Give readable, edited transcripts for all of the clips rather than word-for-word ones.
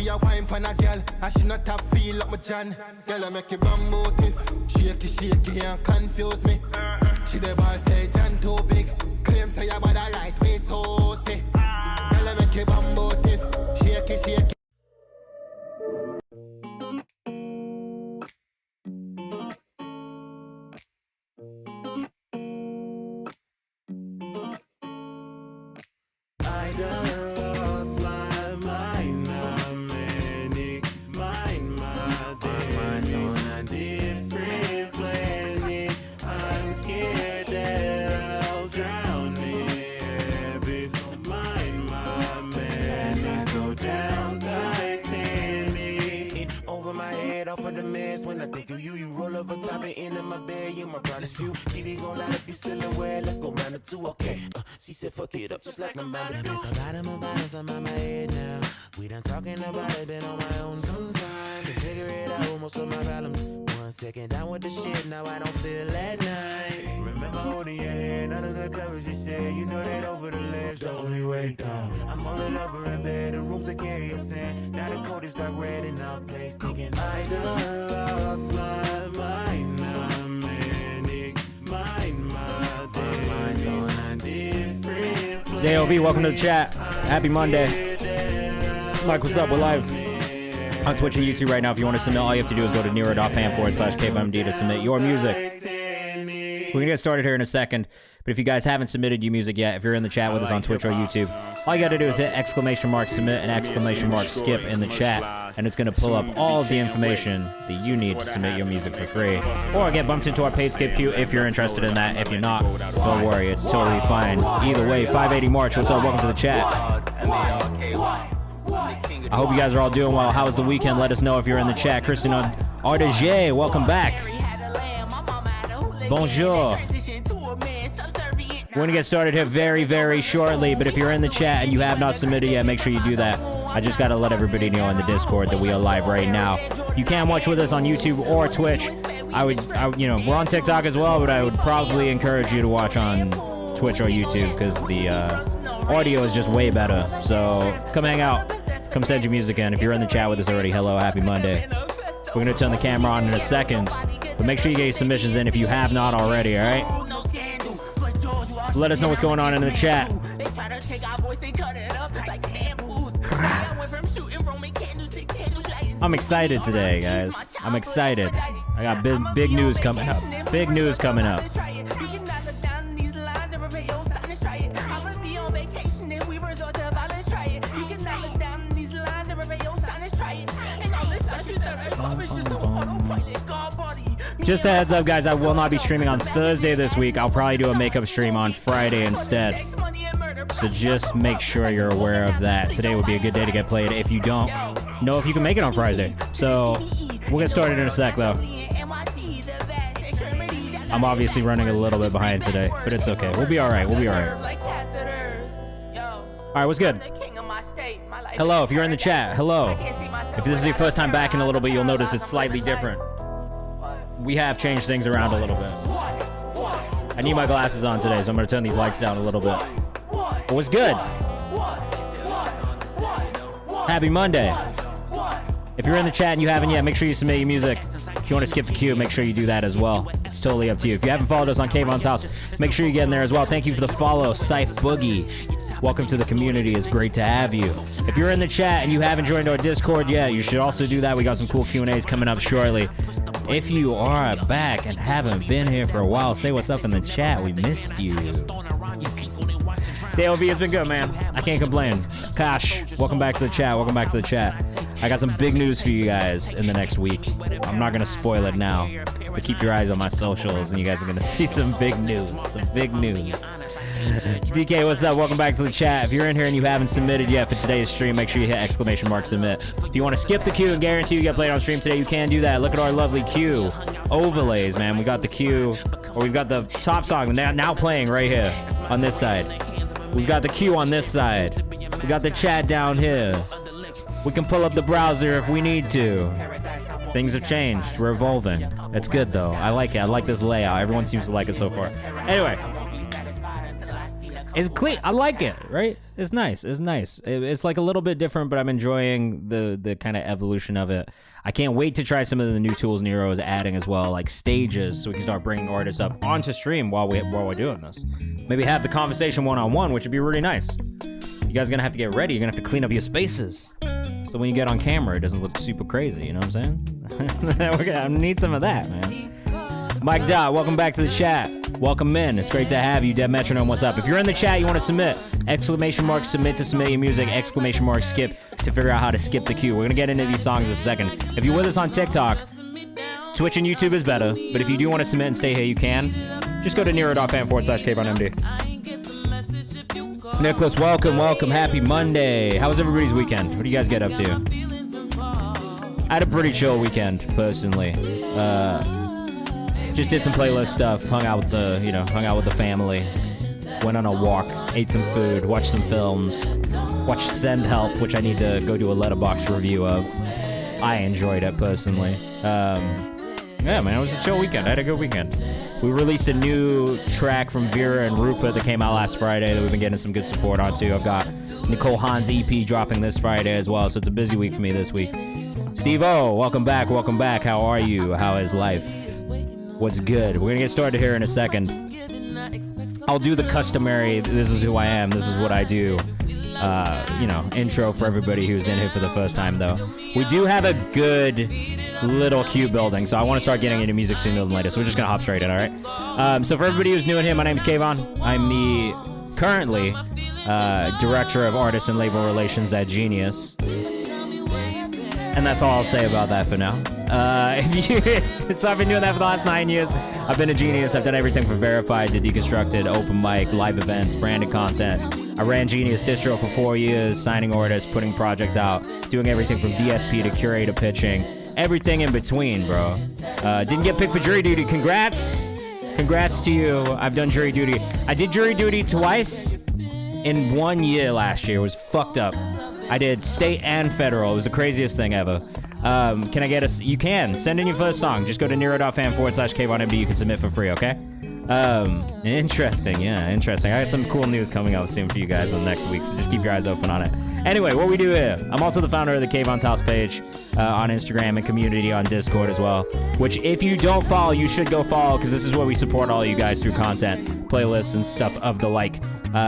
a wine pan a girl, and she not have feel up my John. Girl, I make you bamboo tiff. Shaky, and confuse me. She the ball say John too big. Claim say your body right way so say. Girl, I make you bamboo tiff. Shaky. I done lost my mind, I'm manic, my mind's on a different planet. I'm scared that I'll drown in habits. Mind my madness, go down Titanic. Over my head, off of the mess. When I think of you, you roll over top and into my bed. You're my brightest view. TV gon' light up your silhouette. Let's go round the two, okay. She said, fuck it up just like my mama do. A lot of my bodies, I'm on my head now. We done talking about it, been on my own sometime. To figure it out, most of my problems. 1 second down with the shit, now I don't feel at night. Remember holding your hand under the covers, you said, you know that over the ledge, the only way down. I'm rolling over in bed, the rooms that carry your sand. Now the coat is dark red in our place, thinking I done lost my mind. I'm manic, mind my mind's on a different place. JOV, welcome to the chat. Happy Monday. Mike, what's up? We're live on Twitch and YouTube right now. If you want to submit, all you have to do is go to Nero.fan/KayvanMD to submit your music. We're going to get started here in a second, but if you guys haven't submitted your music yet, if you're in the chat with us on Twitch or YouTube, all you got to do is hit !submit and !skip in the chat, and it's going to pull up all of the information that you need to submit your music for free. Or get bumped into our paid skip queue if you're interested in that. If you're not, don't worry, it's totally fine. Either way, 580 March, what's up? Welcome to the chat. I hope you guys are all doing well. How was the weekend? Let us know if you're in the chat. Christian Ardeje, welcome back. Bonjour. We're going to get started here very, very shortly, but if you're in the chat and you have not submitted yet, make sure you do that. I just got to let everybody know in the Discord that we are live right now. You can watch with us on YouTube or Twitch. We're on TikTok as well, but I would probably encourage you to watch on Twitch or YouTube because the audio is just way better. So come hang out. Come send your music in. If you're in the chat with us already, hello, happy Monday. We're going to turn the camera on in a second, but make sure you get your submissions in if you have not already, all right? Let us know what's going on in the chat. I'm excited today, guys. I'm excited. I got big news coming up. Big news coming up. Just a heads up, guys, I will not be streaming on Thursday this week. I'll probably do a makeup stream on Friday instead. So just make sure you're aware of that. Today would be a good day to get played if you don't know if you can make it on Friday. So we'll get started in a sec, though. I'm obviously running a little bit behind today, but it's okay. We'll be all right. We'll be all right. All right, what's good? Hello, if you're in the chat, hello. If this is your first time back in a little bit, you'll notice it's slightly different. We have changed things around a little bit. I need my glasses on today, so I'm going to turn these lights down a little bit. But what's good? Happy Monday. If you're in the chat and you haven't yet, make sure you submit your music. If you want to skip the queue, make sure you do that as well. It's totally up to you. If you haven't followed us on Kayvan's house, make sure you get in there as well. Thank you for the follow, Scythe Boogie. Welcome to the community. It's great to have you. If you're in the chat and you haven't joined our Discord yet, you should also do that. We got some cool Q&As coming up shortly. If you are back and haven't been here for a while, say what's up in the chat. We missed you. DLV has been good, man. I can't complain. Kosh, welcome back to the chat. Welcome back to the chat. I got some big news for you guys in the next week. I'm not going to spoil it now, but keep your eyes on my socials and you guys are going to see some big news. Some big news. DK, what's up? Welcome back to the chat. If you're in here and you haven't submitted yet for today's stream, make sure you hit !submit. If you want to skip the queue and guarantee you get played on stream today, you can do that. Look at our lovely queue overlays, man. We got the queue, or we've got the top song now playing right here on this side. We've got the queue on this side. We got the chat down here. We can pull up the browser if we need to. Things have changed. We're evolving. It's good, though. I like it. I like this layout. Everyone seems to like it so far. Anyway. It's clean. I like it, right? It's nice. It's nice. It's like a little bit different, but I'm enjoying the kind of evolution of it. I can't wait to try some of the new tools Nero is adding as well, like stages, so we can start bringing artists up onto stream while we're doing this. Maybe have the conversation one-on-one, which would be really nice. You guys are gonna have to get ready. You're gonna have to clean up your spaces, so when you get on camera, it doesn't look super crazy. You know what I'm saying? We're gonna need some of that, man. Mike Dot, welcome back to the chat. Welcome in. It's great to have you. Dead Metronome, what's up? If you're in the chat, you want to submit, ! Submit to submit your music, ! Skip to figure out how to skip the queue. We're going to get into these songs in a second. If you're with us on TikTok, Twitch and YouTube is better, but if you do want to submit and stay here, you can. Just go to Nero.fan/KayvanMD. Nicholas, welcome. Happy Monday. How was everybody's weekend? What do you guys get up to? I had a pretty chill weekend, personally. Just did some playlist stuff, hung out with the family, went on a walk, ate some food, watched some films, watched Send Help, which I need to go do a Letterboxd review of. I enjoyed it personally. Yeah, man, it was a chill weekend. I had a good weekend. We released a new track from Vera and Rupert that came out last Friday that we've been getting some good support on too. I've got Nicole Hahn's EP dropping this Friday as well, so it's a busy week for me this week. Steve-O, welcome back. How are you? How is life? What's good? We're gonna get started here in a second. I'll do the customary, this is who I am, this is what I do, intro for everybody who's in here for the first time, though. We do have a good little queue building, so I want to start getting into music sooner than later, so we're just gonna hop straight in, all right? So for everybody who's new in here, my name's Kayvan. I'm the currently Director of Artist and Label Relations at Genius. And that's all I'll say about that for now. So I've been doing that for the last 9 years. I've been a Genius. I've done everything from Verified to Deconstructed, Open Mic, live events, branded content. I ran Genius Distro for 4 years, signing artists, putting projects out, doing everything from DSP to curator pitching, everything in between, bro. Didn't get picked for jury duty. Congrats to you. I've done jury duty. I did jury duty twice in 1 year last year. It was fucked up. I did state and federal. It was the craziest thing ever. Can I get a... You can. Send in your first song. Just go to Nero.fan/KayvanMD. You can submit for free, okay? Interesting. Yeah, interesting. I got some cool news coming up soon for you guys in the next week, so just keep your eyes open on it. Anyway, what we do here. I'm also the founder of the Kayvan's House page on Instagram and community on Discord as well, which if you don't follow, you should go follow, because this is where we support all you guys through content, playlists, and stuff of the like.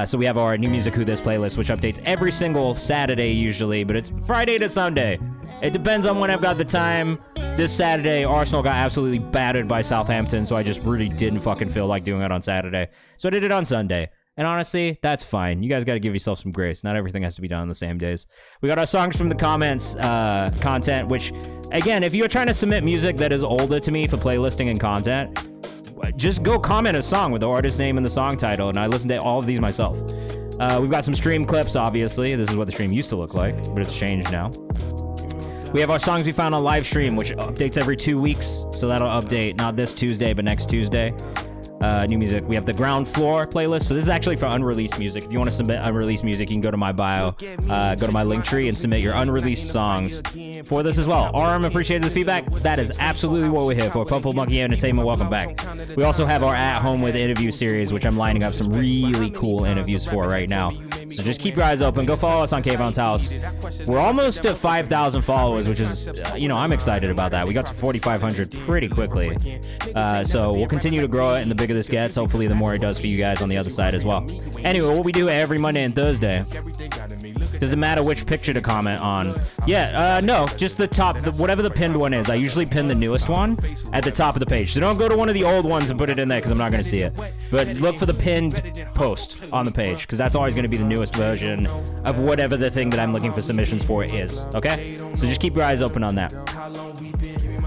So we have our New Music Who This playlist, which updates every single Saturday usually, but it's Friday to Sunday. It depends on when I've got the time. This Saturday, Arsenal got absolutely battered by Southampton, so I just really didn't fucking feel like doing it on Saturday. So I did it on Sunday. And honestly, that's fine. You guys got to give yourself some grace. Not everything has to be done on the same days. We got our songs from the comments content, which, again, if you're trying to submit music that is older to me for playlisting and content, just go comment a song with the artist name and the song title, and I listen to all of these myself. We've got some stream clips, obviously. This is what the stream used to look like, but it's changed now. We have our songs we found on live stream, which updates every 2 weeks, so that'll update not this Tuesday, but next Tuesday. New music. We have the Ground Floor playlist. So this is actually for unreleased music. If you want to submit unreleased music, you can go to my bio, go to my link tree, and submit your unreleased songs for this as well. Arm, appreciated the feedback. That is absolutely what we're here for. Purple Monkey Entertainment, welcome back. We also have our At Home With interview series, which I'm lining up some really cool interviews for right now. So just keep your eyes open. Go follow us on Kayvan's House. We're almost at 5,000 followers, which is, I'm excited about that. We got to 4,500 pretty quickly. So we'll continue to grow it, and the bigger this gets, hopefully the more it does for you guys on the other side as well. Anyway, what we do every Monday and Thursday, doesn't matter which picture to comment on. No, just the top, whatever the pinned one is. I usually pin the newest one at the top of the page. So don't go to one of the old ones and put it in there, because I'm not going to see it. But look for the pinned post on the page, because that's always going to be the newest version of whatever the thing that I'm looking for submissions for is, okay? So just keep your eyes open on that.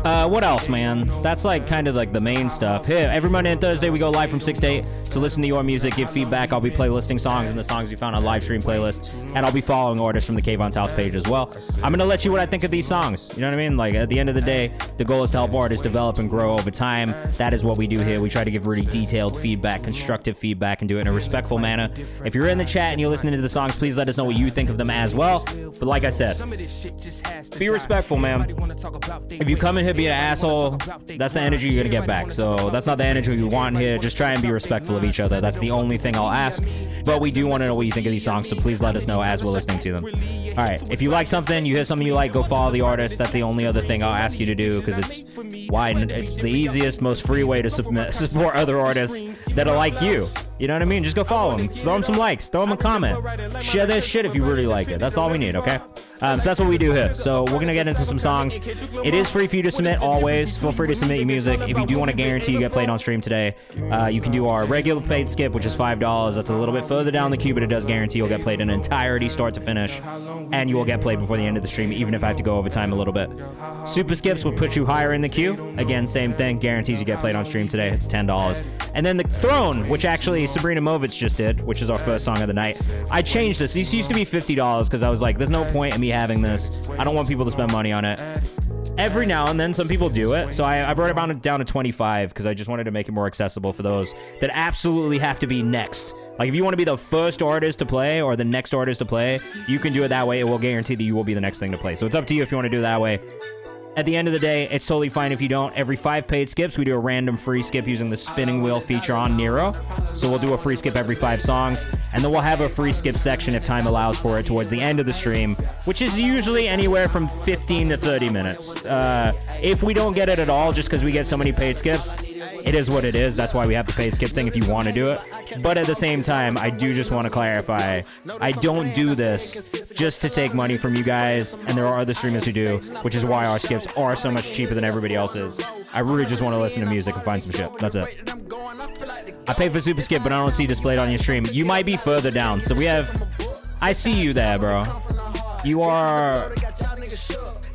What else, man? That's like kind of like the main stuff. Here, every Monday and Thursday we go live from 6 to 8 to listen to your music, give feedback. I'll be playlisting songs and the songs you found on live stream playlist, and I'll be following artists from the Kayvan's House page as well. I'm gonna let you what I think of these songs. You know what I mean? Like at the end of the day, the goal is to help artists develop and grow over time. That is what we do here. We try to give really detailed feedback, constructive feedback, and do it in a respectful manner. If you're in the chat and you're listening to the songs, please let us know what you think of them as well. But like I said, be respectful, man. If you come in here being an asshole, that's the energy you're gonna get back. So that's not the energy we want here. Just try and be respectful of of each other. That's the only thing I'll ask. But we do want to know what you think of these songs, so please let us know as we're listening to them. All right, if you like something, you hear something you like, go follow the artist. That's the only other thing I'll ask you to do, because it's the easiest, most free way to support other artists that are like you. You know what I mean? Just go follow them. Throw them some likes. Throw them a comment. Share their shit if you really like it. That's all we need, okay? So that's what we do here. So we're going to get into some songs. It is free for you to submit always. Feel free to submit your music. If you do want to guarantee you get played on stream today, you can do our regular paid skip, which is $5. That's a little bit further down the queue, but it does guarantee you'll get played in entirety, start to finish, and you will get played before the end of the stream, even if I have to go over time a little bit. Super skips will put you higher in the queue. Again, same thing. Guarantees you get played on stream today. It's $10. And then the Throne, which actually Sabrina Movitz just did, which is our first song of the night. I changed this. These used to be $50 because I was like, there's no point in me having this. I don't want people to spend money on it. Every now and then, some people do it, so I brought it down to 25 because I just wanted to make it more accessible for those that absolutely have to be next. Like, if you want to be the first artist to play or the next artist to play, you can do it that way. It will guarantee that you will be the next thing to play. So it's up to you if you want to do it that way. At the end of the day, it's totally fine if you don't. Every 5 paid skips, we do a random free skip using the spinning wheel feature on Nero. So we'll do a free skip every 5 songs, and then we'll have a free skip section if time allows for it towards the end of the stream, which is usually anywhere from 15 to 30 minutes. If we don't get it at all, just because we get so many paid skips, it is what it is. That's why we have the paid skip thing if you want to do it. But at the same time, I do just want to clarify, I don't do this just to take money from you guys, and there are other streamers who do, which is why our skips are so much cheaper than everybody else's. I really just want to listen to music and find some shit. That's it. I paid for Super Skip, but I don't see displayed on your stream. You might be further down. So we have... I see you there, bro. You are...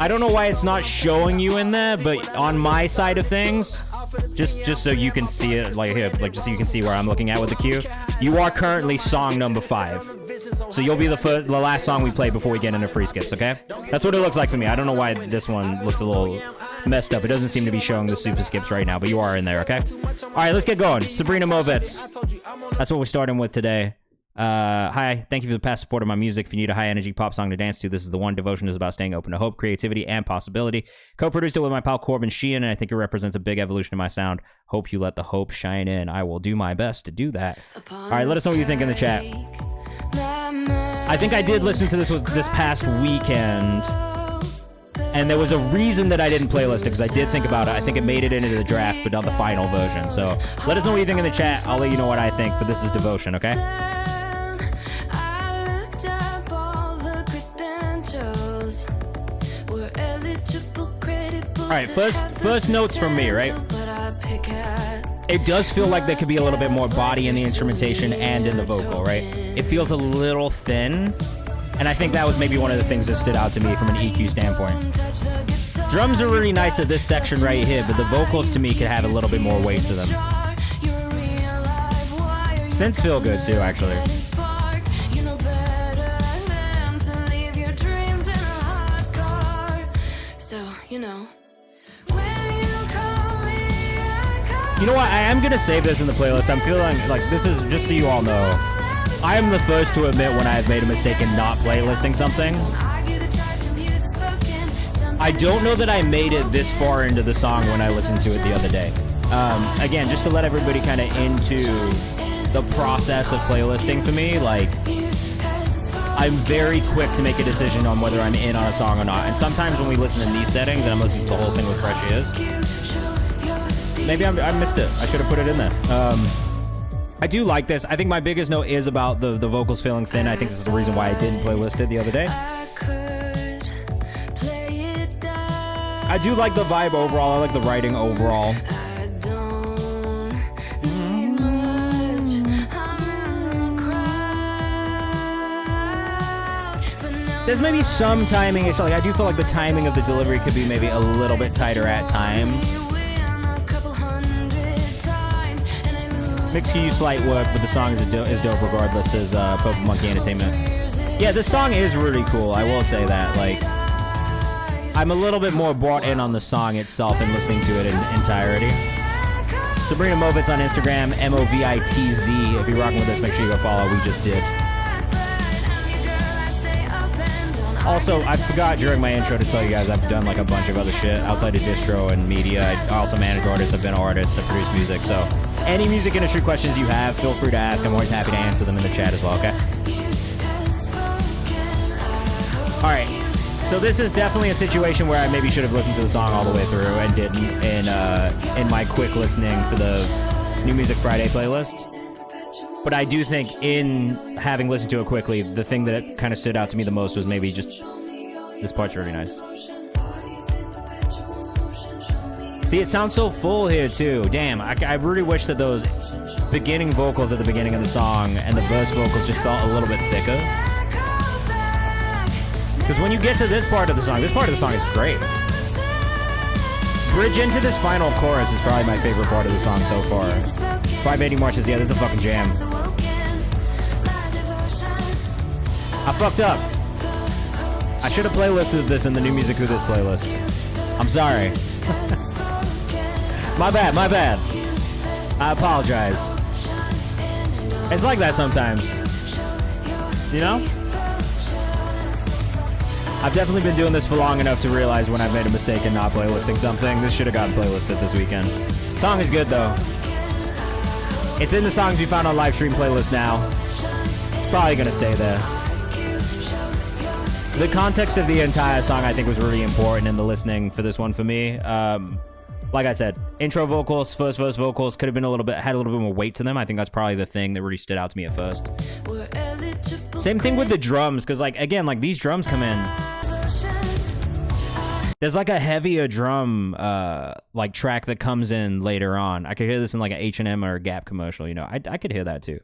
I don't know why it's not showing you in there, but on my side of things, just so you can see it, like here, like just so you can see where I'm looking at with the queue, you are currently song number 5. So you'll be the last song we play before we get into free skips, okay? That's what it looks like for me. I don't know why this one looks a little messed up. It doesn't seem to be showing the super skips right now, but you are in there, okay? All right, let's get going. Sabrina Movitz. That's what we're starting with today. Hi, thank you for the past support of my music. If you need a high-energy pop song to dance to, this is the one. Devotion is about staying open to hope, creativity, and possibility. Co-produced it with my pal Corbin Sheehan, and I think it represents a big evolution in my sound. Hope you let the hope shine in. I will do my best to do that. All right, let us know what you think in the chat. I think I did listen to this past weekend, and there was a reason that I didn't playlist it, because I did think about it. I think it made it into the draft, but not the final version. So let us know what you think in the chat. I'll let you know what I think, but this is Devotion, okay? All right, first notes from me, right? It does feel like there could be a little bit more body in the instrumentation and in the vocal, right? It feels a little thin, and I think that was maybe one of the things that stood out to me from an EQ standpoint. Drums are really nice at this section right here, but the vocals to me could have a little bit more weight to them. Synths feel good too, actually. You know what? I am going to save this in the playlist. I'm feeling like this is, just so you all know, I am the first to admit when I have made a mistake in not playlisting something. I don't know that I made it this far into the song when I listened to it the other day. Again, just to let everybody kind of into the process of playlisting for me, like, I'm very quick to make a decision on whether I'm in on a song or not. And sometimes when we listen in these settings, and I'm listening to the whole thing with fresh ears, maybe I missed it. I should have put it in there. I do like this. I think my biggest note is about the vocals feeling thin. I think this is the reason why I didn't playlist it the other day. I do like the vibe overall. I like the writing overall. There's maybe some timing. It's like I do feel like the timing of the delivery could be maybe a little bit tighter at times. Mix can use slight work, but the song is dope regardless, says Purple Monkey Entertainment. Yeah, this song is really cool. I will say that. Like, I'm a little bit more bought in on the song itself and listening to it in entirety. Sabrina Movitz on Instagram, Movitz. If you're rocking with us, make sure you go follow. We just did. Also, I forgot during my intro to tell you guys I've done like a bunch of other shit outside of distro and media. I also manage artists, I've been artists, I've produced music. So any music industry questions you have, feel free to ask. I'm always happy to answer them in the chat as well, okay? All right. So this is definitely a situation where I maybe should have listened to the song all the way through and didn't in my quick listening for the New Music Friday playlist. But I do think in having listened to it quickly, the thing that kind of stood out to me the most was maybe just this part's really nice. See, it sounds so full here too. Damn, I really wish that those beginning vocals at the beginning of the song and the verse vocals just felt a little bit thicker. Because when you get to this part of the song is great. Bridge into this final chorus is probably my favorite part of the song so far. 580 Marches, yeah, this is a fucking jam. I fucked up. I should have playlisted this in the New Music Who This playlist. I'm sorry. My bad. I apologize. It's like that sometimes. You know? I've definitely been doing this for long enough to realize when I've made a mistake in not playlisting something. This should have gotten playlisted this weekend. Song is good though. It's in the songs you found on live stream playlist now. It's probably gonna stay there. The context of the entire song I think was really important in the listening for this one for me. Like I said, intro vocals, first verse vocals could have been had a little bit more weight to them. I think that's probably the thing that really stood out to me at first. Same thing with the drums, because like again, like these drums come in. There's like a heavier drum like track that comes in later on. I could hear this in like an H&M or a Gap commercial, you know. I could hear that too.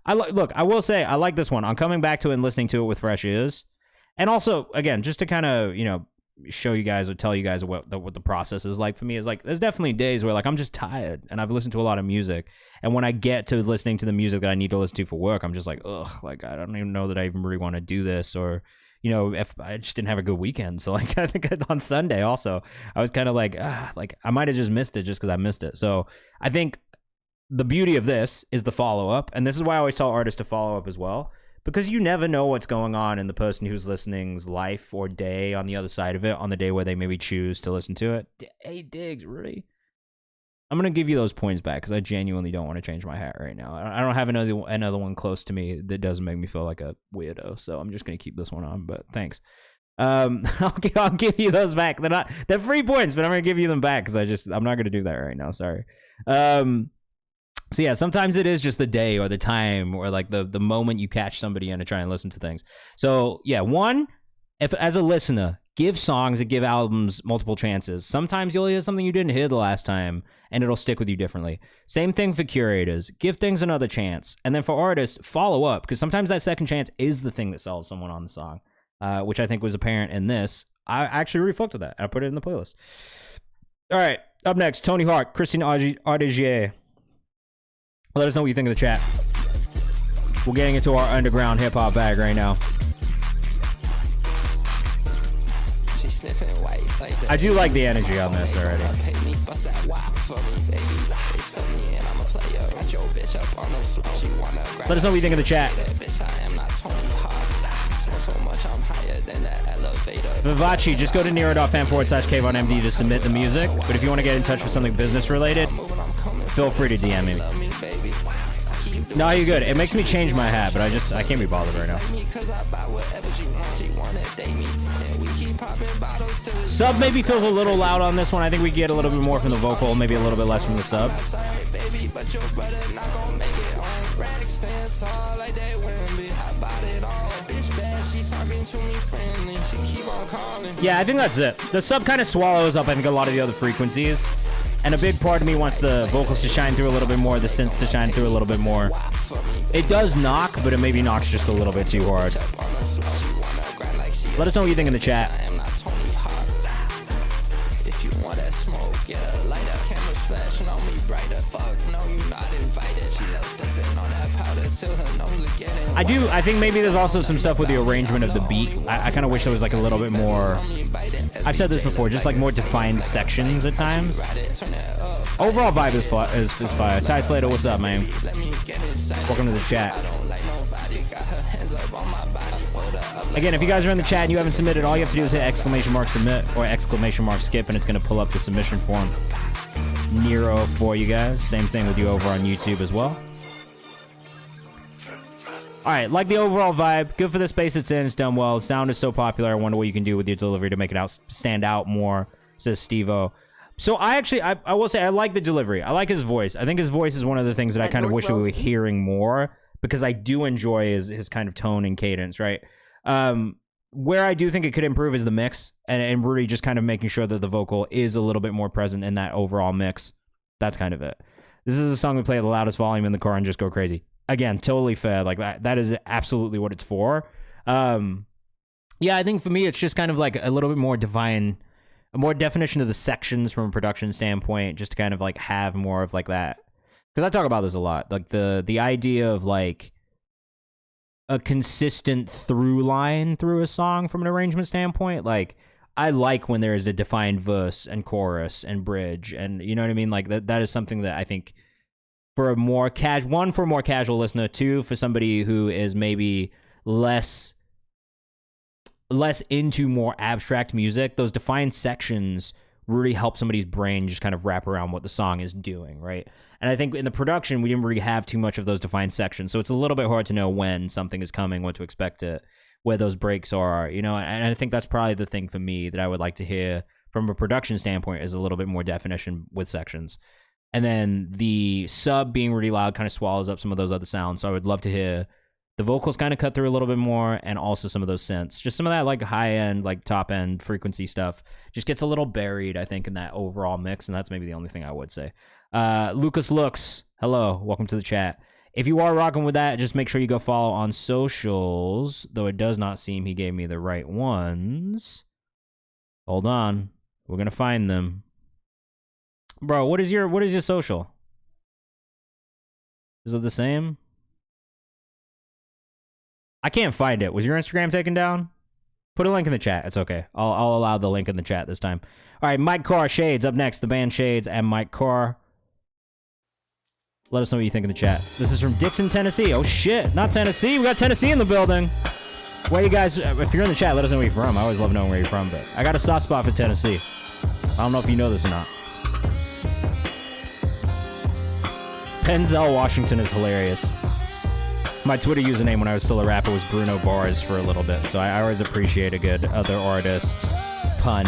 Look, I will say I like this one. I'm coming back to it and listening to it with fresh ears. And also, again, just to kind of, you know, show you guys or tell you guys what the process is like for me is like, there's definitely days where like I'm just tired and I've listened to a lot of music. And when I get to listening to the music that I need to listen to for work, I'm just like, ugh, like I don't even know that I even really want to do this, or, you know, if I just didn't have a good weekend. So like, I think on Sunday also, I was kind of like I might have just missed it just because I missed it. So I think the beauty of this is the follow-up. And this is why I always tell artists to follow up as well. Because you never know what's going on in the person who's listening's life or day on the other side of it, on the day where they maybe choose to listen to it. Hey, Diggs, really? I'm going to give you those points back because I genuinely don't want to change my hat right now. I don't have another one close to me that doesn't make me feel like a weirdo, so I'm just going to keep this one on, but thanks. I'll give you those back. They're free points, but I'm going to give you them back because I'm not going to do that right now, sorry. So yeah, sometimes it is just the day or the time or like the moment you catch somebody in to try and listen to things. So yeah, one, if as a listener, give songs and give albums multiple chances. Sometimes you'll hear something you didn't hear the last time and it'll stick with you differently. Same thing for curators. Give things another chance. And then for artists, follow up, because sometimes that second chance is the thing that sells someone on the song, which I think was apparent in this. I actually really fucked with that. I put it in the playlist. All right, up next, Tony Hawk, Christine Audigier. Let us know what you think of the chat. We're getting into our underground hip-hop bag right now. I do like the energy on this already. Let us know what you think of the chat. Vivaci, just go to Nero.fan/KayvanMD to submit the music. But if you want to get in touch with something business related, feel free to DM me. No, you're good. It makes me change my hat, but I can't be bothered right now. Sub maybe feels a little loud on this one. I think we get a little bit more from the vocal, maybe a little bit less from the sub. Yeah, I think that's it. The sub kind of swallows up, I think, a lot of the other frequencies. And a big part of me wants the vocals to shine through a little bit more, the synths to shine through a little bit more. It does knock, but it maybe knocks just a little bit too hard. Let us know what you think in the chat. I think maybe there's also some stuff with the arrangement of the beat. I kind of wish there was like a little bit more, I've said this before, just like more defined sections at times. Overall vibe is fire. Ty Slater, what's up, man? Welcome to the chat. Again, if you guys are in the chat and you haven't submitted, all you have to do is hit !submit or !skip, and it's going to pull up the submission form Nero for you guys. Same thing with you over on YouTube as well. All right, like the overall vibe. Good for the space it's in. It's done well. The sound is so popular. I wonder what you can do with your delivery to make it stand out more, says Steve-O. So I will say I like the delivery. I like his voice. I think his voice is one of the things that I kind of wish we were hearing more, because I do enjoy his kind of tone and cadence, right? Where I do think it could improve is the mix, and really just kind of making sure that the vocal is a little bit more present in that overall mix. That's kind of it. This is a song we play at the loudest volume in the car and just go crazy. Again, totally fair. Like that is absolutely what it's for. Yeah, I think for me, it's just kind of like a little bit more a more definition of the sections from a production standpoint, just to kind of like have more of like that. Because I talk about this a lot, like the idea of like a consistent through line through a song from an arrangement standpoint. Like I like when there is a defined verse and chorus and bridge, and you know what I mean. Like that is something that I think for a more casual listener, two, for somebody who is maybe less into more abstract music, those defined sections really help somebody's brain just kind of wrap around what the song is doing, right? And I think in the production, we didn't really have too much of those defined sections, so it's a little bit hard to know when something is coming, what to expect it, where those breaks are, you know? And I think that's probably the thing for me that I would like to hear from a production standpoint, is a little bit more definition with sections. And then the sub being really loud kind of swallows up some of those other sounds, so I would love to hear the vocals kind of cut through a little bit more, and also some of those synths. Just some of that like high-end, like top-end frequency stuff just gets a little buried, I think, in that overall mix, and that's maybe the only thing I would say. Lucas Looks, hello, welcome to the chat. If you are rocking with that, just make sure you go follow on socials, though it does not seem he gave me the right ones. Hold on, we're going to find them. Bro, what is your social? Is it the same? I can't find it. Was your Instagram taken down? Put a link in the chat. It's okay. I'll allow the link in the chat this time. All right, Mike Carr, Shades, up next. The band Shades and Mike Carr. Let us know what you think in the chat. This is from Dixon, Tennessee. Oh, shit. Not Tennessee. We got Tennessee in the building. Where you guys, if you're in the chat, let us know where you're from. I always love knowing where you're from, but I got a soft spot for Tennessee. I don't know if you know this or not. Penzel Washington is hilarious. My Twitter username when I was still a rapper was Bruno Bars for a little bit, so I always appreciate a good other artist pun.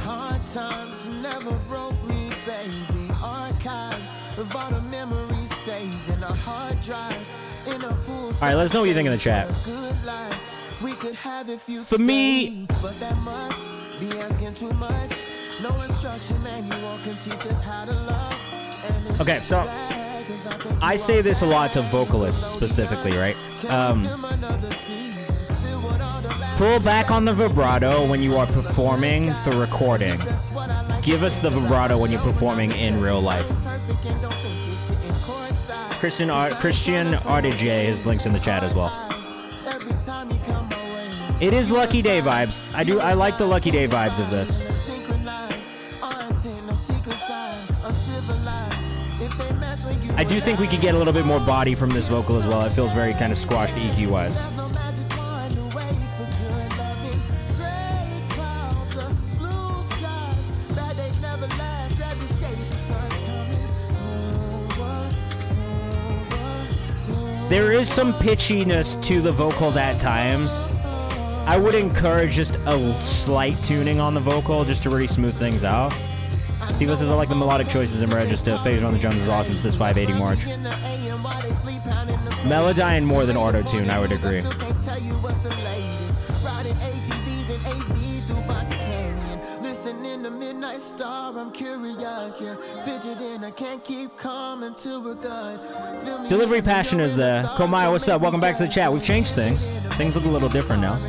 Hard times never broke me, baby. Archives of all the memories saved in a hard drive. In a pool. All right, let us know what you think in the chat. We could have if you for me, but that must be asking too much. No instruction manual can teach us how to love. Okay, so I say this a lot to vocalists specifically, right? Pull back on the vibrato when you are performing for recording. Give us the vibrato when you're performing in real life. Christian RDJ has links in the chat as well. It is Lucky Day vibes. I like the Lucky Day vibes of this. I do think we could get a little bit more body from this vocal as well. It feels very kind of squashed EQ-wise. There is some pitchiness to the vocals at times. I would encourage just a slight tuning on the vocal just to really smooth things out. Steve says, I like the melodic choices in Register. Phaser on the drums is awesome, says 580 March. Melodyne more than auto-tune, I would agree. Delivery passion is there. Komaya, what's up? Welcome back to the chat. We've changed things. Things look a little different now.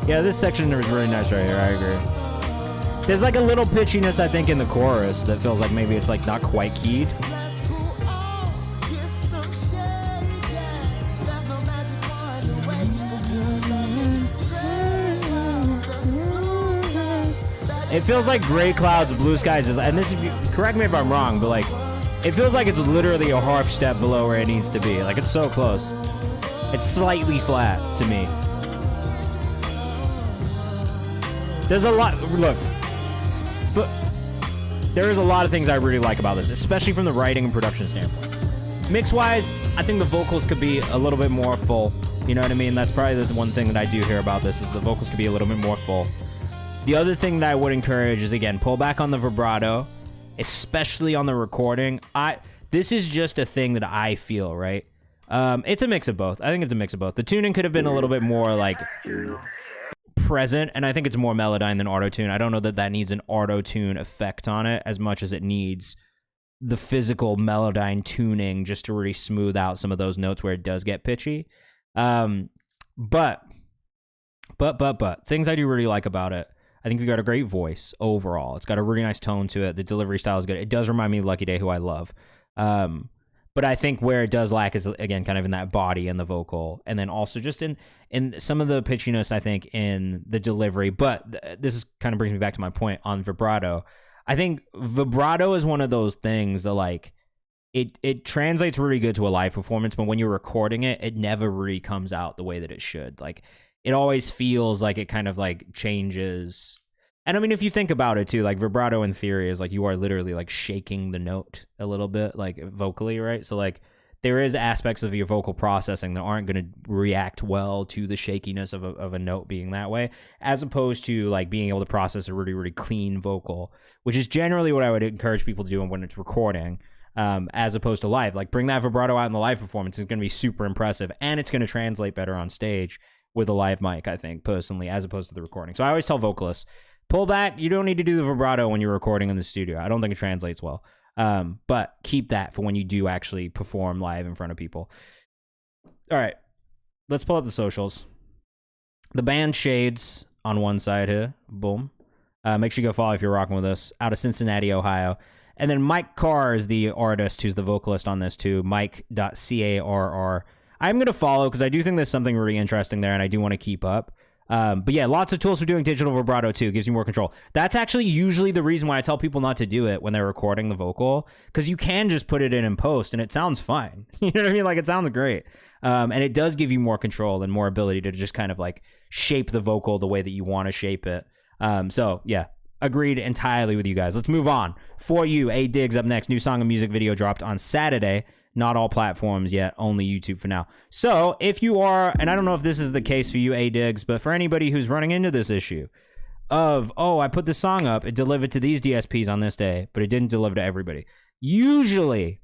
Yeah, this section is really nice right here. I agree. There's like a little pitchiness, I think, in the chorus that feels like maybe it's like not quite keyed. It feels like Gray Clouds, Blue Skies is, and this is, correct me if I'm wrong, but like, it feels like it's literally a half step below where it needs to be. Like, it's so close. It's slightly flat to me. There's a lot, look, there is a lot of things I really like about this, especially from the writing and production standpoint. Mix-wise, I think the vocals could be a little bit more full. You know what I mean? That's probably the one thing that I do hear about this, is the vocals could be a little bit more full. The other thing that I would encourage is, again, pull back on the vibrato, especially on the recording. This is just a thing that I feel, right? It's a mix of both. I think it's a mix of both. The tuning could have been a little bit more, like, present, and I think it's more Melodyne than auto-tune. I don't know that that needs an auto-tune effect on it as much as it needs the physical Melodyne tuning just to really smooth out some of those notes where it does get pitchy. But things I do really like about it, I think we got a great voice overall. It's got a really nice tone to it. The delivery style is good. It does remind me of Lucky Day, who I love. But I think where it does lack is, again, kind of in that body and the vocal, and then also just in some of the pitchiness, I think, in the delivery. But this kind of brings me back to my point on vibrato. I think vibrato is one of those things that, like, it translates really good to a live performance, but when you're recording it, it never really comes out the way that it should. Like, it always feels like it kind of, like, changes. And I mean, if you think about it too, like, vibrato in theory is like you are literally like shaking the note a little bit, like, vocally, right? So, like, there is aspects of your vocal processing that aren't going to react well to the shakiness of a note being that way, as opposed to, like, being able to process a really, really clean vocal, which is generally what I would encourage people to do when it's recording, as opposed to live. Like, bring that vibrato out in the live performance. It's going to be super impressive, and it's going to translate better on stage with a live mic, I think, personally, as opposed to the recording. So I always tell vocalists, pull back. You don't need to do the vibrato when you're recording in the studio. I don't think it translates well. But keep that for when you do actually perform live in front of people. All right, let's pull up the socials. The band Shades on one side here. Boom. Make sure you go follow if you're rocking with us. Out of Cincinnati, Ohio. And then Mike Carr is the artist who's the vocalist on this too. Mike.Carr. I'm going to follow because I do think there's something really interesting there, and I do want to keep up. But yeah, lots of tools for doing digital vibrato too. Gives you more control. That's actually usually the reason why I tell people not to do it when they're recording the vocal, because you can just put it in post and it sounds fine. You know what I mean? Like, it sounds great. And it does give you more control and more ability to just kind of, like, shape the vocal the way that you want to shape it. So yeah, agreed entirely with you guys. Let's move on. For You, A Diggs up next. New song and music video dropped on Saturday. Not all platforms yet, only YouTube for now. So if you are, and I don't know if this is the case for you, A Diggs, but for anybody who's running into this issue of, oh, I put the song up, it delivered to these DSPs on this day, but it didn't deliver to everybody. Usually,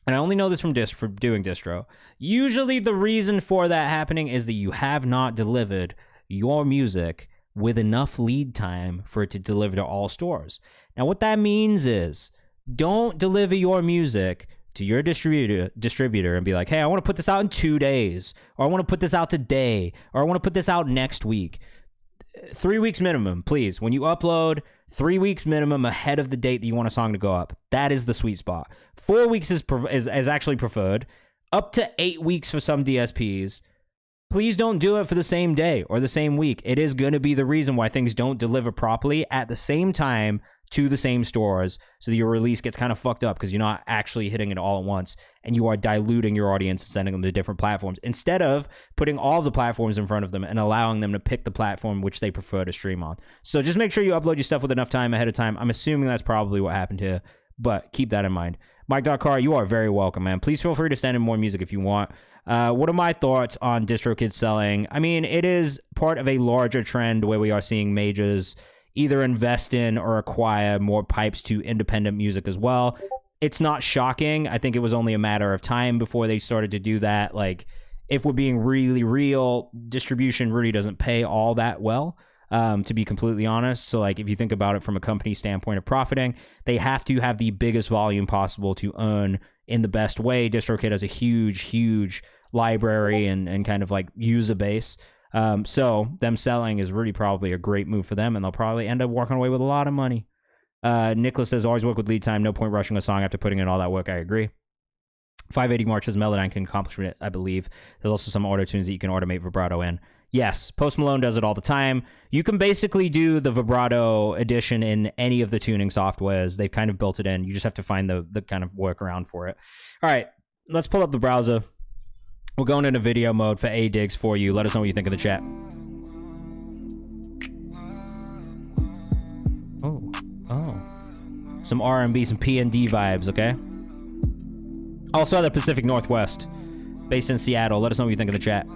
and I only know this from doing distro, usually the reason for that happening is that you have not delivered your music with enough lead time for it to deliver to all stores. Now, what that means is, don't deliver your music to your distributor and be like, hey, I want to put this out in 2 days, or I want to put this out today, or I want to put this out next week. 3 weeks minimum, please. When you upload, 3 weeks minimum ahead of the date that you want a song to go up. That is the sweet spot. 4 weeks is actually preferred. Up to 8 weeks for some DSPs. Please don't do it for the same day or the same week. It is going to be the reason why things don't deliver properly at the same time to the same stores, so that your release gets kind of fucked up because you're not actually hitting it all at once, and you are diluting your audience and sending them to different platforms instead of putting all the platforms in front of them and allowing them to pick the platform which they prefer to stream on. So just make sure you upload your stuff with enough time ahead of time. I'm assuming that's probably what happened here, but keep that in mind. Mike.Carr, you are very welcome, man. Please feel free to send in more music if you want. What are my thoughts on DistroKid selling? I mean, it is part of a larger trend where we are seeing majors either invest in or acquire more pipes to independent music as well. It's not shocking. I think it was only a matter of time before they started to do that. Like, if we're being really real, distribution really doesn't pay all that well, to be completely honest. So, like, if you think about it from a company standpoint of profiting, they have to have the biggest volume possible to earn in the best way. DistroKid has a huge library and kind of like user base. So them selling is really probably a great move for them, and they'll probably end up walking away with a lot of money. Nicholas says, always work with lead time. No point rushing a song after putting in all that work. I agree. 580 March says Melodyne can accomplish it, I believe. There's also some auto tunes that you can automate vibrato in. Yes, Post Malone does it all the time. You can basically do the vibrato edition in any of the tuning softwares. They've kind of built it in. You just have to find the kind of workaround for it. All right, let's pull up the browser. We're going into video mode for A-Digs for you. Let us know what you think in the chat. Oh. Some R&B, some P&D vibes, okay? Also the Pacific Northwest, based in Seattle. Let us know what you think in the chat.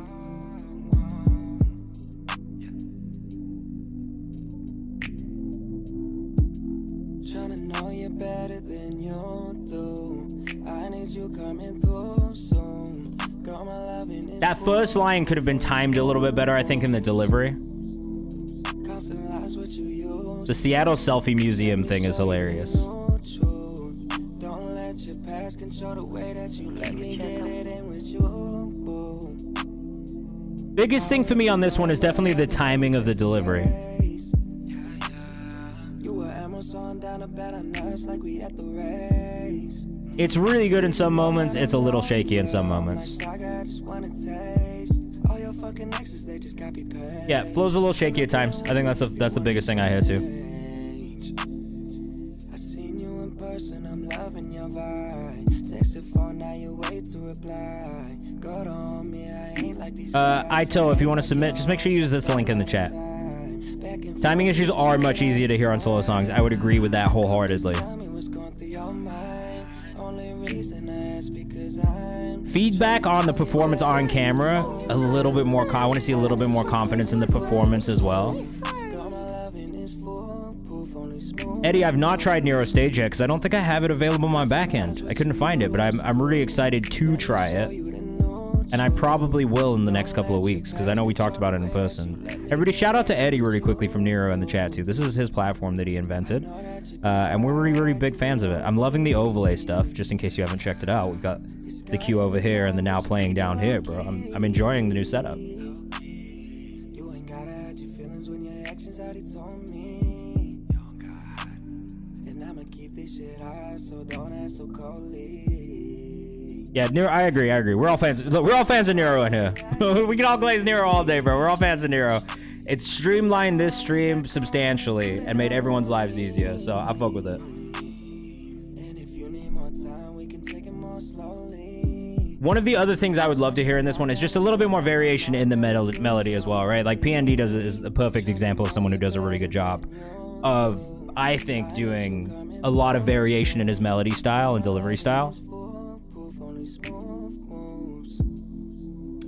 That first line could have been timed a little bit better, I think, in the delivery. The Seattle Selfie Museum thing is hilarious. Biggest thing for me on this one is definitely the timing of the delivery. It's really good in some moments. It's a little shaky in some moments. Yeah, flow's a little shaky at times. I think that's the biggest thing I hear too. Ito, if you want to submit, just make sure you use this link in the chat. Timing issues are much easier to hear on solo songs. I would agree with that wholeheartedly. Feedback on the performance on camera, a little bit more. I want to see a little bit more confidence in the performance as well. Eddie, I've not tried Nero Stage yet because I don't think I have it available on my back end. I couldn't find it, but I'm really excited to try it. And I probably will in the next couple of weeks because I know we talked about it in person. Everybody, shout out to Eddie really quickly from Nero in the chat too. This is his platform that he invented. And we're really, really big fans of it. I'm loving the overlay stuff, just in case you haven't checked it out. We've got the cue over here and the now playing down here, bro. I'm enjoying the new setup. Yeah, Nero, I agree. We're all fans. Look, we're all fans of Nero in here. We can all glaze Nero all day, bro. We're all fans of Nero. It's streamlined this stream substantially and made everyone's lives easier, so I fuck with it. One of the other things I would love to hear in this one is just a little bit more variation in the melody as well, right? Like PND is a perfect example of someone who does a really good job of, I think, doing a lot of variation in his melody style and delivery style.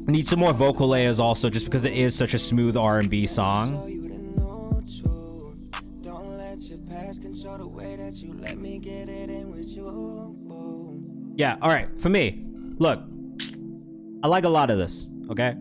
Need some more vocal layers also, just because it is such a smooth R&B song. Yeah, all right, for me, look, I like a lot of this, okay?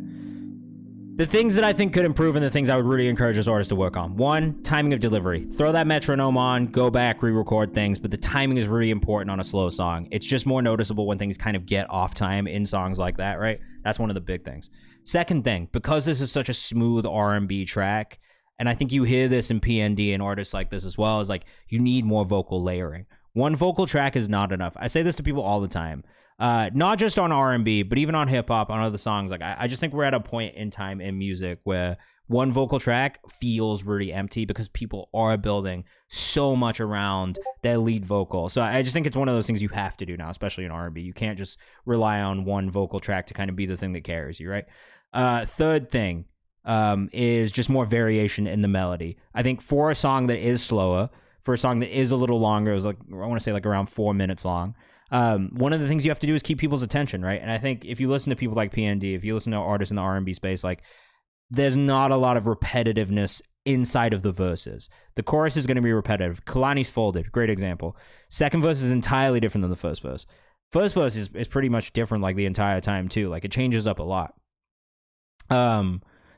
The things that I think could improve and the things I would really encourage this artist to work on. One, timing of delivery. Throw that metronome on, go back, re-record things, but the timing is really important on a slow song. It's just more noticeable when things kind of get off time in songs like that, right? That's one of the big things. Second thing, because this is such a smooth R&B track, and I think you hear this in PND and artists like this as well, is like you need more vocal layering. One vocal track is not enough. I say this to people all the time. Not just on R&B, but even on hip-hop, on other songs. Like I just think we're at a point in time in music where one vocal track feels really empty because people are building so much around their lead vocal. So I just think it's one of those things you have to do now, especially in R&B. You can't just rely on one vocal track to kind of be the thing that carries you, right? Third thing is just more variation in the melody. I think for a song that is slower, for a song that is a little longer, it was like, I want to say like around 4 minutes long. One of the things you have to do is keep people's attention, right? And I think if you listen to people like PND, if you listen to artists in the R&B space, like there's not a lot of repetitiveness inside of the verses. The chorus is going to be repetitive. Kalani's Folded, great example. Second verse is entirely different than the first verse. First verse is pretty much different like the entire time too. Like it changes up a lot.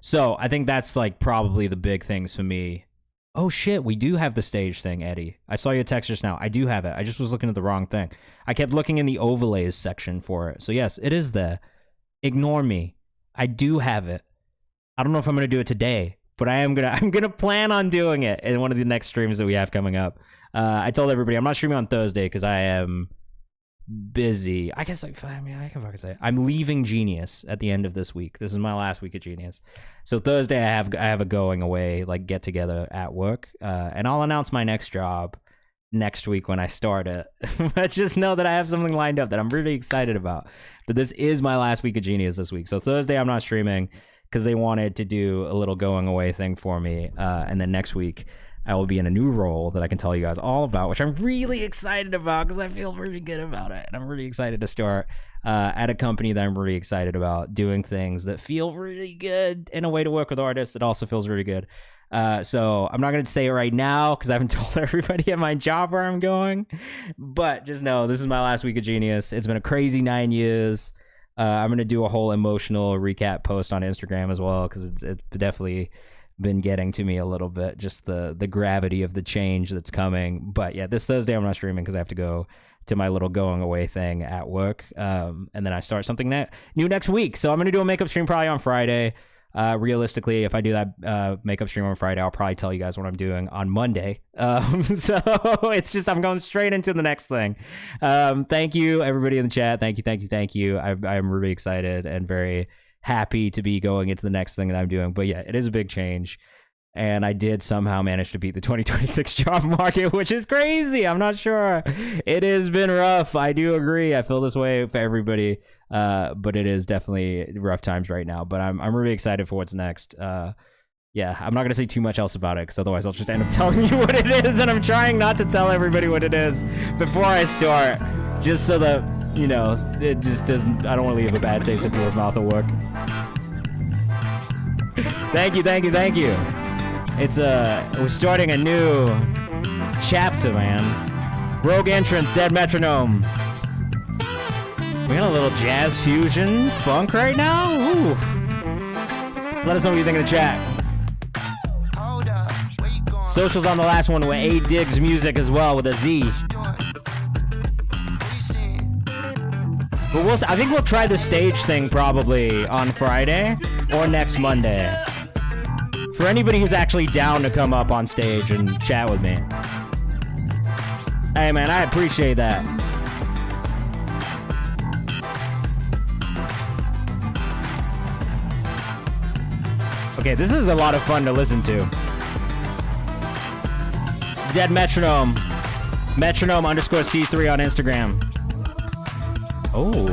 So I think that's like probably the big things for me. Oh shit, we do have the stage thing, Eddie. I saw your text just now. I do have it. I just was looking at the wrong thing. I kept looking in the overlays section for it. So yes, it is there. Ignore me. I do have it. I don't know if I'm going to do it today, but I'm going to plan on doing it in one of the next streams that we have coming up. I told everybody I'm not streaming on Thursday because I am busy. I guess I can fucking say it. I'm leaving Genius at the end of this week. This is my last week at Genius. So Thursday I have a going away like get together at work, and I'll announce my next job next week when I start it. But just know that I have something lined up that I'm really excited about. But this is my last week of Genius this week. So Thursday I'm not streaming because they wanted to do a little going away thing for me, and then next week I will be in a new role that I can tell you guys all about, which I'm really excited about because I feel really good about it. And I'm really excited to start at a company that I'm really excited about, doing things that feel really good in a way to work with artists that also feels really good. So I'm not going to say it right now because I haven't told everybody at my job where I'm going. But just know this is my last week of Genius. It's been a crazy 9 years. I'm going to do a whole emotional recap post on Instagram as well because it's definitely been getting to me a little bit, just the gravity of the change that's coming. But yeah, this Thursday I'm not streaming because I have to go to my little going away thing at work, and then I start something new next week. So I'm gonna do a makeup stream probably on Friday. Realistically, if I do that makeup stream on Friday, I'll probably tell you guys what I'm doing on Monday. So it's just I'm going straight into the next thing. Thank you everybody in the chat. Thank you. I'm really excited and very happy to be going into the next thing that I'm doing. But yeah, it is a big change. And I did somehow manage to beat the 2026 job market, which is crazy. I'm not sure. It has been rough. I do agree. I feel this way for everybody. But it is definitely rough times right now. But I'm really excited for what's next. Yeah, I'm not going to say too much else about it because otherwise I'll just end up telling you what it is. And I'm trying not to tell everybody what it is before I start, just so that, you know, it just doesn't, I don't want to leave a bad taste in people's mouth at work. Thank you. It's we're starting a new chapter, man. Rogue Entrance, Dead Metronome. We got a little jazz fusion funk right now. Ooh. Let us know what you think in the chat. Socials on the last one with A Diggs Music as well with a Z. But I think we'll try the stage thing probably on Friday or next Monday. For anybody who's actually down to come up on stage and chat with me. Hey man, I appreciate that. Okay, this is a lot of fun to listen to. Dead Metronome. Metronome_C3 on Instagram. Oh.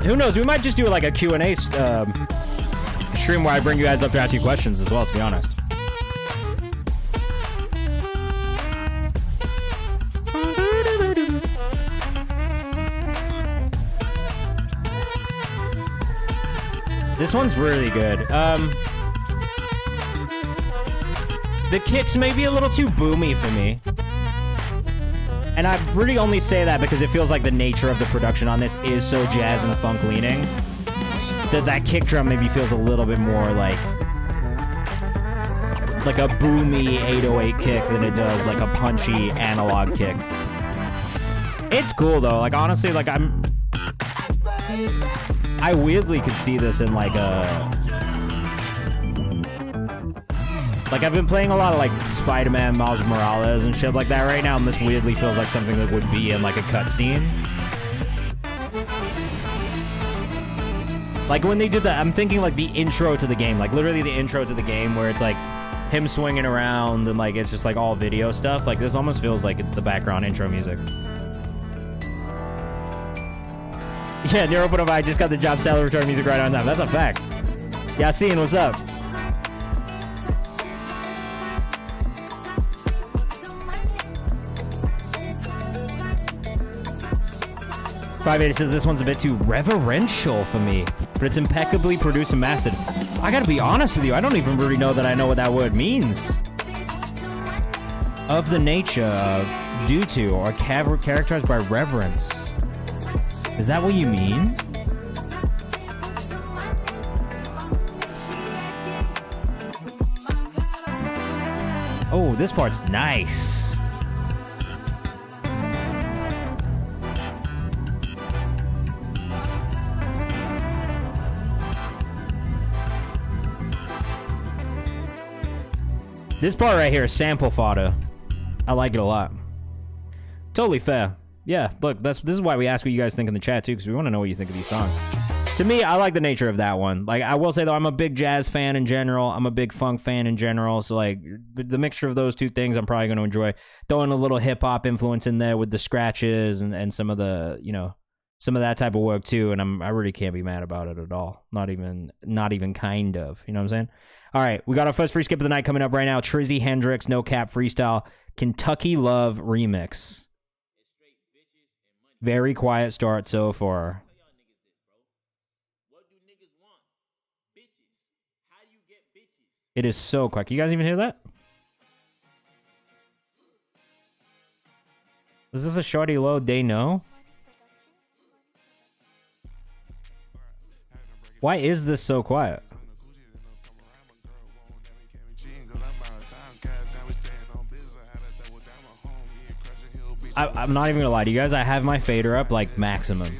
Who knows? We might just do like a Q&A stream where I bring you guys up to ask you questions as well, to be honest. This one's really good. The kicks may be a little too boomy for me. And I really only say that because it feels like the nature of the production on this is so jazz and funk leaning that kick drum maybe feels a little bit more like a boomy 808 kick than it does like a punchy analog kick. It's cool though. Like honestly, like I weirdly could see this in like I've been playing a lot of like Spider-Man, Miles Morales and shit like that right now, and this weirdly feels like something that would be in like a cutscene. Like when they did that, I'm thinking like the intro to the game, like literally the intro to the game where it's like him swinging around and like it's just like all video stuff. Like this almost feels like it's the background intro music. Yeah, Nero put up, I just got the job salary return music right on time. That's a fact. Yassine, what's up? 580 says this one's a bit too reverential for me, but it's impeccably produced and mastered. I gotta be honest with you, I don't even really know that I know what that word means. Of the nature of, due to, or characterized by reverence. Is that what you mean? Oh, this part's nice. This part right here is sample fodder. I like it a lot. Totally fair. Yeah, look, this is why we ask what you guys think in the chat too, because we want to know what you think of these songs. To me, I like the nature of that one. Like, I will say though, I'm a big jazz fan in general. I'm a big funk fan in general. So like, the mixture of those two things, I'm probably going to enjoy. Throwing a little hip hop influence in there with the scratches and some of the, you know, some of that type of work too. And I really can't be mad about it at all. Not even kind of. You know what I'm saying? All right, we got our first free skip of the night coming up right now. Trizzy Hendrix, No Cap Freestyle, Kentucky Love Remix. Very quiet start so far. It is so quick. You guys even hear that? Is this a shorty low they know? Why is this so quiet? I'm not even gonna lie to you guys. I have my fader up like maximum.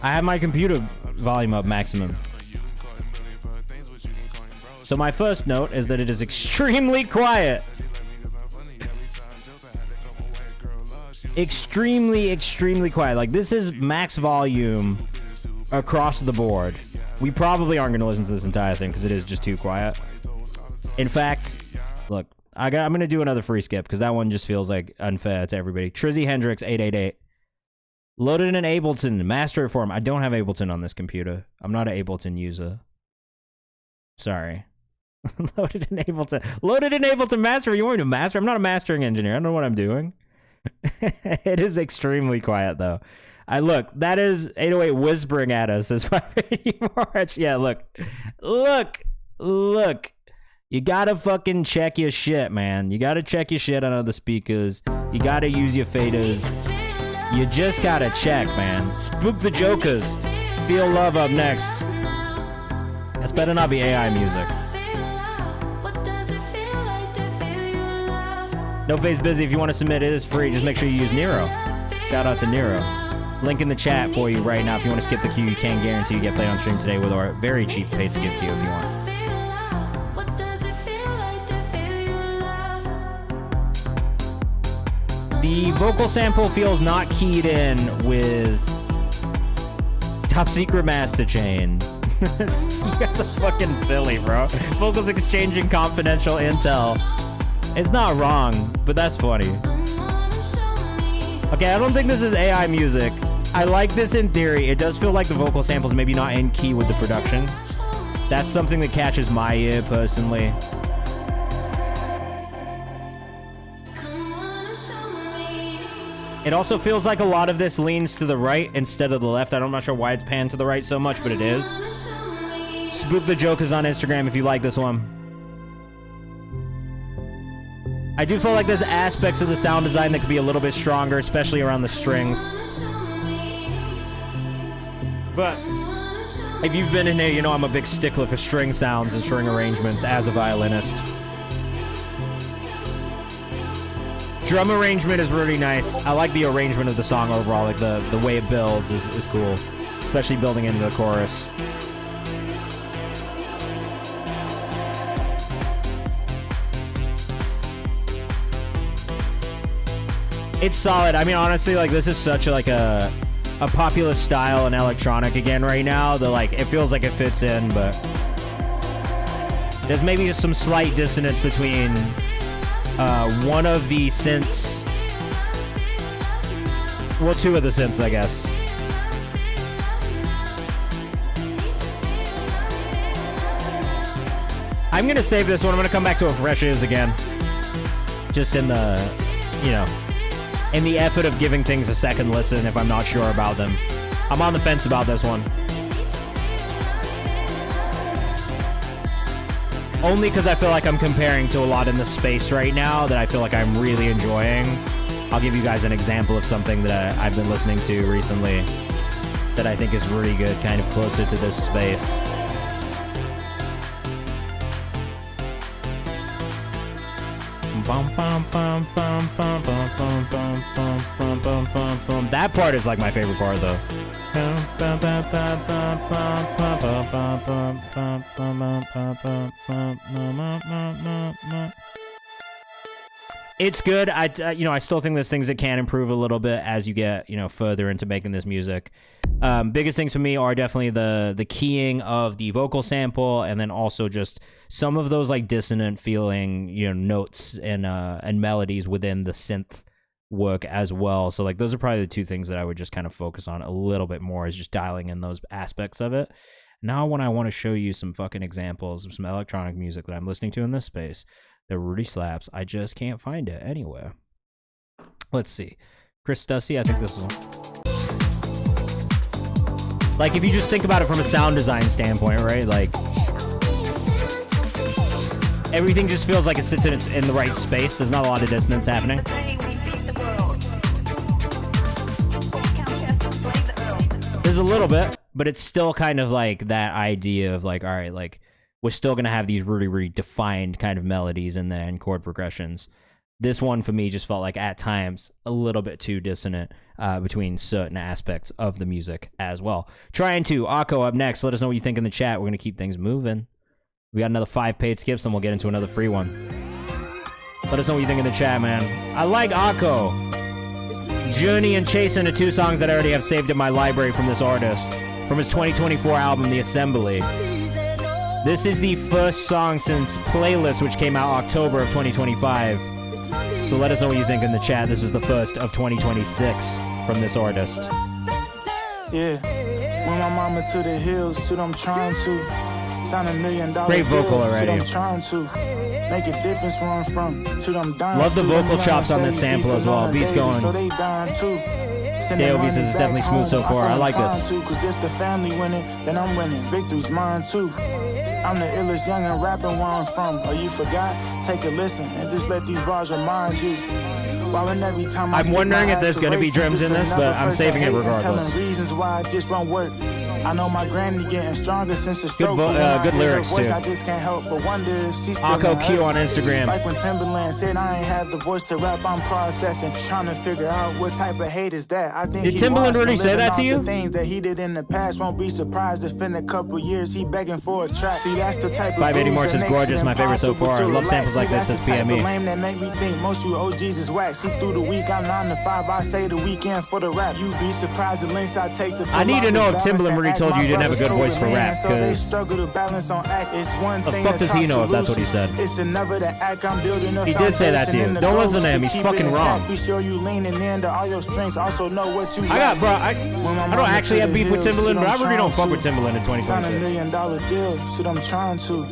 I have my computer volume up maximum. So my first note is that it is extremely quiet. Extremely quiet. Like, this is max volume across the board. We probably aren't gonna listen to this entire thing because it is just too quiet. In fact, look. I'm going to do another free skip because that one just feels like unfair to everybody. Trizzy Hendrix, 888. Loaded in Ableton, master it for him. I don't have Ableton on this computer. I'm not an Ableton user. Sorry. Loaded in Ableton. Loaded in Ableton master. You want me to master? I'm not a mastering engineer. I don't know what I'm doing. It is extremely quiet, though. Look, that is 808 whispering at us. As 580 March. Yeah, look. Look. You gotta fucking check your shit, man. You gotta check your shit on other speakers. You gotta use your faders. You just gotta check, man. Spook the Jokers. Feel Love up next. This better not be AI music. No Face Busy, if you want to submit, it is free. Just make sure you use Nero. Shout out to Nero. Link in the chat for you right now. If you want to skip the queue, you can guarantee you get played on stream today with our very cheap paid skip queue if you want. The vocal sample feels not keyed in with Top Secret Master Chain. You guys are fucking silly, bro. Vocals exchanging confidential intel. It's not wrong, but that's funny. Okay, I don't think this is AI music. I like this in theory. It does feel like the vocal sample's maybe not in key with the production. That's something that catches my ear personally. It also feels like a lot of this leans to the right instead of the left. I'm not sure why it's panned to the right so much, but it is. Spook the Jokers on Instagram if you like this one. I do feel like there's aspects of the sound design that could be a little bit stronger, especially around the strings. But if you've been in here, you know I'm a big stickler for string sounds and string arrangements as a violinist. Drum arrangement is really nice. I like the arrangement of the song overall. Like the way it builds is cool, especially building into the chorus. It's solid. I mean, honestly, like this is such a popular style in electronic again right now that like it feels like it fits in, but there's maybe some slight dissonance between one of the synths, well, two of the synths, I guess. I'm gonna save this one. I'm gonna come back to it fresh is again, just in the, you know, in the effort of giving things a second listen if I'm not sure about them. I'm on the fence about this one. Only because I feel like I'm comparing to a lot in the space right now that I feel like I'm really enjoying. I'll give you guys an example of something that I've been listening to recently that I think is really good, kind of closer to this space. That part is like my favorite part though. It's good. I still think there's things that can improve a little bit as you get, further into making this music. Biggest things for me are definitely the keying of the vocal sample, and then also just some of those like dissonant feeling, notes and melodies within the synth work as well. So like those are probably the two things that I would just kind of focus on a little bit more, is just dialing in those aspects of it. Now when I want to show you some fucking examples of some electronic music that I'm listening to in this space that really slaps, I just can't find it anywhere. Let's see. Chris Stussy, I think this is one. Like, if you just think about it from a sound design standpoint, right? Like, everything just feels like it sits in the right space. There's not a lot of dissonance happening. There's a little bit, but it's still kind of like that idea of like, all right, like, we're still going to have these really, really defined kind of melodies in there and chord progressions. This one, for me, just felt like, at times, a little bit too dissonant between certain aspects of the music as well. Trying to. Akko up next. Let us know what you think in the chat. We're going to keep things moving. We got another 5 paid skips, and we'll get into another free one. Let us know what you think in the chat, man. I like Akko. Journey and Chasin are 2 songs that I already have saved in my library from this artist, from his 2024 album, The Assembly. This is the first song since Playlist, which came out October of 2025. So let us know what you think in the chat. This is the first of 2026 from this artist. Yeah, when my mama to the hills, shit I'm trying to sign $1 million. Great vocal already. I'm trying to make a difference where I'm from. Shit I'm dying. Love the vocal chops on this sample as well. Beats going. So they dying too. Dale says it's definitely smooth so far. I like this. Cause if the family winning, then I'm winning. Victory's mine too. I'm the illest young and rapping where I'm from. Oh, you forgot? Take a listen and just let these bars remind you. Every time I'm wondering if there's going to be drums in this, but I'm saving it regardless. Reasons why it just won't work. I know my granny getting stronger since the stroke. Good lyrics too. I just can't help but wonder if she's still Akko Q on Instagram. Like when Timberland said I ain't had the voice to rap, I'm processing, trying to figure out what type of hate is that. I think did Timberland really say that to you? The things that he did in the past, won't be surprised if in a couple years he begging for a track. See, that's the type of 580 more says gorgeous, my favorite so far. I love samples like this as PME. Lame that make me think most you OGs is whack. See, through the week I'm 9 to 5, I say the weekend for the rap. You be surprised the links I take to. I need to know if Timberland really told you didn't have a good voice for rap, because the fuck does he know if that's what he said? He did say that to you. Don't listen to him, he's fucking wrong. I don't actually have beef with Timberland, but I really don't fuck with Timberland in 2022.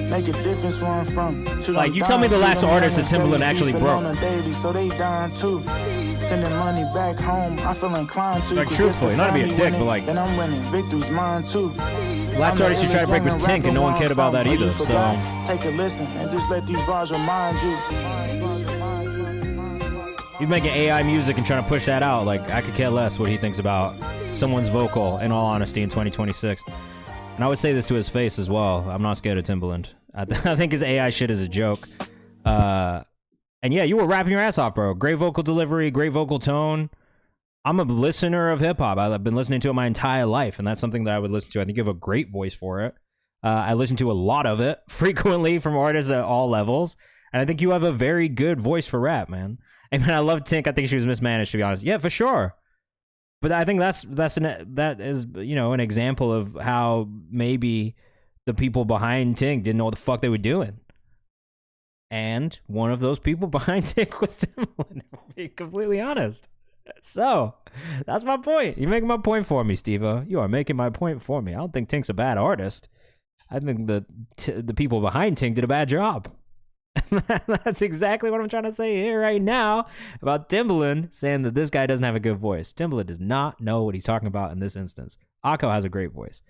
Make a difference where I'm from. Like, you tell me the last artist that Timberland actually broke. So they dying too. Sending money back home, I feel inclined to. Like, truthfully, not to be a dick, but like, then I'm winning. Victory's mine too. Last artist you tried to break was Tink, and no one cared about that either. So take a listen and just let these bars remind you. He's making AI music and trying to push that out. Like, I could care less what he thinks about someone's vocal, in all honesty, in 2026. And I would say this to his face as well. I'm not scared of Timberland. I think his AI shit is a joke. And yeah, you were rapping your ass off, bro. Great vocal delivery, great vocal tone. I'm a listener of hip-hop. I've been listening to it my entire life, and that's something that I would listen to. I think you have a great voice for it. I listen to a lot of it, frequently, from artists at all levels. And I think you have a very good voice for rap, man. And man, I love Tink. I think she was mismanaged, to be honest. Yeah, for sure. But I think that is, an example of how maybe the people behind Tink didn't know what the fuck they were doing. And one of those people behind Tink was Timberland, to be completely honest. So, that's my point. You're making my point for me, Steve-O. You are making my point for me. I don't think Tink's a bad artist. I think the people behind Tink did a bad job. That's exactly what I'm trying to say here right now about Timberland saying that this guy doesn't have a good voice. Timberland does not know what he's talking about in this instance. Akko has a great voice.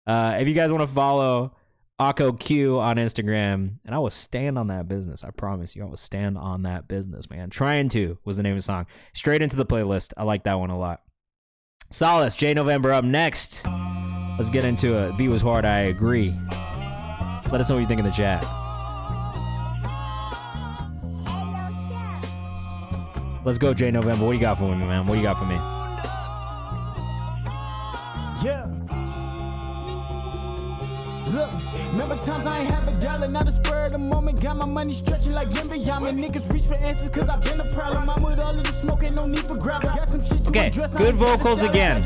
If you guys want to follow Akko Q on Instagram, and I will stand on that business. I promise you, I will stand on that business, man. Trying to was the name of the song. Straight into the playlist. I like that one a lot. Solace, J November up next. Let's get into it. Beat was hard, I agree. Let us know what you think in the chat. Let's go, J November. What do you got for me, man? What do you got for me? Yeah. Look, remember times I ain't have a dollar, not a spur of the moment. Got my money stretching like Wimby-Yama. Niggas reach for answers cause I've been a problem. I'm with all of the smoke, ain't no need for grabbing. Got some shit to Okay, address. good vocals again.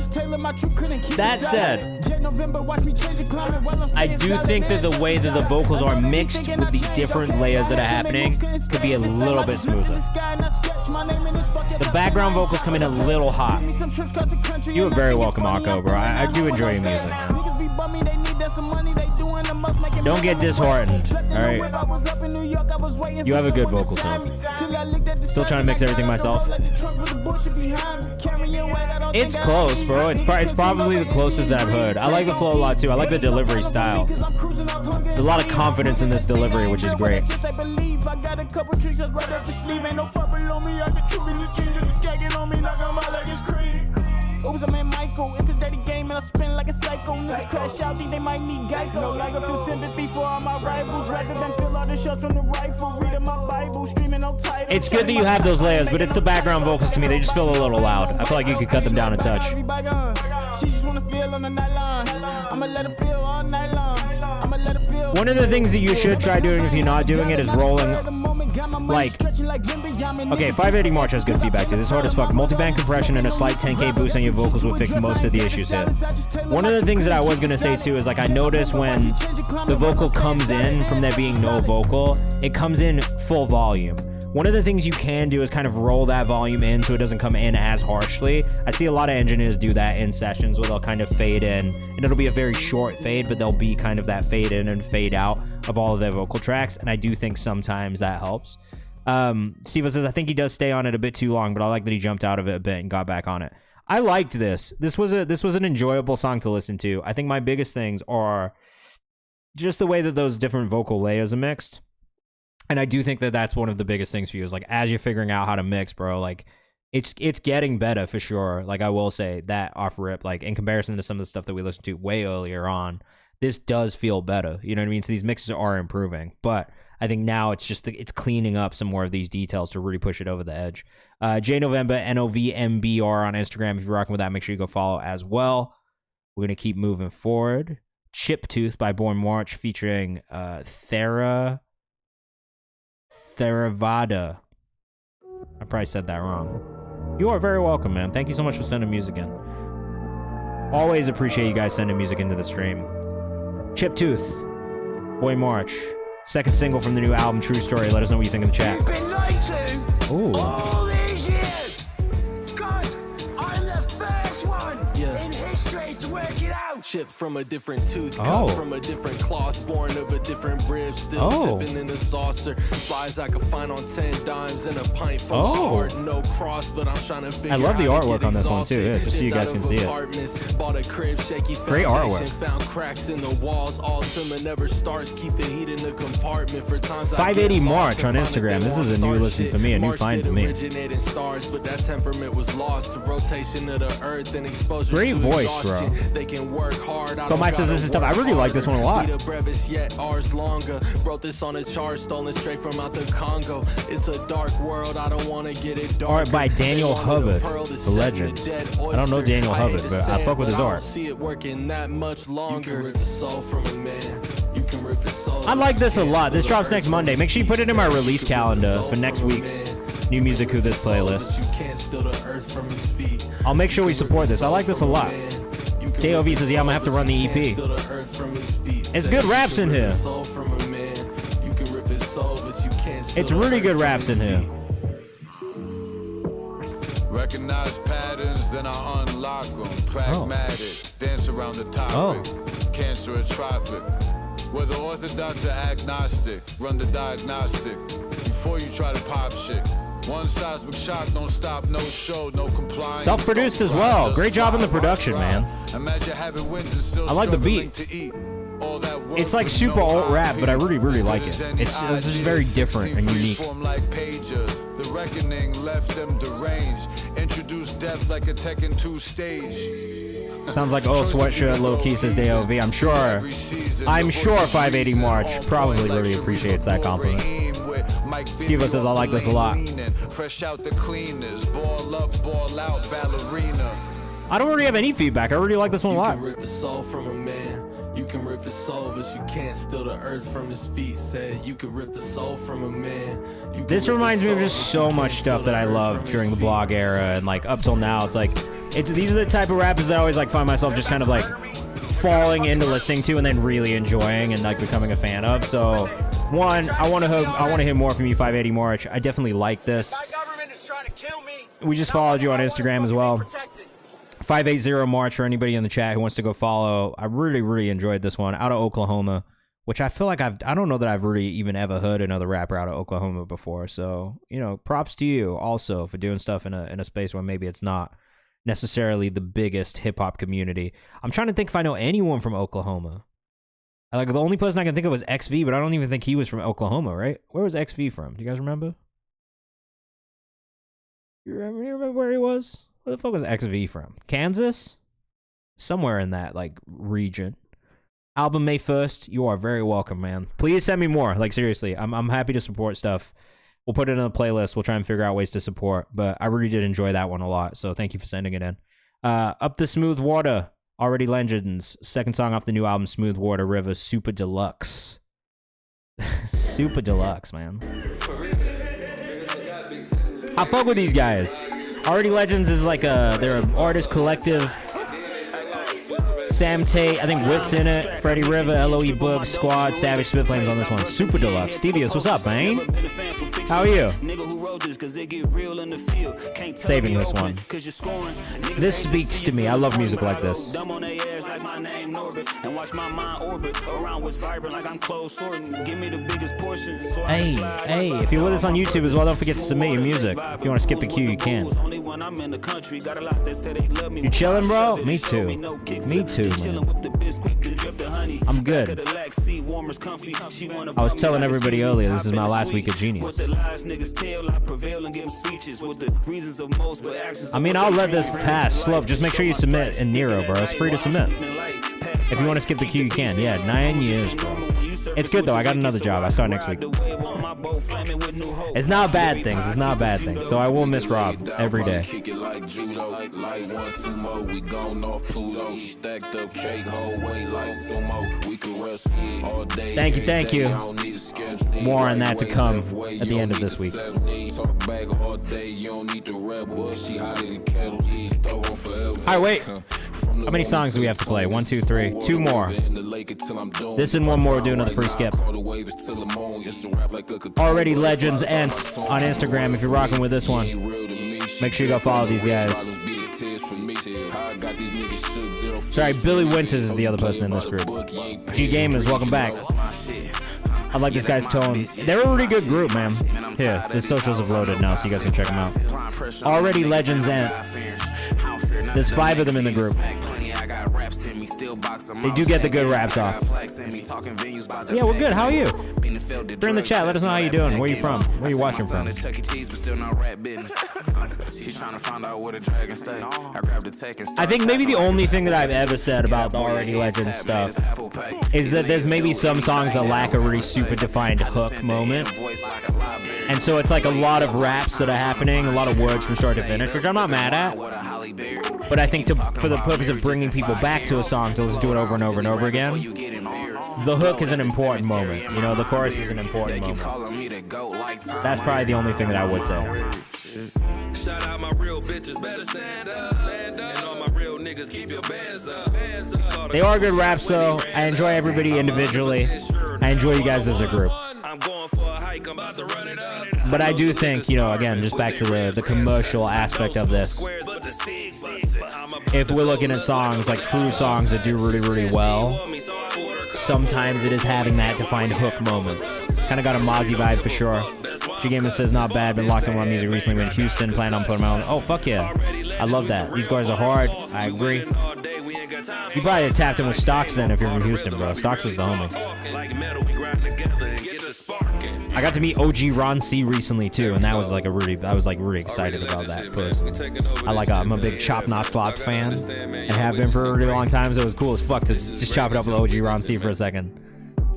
That said, I do think that the way that the vocals are mixed with the different layers that are happening could be a little bit smoother. The background vocals come in a little hot. You are very welcome, Akko, bro. I do enjoy your music, man. Don't get disheartened, alright? You have a good vocal tone. Still trying to mix everything myself. It's close, bro. It's probably the closest I've heard. I like the flow a lot too. I like the delivery style. There's a lot of confidence in this delivery, which is great. Oops, I'm in Michael. It's a dirty game and I spin like a psycho. Niggas crash out, think they might need Geico. Like I feel sympathy for all my rivals. Rather than fill all the shots from the rifle. Reading my Bible, streaming on title. It's good that you have those layers, but it's the background vocals to me. They just feel a little loud. I feel like you could cut them down a touch. She just wanna feel on the nightline. I'ma let her feel all night long. I'ma let her feel. One of the things that you should try doing if you're not doing it is rolling. Like, okay, 580 March has good feedback too. This is hard as fuck. Multi-band compression and a slight 10K boost on your vocals will fix most of the issues here. One of the things that I was gonna say too is like I noticed when the vocal comes in from there being no vocal, it comes in full volume. One of the things you can do is kind of roll that volume in so it doesn't come in as harshly. I see a lot of engineers do that in sessions where they'll kind of fade in, and it'll be a very short fade, but there'll be kind of that fade in and fade out of all of their vocal tracks, and I do think sometimes that helps. Steve says, I think he does stay on it a bit too long, but I like that he jumped out of it a bit and got back on it. I liked this. This was an enjoyable song to listen to. I think my biggest things are just the way that those different vocal layers are mixed. And I do think that that's one of the biggest things for you is like, as you're figuring out how to mix, bro, like it's getting better for sure. Like I will say that off rip, like in comparison to some of the stuff that we listened to way earlier on, this does feel better. You know what I mean? So these mixes are improving, but I think now it's just, it's cleaning up some more of these details to really push it over the edge. J November, NOVMBR on Instagram. If you're rocking with that, make sure you go follow as well. We're going to keep moving forward. Chiptooth by Born March featuring Theravada. I probably said that wrong. You are very welcome, man. Thank you so much for sending music in. Always appreciate you guys sending music into the stream. Chiptooth, Boy March. Second single from the new album, True Story. Let us know what you think in the chat. You've been lied to Ooh. all these years. God, I'm the first one in history to work it out. Chipped from a different tooth, Oh. cut from a different cloth, born of a different rib, still sipping in a saucer. Flies I could find on 10 dimes and a pint full of heart, no cross, but I'm trying to figure I love the out how to artwork get on this one too, exalted. yeah, just so you guys can see it. Apartments, bought a crib, shaky Great foundation, artwork. found cracks in the walls, all summer never starts, keep the heat in the compartment for times 580 I get March lost on and find that Instagram. they This is won't a new start listen shit. for me, a new March find did for me. originate in stars, but that temperament was lost to rotation of the earth and exposure Great to voice, bro. exhaustion. They can work hard. But my says this is stuff. I really like this one a lot. The brevest yet ours longer. Wrote this on a chart, stolen straight from out the Congo. It's a dark world. I don't want to get it dark. Art by Daniel Hubbard, the legend. I don't know Daniel Hubbard, but I fuck with his art. See it working that much longer. You can rip the soul from a man. You can rip his soul. I like this a lot. This drops next Monday. Make sure you put it in my release calendar for next week's New Music Who This playlist. You can't steal the earth from his feet. I'll make sure we support this. I like this a lot. KOV says, yeah, I'm gonna have to run the EP. It's good raps in here. It's really good raps in here. Recognize patterns, then I unlock them. Pragmatic, dance around the topic. Cancer or tropic. Whether orthodox or agnostic, run the diagnostic before you try to pop shit. One seismic shock, don't stop, no show, no compliance. Self-produced as well. Great job in the production, man. Imagine having wins and still I like the struggling beat. to eat. All that work It's like with super no alt rap, IP. but I really, really As like good it. as any It's just idea. very different and 16 unique. freeform like pager. The reckoning left them deranged. Introduced death like a Tekken 2 stage. Sounds like sweatshirt low key says DOV. I'm sure 580 March probably really appreciates that compliment. Steve says I like this a lot. Fresh out the cleaners, ball up, ball out, ballerina. I don't really have any feedback. I really like this one a lot. You can rip the soul from a man. You can rip his soul, but you can't steal the earth from his feet. Said you can rip the soul from a man. This reminds me of just so much stuff that I loved during the blog era and like up till now. It's like these are the type of rappers that I always like find myself just kind of like falling into listening to and then really enjoying and like becoming a fan of. So one, I want to hear more from you, 580 March. I definitely like this. We just followed you on Instagram as well. 580 March for anybody in the chat who wants to go follow. I really enjoyed this one. Out of Oklahoma, which I feel like I don't know that I've really even ever heard another rapper out of Oklahoma before. So, you know, props to you also for doing stuff in a space where maybe it's not necessarily the biggest hip hop community. I'm trying to think if I know anyone from Oklahoma. Like the only person I can think of was XV, but I don't even think he was from Oklahoma, right? Where was XV from? Do you guys remember? You remember where he was? Where the fuck was XV from? Kansas? Somewhere in that, like, region. Album May 1st. You are very welcome, man. Please send me more. Like, seriously. I'm happy to support stuff. We'll put it in a playlist. We'll try and figure out ways to support. But I really did enjoy that one a lot. So thank you for sending it in. Up the Smooth Water. Already Legends. Second song off the new album, Smooth Water River. Super Deluxe. Super Deluxe, man. I fuck with these guys. Already Legends is like they're an artist collective. Sam Tate, I think Wit's in it. Freddie River, LOE Bug, Squad, Savage Spit Flames on this one. Super Deluxe. Stevious, what's up, man? How are you? Saving this one. This speaks to me. I love music like this. Hey, if you're with us on YouTube as well, don't forget to submit your music. If you want to skip the queue, you can. You chilling, bro? Me too. Me too, man. I'm good. I was telling everybody earlier, this is my last week of Genius. I mean, I'll let this pass. Slope, just make sure you submit in Nero, bro. It's free to submit. If you want to skip the queue, you can. Yeah, 9 years, bro. It's good, though. I got another job. I start next week. It's not bad things. It's not bad things. Though I will miss Rob every day. Thank you. More on that to come at the end of this week. Alright, wait. How many songs do we have to play? 1, 2, 3. 2 more. This and one more, we're doing another free skip. Already Legends Ent on Instagram if you're rocking with this one. Make sure you go follow these guys. Sorry, Billy Winters is the other person in this group. G Gamers, welcome back. I like this guy's tone. They're a really good group, man. Here, the socials have loaded now, so you guys can check them out. Already Legends Ent. There's 5 of them in the group. They do get the good raps off. Yeah, we're good. How are you? If you're in the chat, let us know how you're doing. Where you from? Where you watching from? I think maybe the only thing that I've ever said about the Already Legends stuff is that there's maybe some songs that lack a really super defined hook moment. And so it's like a lot of raps that are happening, a lot of words from start to finish, which I'm not mad at. But I think for the purpose of bringing people back to a song to let's do it over and over and over again, the hook is an important moment. You know, the chorus is an important moment. That's probably the only thing that I would say. Shout out my real bitches, better stand up. And all my real niggas, keep your bands up. They are good raps, though. I enjoy everybody individually. I enjoy you guys as a group. But I do think, you know, again, just back to the commercial aspect of this. If we're looking at songs like crew songs that do really well, sometimes it is having that defined hook moment. Kind of got a Mozzie vibe for sure. G-Gamer says not bad, been locked on a lot of music recently. We're in Houston, plan on putting them out. Oh, fuck yeah. I love that. These guys are hard. I agree. You probably tapped in with Stocks then if you're from Houston, bro. Stocks is the homie. I got to meet OG Ron C recently too, and that was like I was really excited about that person. I'm a big Chop Not Slopped fan, and have been for a really long time, so it was cool as fuck to just chop it up with OG Ron C for a second.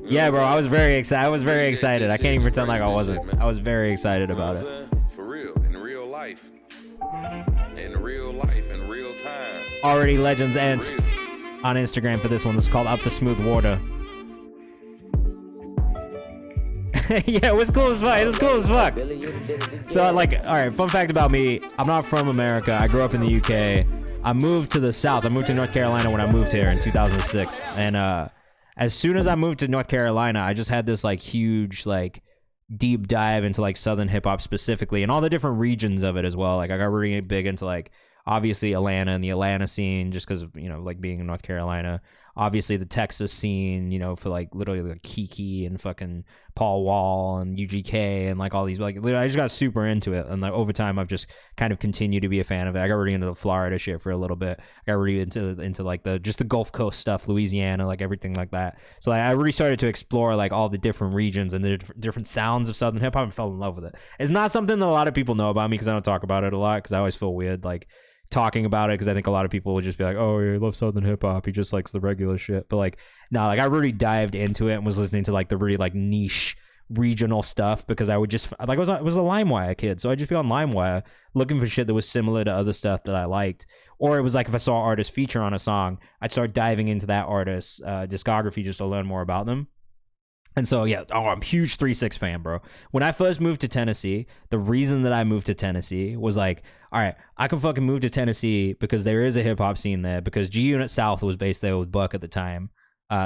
Yeah, bro, I was very excited. I was very excited. I can't even pretend like I wasn't. I was very excited about it. For real, in real life. In real life, in real time. Already Legends Ent on Instagram for this one. This is called Up the Smooth Water. Yeah, it was cool as fuck. It was cool as fuck. So, like, all right, fun fact about me. I'm not from America. I grew up in the UK. I moved to the South. I moved to North Carolina when I moved here in 2006. And as soon as I moved to North Carolina, I just had this, like, huge, like, deep dive into, like, Southern hip-hop specifically and all the different regions of it as well. Like, I got really big into, like, obviously Atlanta and the Atlanta scene just because of, you know, like, being in North Carolina. Obviously the Texas scene, you know, for like literally like Kiki and fucking Paul Wall and UGK and like all these, like, I just got super into it. And like over time, I've just kind of continued to be a fan of it. I got really into the Florida shit for a little bit. I got really into like just the Gulf Coast stuff, Louisiana, like everything like that. So like, I really started to explore like all the different regions and the different sounds of Southern hip hop and fell in love with it. It's not something that a lot of people know about me because I don't talk about it a lot because I always feel weird like talking about it because I think a lot of people would just be like, oh, yeah, he loves Southern hip hop, he just likes the regular shit. But like, no, like I really dived into it and was listening to like the really like niche regional stuff because I would just like I was a LimeWire kid, so I'd just be on LimeWire looking for shit that was similar to other stuff that I liked. Or it was like if I saw an artist feature on a song, I'd start diving into that artist's discography just to learn more about them. And so, yeah, I'm a huge 3-6 fan, bro. When I first moved to Tennessee, the reason that I moved to Tennessee was like, all right, I can fucking move to Tennessee because there is a hip-hop scene there because G-Unit South was based there with Buck at the time.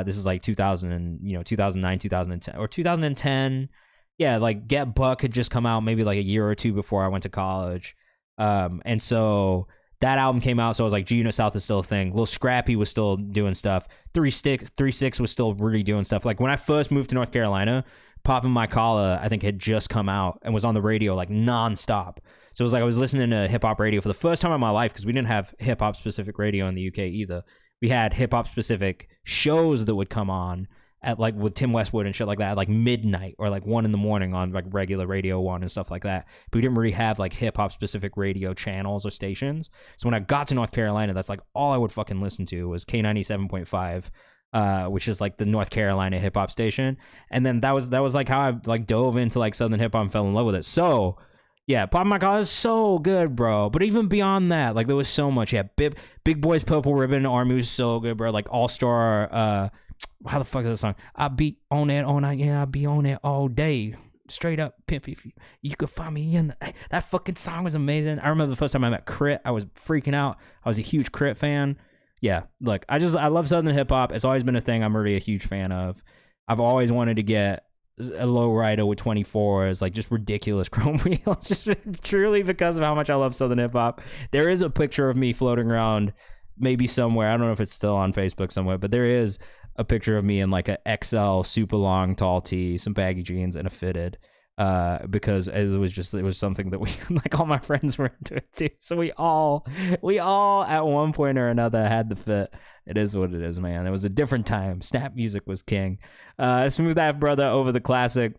This is like 2009, 2010, or 2010. Yeah, like Get Buck had just come out maybe like a year or two before I went to college. And so that album came out, so I was like, G-Unit South is still a thing. Lil Scrappy was still doing stuff. 3-6 was still really doing stuff. Like, when I first moved to North Carolina, Poppin' My Collar, I think, had just come out and was on the radio, like, nonstop. So it was like I was listening to hip-hop radio for the first time in my life, because we didn't have hip-hop-specific radio in the UK either. We had hip-hop-specific shows that would come on at like with Tim Westwood and shit like that at like midnight or like 1 a.m. on like regular Radio 1 and stuff like that. But we didn't really have like hip hop specific radio channels or stations. So when I got to North Carolina, that's like all I would fucking listen to was K97.5, which is like the North Carolina hip hop station. And then that was like how I like dove into like Southern hip hop and fell in love with it. So yeah, Poppin' My Collar is so good, bro. But even beyond that, like there was so much. Yeah, Big Boy's Purple Ribbon Army was so good, bro. Like All Star, how the fuck is that song? I be on it all night, yeah, I be on it all day. Straight up pimp, if you could find me in that fucking song was amazing. I remember the first time I met Crit, I was freaking out. I was a huge Crit fan. Yeah, look, I love Southern hip hop. It's always been a thing I'm really a huge fan of. I've always wanted to get a lowrider with 24s, like just ridiculous chrome wheels, just truly because of how much I love Southern hip hop. There is a picture of me floating around maybe somewhere. I don't know if it's still on Facebook somewhere, but there is a picture of me in like a XL super long tall tee, some baggy jeans, and a fitted, because it was something that we like all my friends were into it too. So we all at one point or another had the fit. It is what it is, man. It was a different time. Snap music was king. Smooth Half Brother over the classic.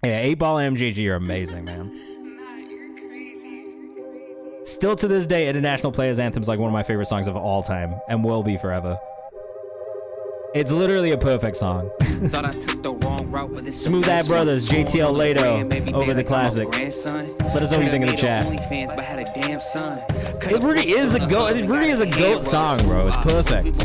Yeah, 8-Ball MJG are amazing, man. Still to this day, International Players Anthem is like one of my favorite songs of all time and will be forever. It's literally a perfect song. Thought I took the wrong route, but this Smooth That Brothers, JTL Lato, over the classic. Let us know what you think in the chat. It really is a goat. It really is a goat song, bro. It's perfect.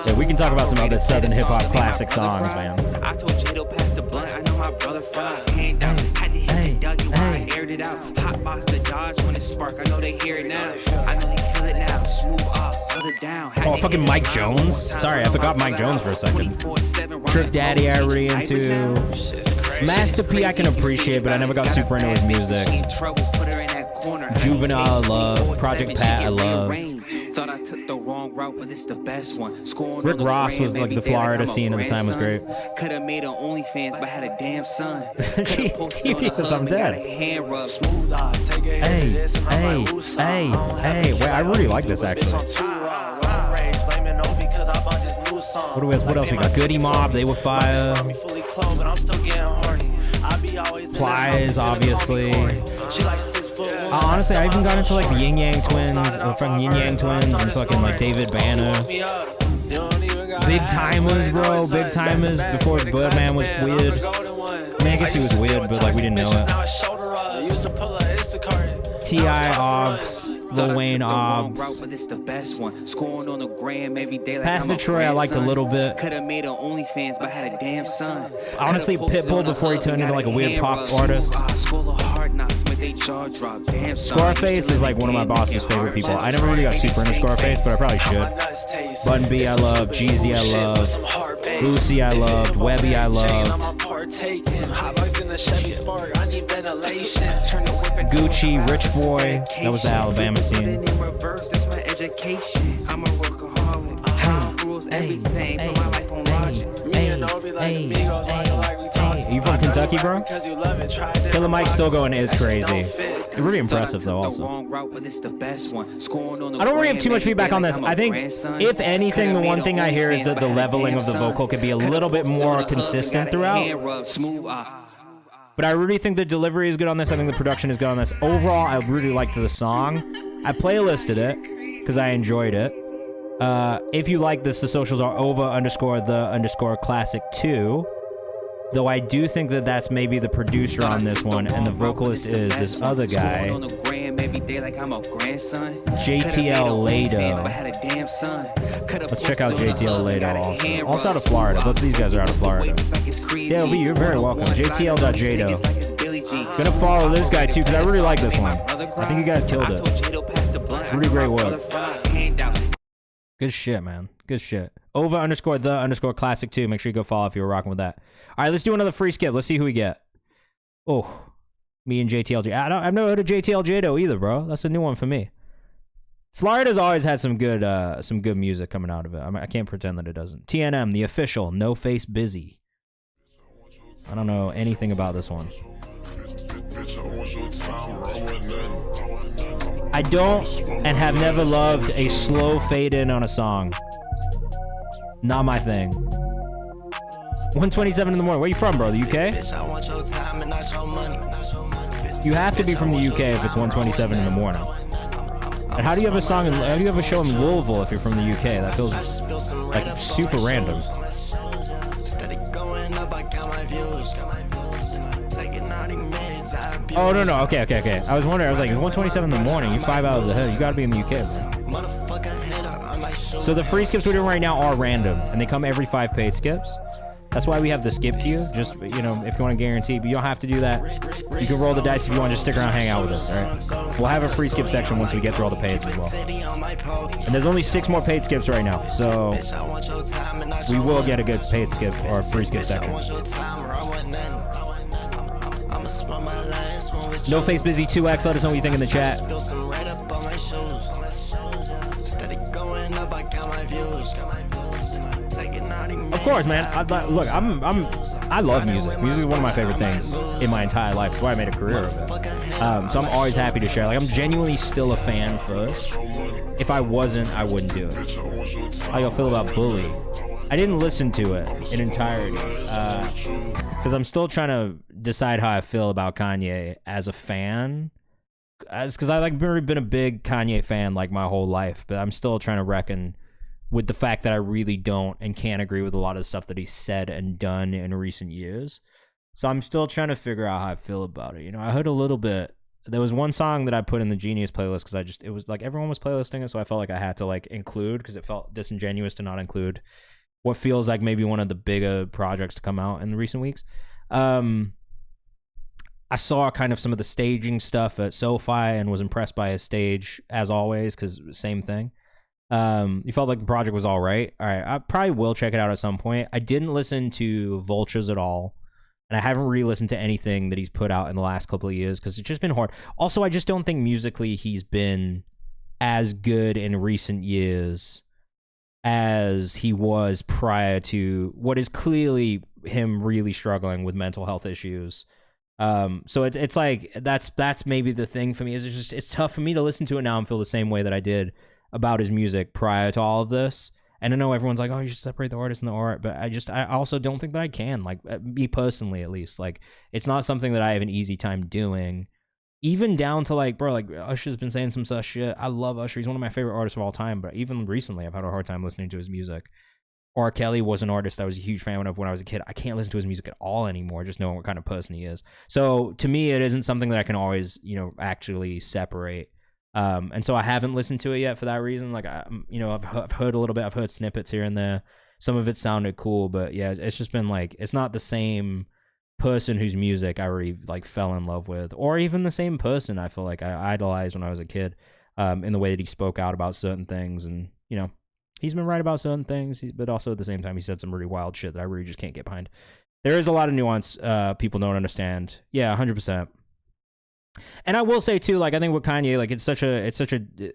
Yeah, we can talk about some other Southern hip hop classic songs, man. I told Jado pass the blunt. I know my brother from hand down. Had to hit the Dougie while I aired it out. Hot box the Dodge when it spark. I know they hear it now. I know they feel it now. Smooth up, further down. Oh, fucking Mike Jones. Sorry, I forgot Mike Jones for a second. Trick Daddy, I really into. Master P, I can appreciate, but I never got super into his music. Juvenile, I love. Project Pat, I love. Thought I took the wrong route, but it's the best one. Rick Ross was like the Florida scene at the time was great. Could have made an OnlyFans, but had a damn son. TV is I'm dead. Hey. Wait, I really like this actually. What else we got? Goody Mob, they were fire. Plies, obviously. Honestly, I even got into like the Yin Yang Twins, from Yin Yang Twins, and fucking like David Banner. Big Timers, bro. Big Timers before Birdman was weird. I mean, I guess he was weird, but like we didn't know it. T.I. Obs, Lil Wayne Obs. Past Detroit, I liked a little bit. Honestly, Pitbull before he turned into like a weird pop artist. Scarface is like one of my boss's favorite people. I never really got super into Scarface, but I probably should. Bun B I loved, Jeezy I loved, Lucy I loved, Webby I loved. Gucci, Rich Boy, that was the Alabama scene. Are you from Kentucky, bro? Killer Mike still going is crazy. Really impressive though also. I don't really have too much feedback on this. I think if anything, the one thing I hear is that the leveling of the vocal could be a little bit more consistent throughout. But I really think the delivery is good on this. I think the production is good on this. Overall, I really liked the song. I playlisted it because I enjoyed it. If you like this, the socials are over_the_classic2. Though I do think that that's maybe the producer on this one, and the vocalist is this other guy, JTL Lado. Let's check out JTL Lado also. Also out of Florida. Both of these guys are out of Florida. DLV, you're very welcome. JTL.Jado. Gonna follow this guy too, because I really like this one. I think you guys killed it. Really great work. Good shit, man. Good shit. Over_the_classic2. Make sure you go follow if you were rocking with that. All right, let's do another free skip. Let's see who we get. Oh, me and JTLJ. I've never heard of JTLJado either, bro. That's a new one for me. Florida's always had some good music coming out of it. I can't pretend that it doesn't. TNM, the official, No Face Busy. I don't know anything about this one. I don't and have never loved a slow fade in on a song. Not my thing. 1:27 in the morning. Where you from, bro? The UK? You have to be from the UK if it's 1:27 in the morning. And how do you have a song? How do you have a show in Louisville if you're from the UK? That feels like super random. Oh no. Okay. I was wondering. I was like, it's 1:27 in the morning. You're 5 hours ahead. You gotta be in the UK, bro. So the free skips we're doing right now are random, and they come every 5 paid skips. That's why we have the skip queue. Just, you know, if you want to guarantee, but you don't have to do that. You can roll the dice if you want to just stick around, hang out with us, all right? We'll have a free skip section once we get through all the paids as well. And there's only 6 more paid skips right now, so we will get a good paid skip or free skip section. No Face Busy 2X, let us know what you think in the chat. Of course, man. Look, I love music. Music is one of my favorite things in my entire life. That's why I made a career of it. So I'm always happy to share. Like, I'm genuinely still a fan first. If I wasn't, I wouldn't do it. How y'all feel about Bully? I didn't listen to it in entirety because I'm still trying to decide how I feel about Kanye as a fan. Because I've been a big Kanye fan like my whole life, but I'm still trying to reckon with the fact that I really don't and can't agree with a lot of the stuff that he's said and done in recent years. So I'm still trying to figure out how I feel about it. You know, I heard a little bit. There was one song that I put in the Genius playlist because it was like everyone was playlisting it, so I felt like I had to like include because it felt disingenuous to not include what feels like maybe one of the bigger projects to come out in the recent weeks. I saw kind of some of the staging stuff at SoFi and was impressed by his stage as always because same thing. You felt like the project was all right. I probably will check it out at some point. I didn't listen to Vultures at all, and I haven't re-listened to anything that he's put out in the last couple of years because it's just been hard. Also, I just don't think musically he's been as good in recent years as he was prior to what is clearly him really struggling with mental health issues. So it's like that's maybe the thing for me is it's tough for me to listen to it now and feel the same way that I did about his music prior to all of this. And I know everyone's like, oh, you should separate the artist and the art, but I also don't think that I can, like me personally, at least. Like, it's not something that I have an easy time doing. even down to like, bro, like Usher's been saying some such shit. I love Usher. He's one of my favorite artists of all time, but even recently I've had a hard time listening to his music. R. Kelly was an artist I was a huge fan of when I was a kid. I can't listen to his music at all anymore, just knowing what kind of person he is. So to me, it isn't something that I can always, actually separate. And so I haven't listened to it yet for that reason. Like, I've heard a little bit. I've heard snippets here and there. Some of it sounded cool, but yeah, it's just been like, it's not the same person whose music I really like fell in love with, or even the same person I feel like I idolized when I was a kid, in the way that he spoke out about certain things. And, he's been right about certain things, but also at the same time, he said some really wild shit that I really just can't get behind. There is a lot of nuance people don't understand. Yeah, 100%. And I will say too, like, I think with Kanye, like, it's such a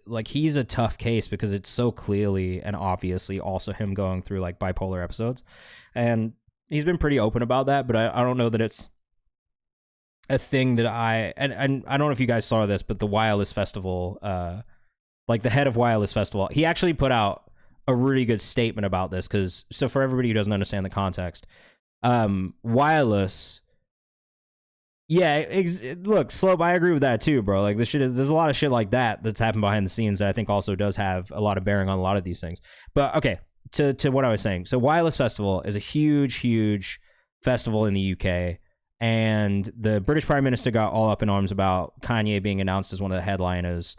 like, he's a tough case because it's so clearly and obviously also him going through like bipolar episodes, and he's been pretty open about that. But I don't know that it's a thing that and I don't know if you guys saw this, but the Wireless Festival, like the head of Wireless Festival, he actually put out a really good statement about this. Because so for everybody who doesn't understand the context, Wireless. Yeah, look, Slope, I agree with that too, bro. Like, there's a lot of shit like that's happened behind the scenes that I think also does have a lot of bearing on a lot of these things. But okay, to what I was saying. So Wireless Festival is a huge festival in the UK, and the British Prime Minister got all up in arms about Kanye being announced as one of the headliners.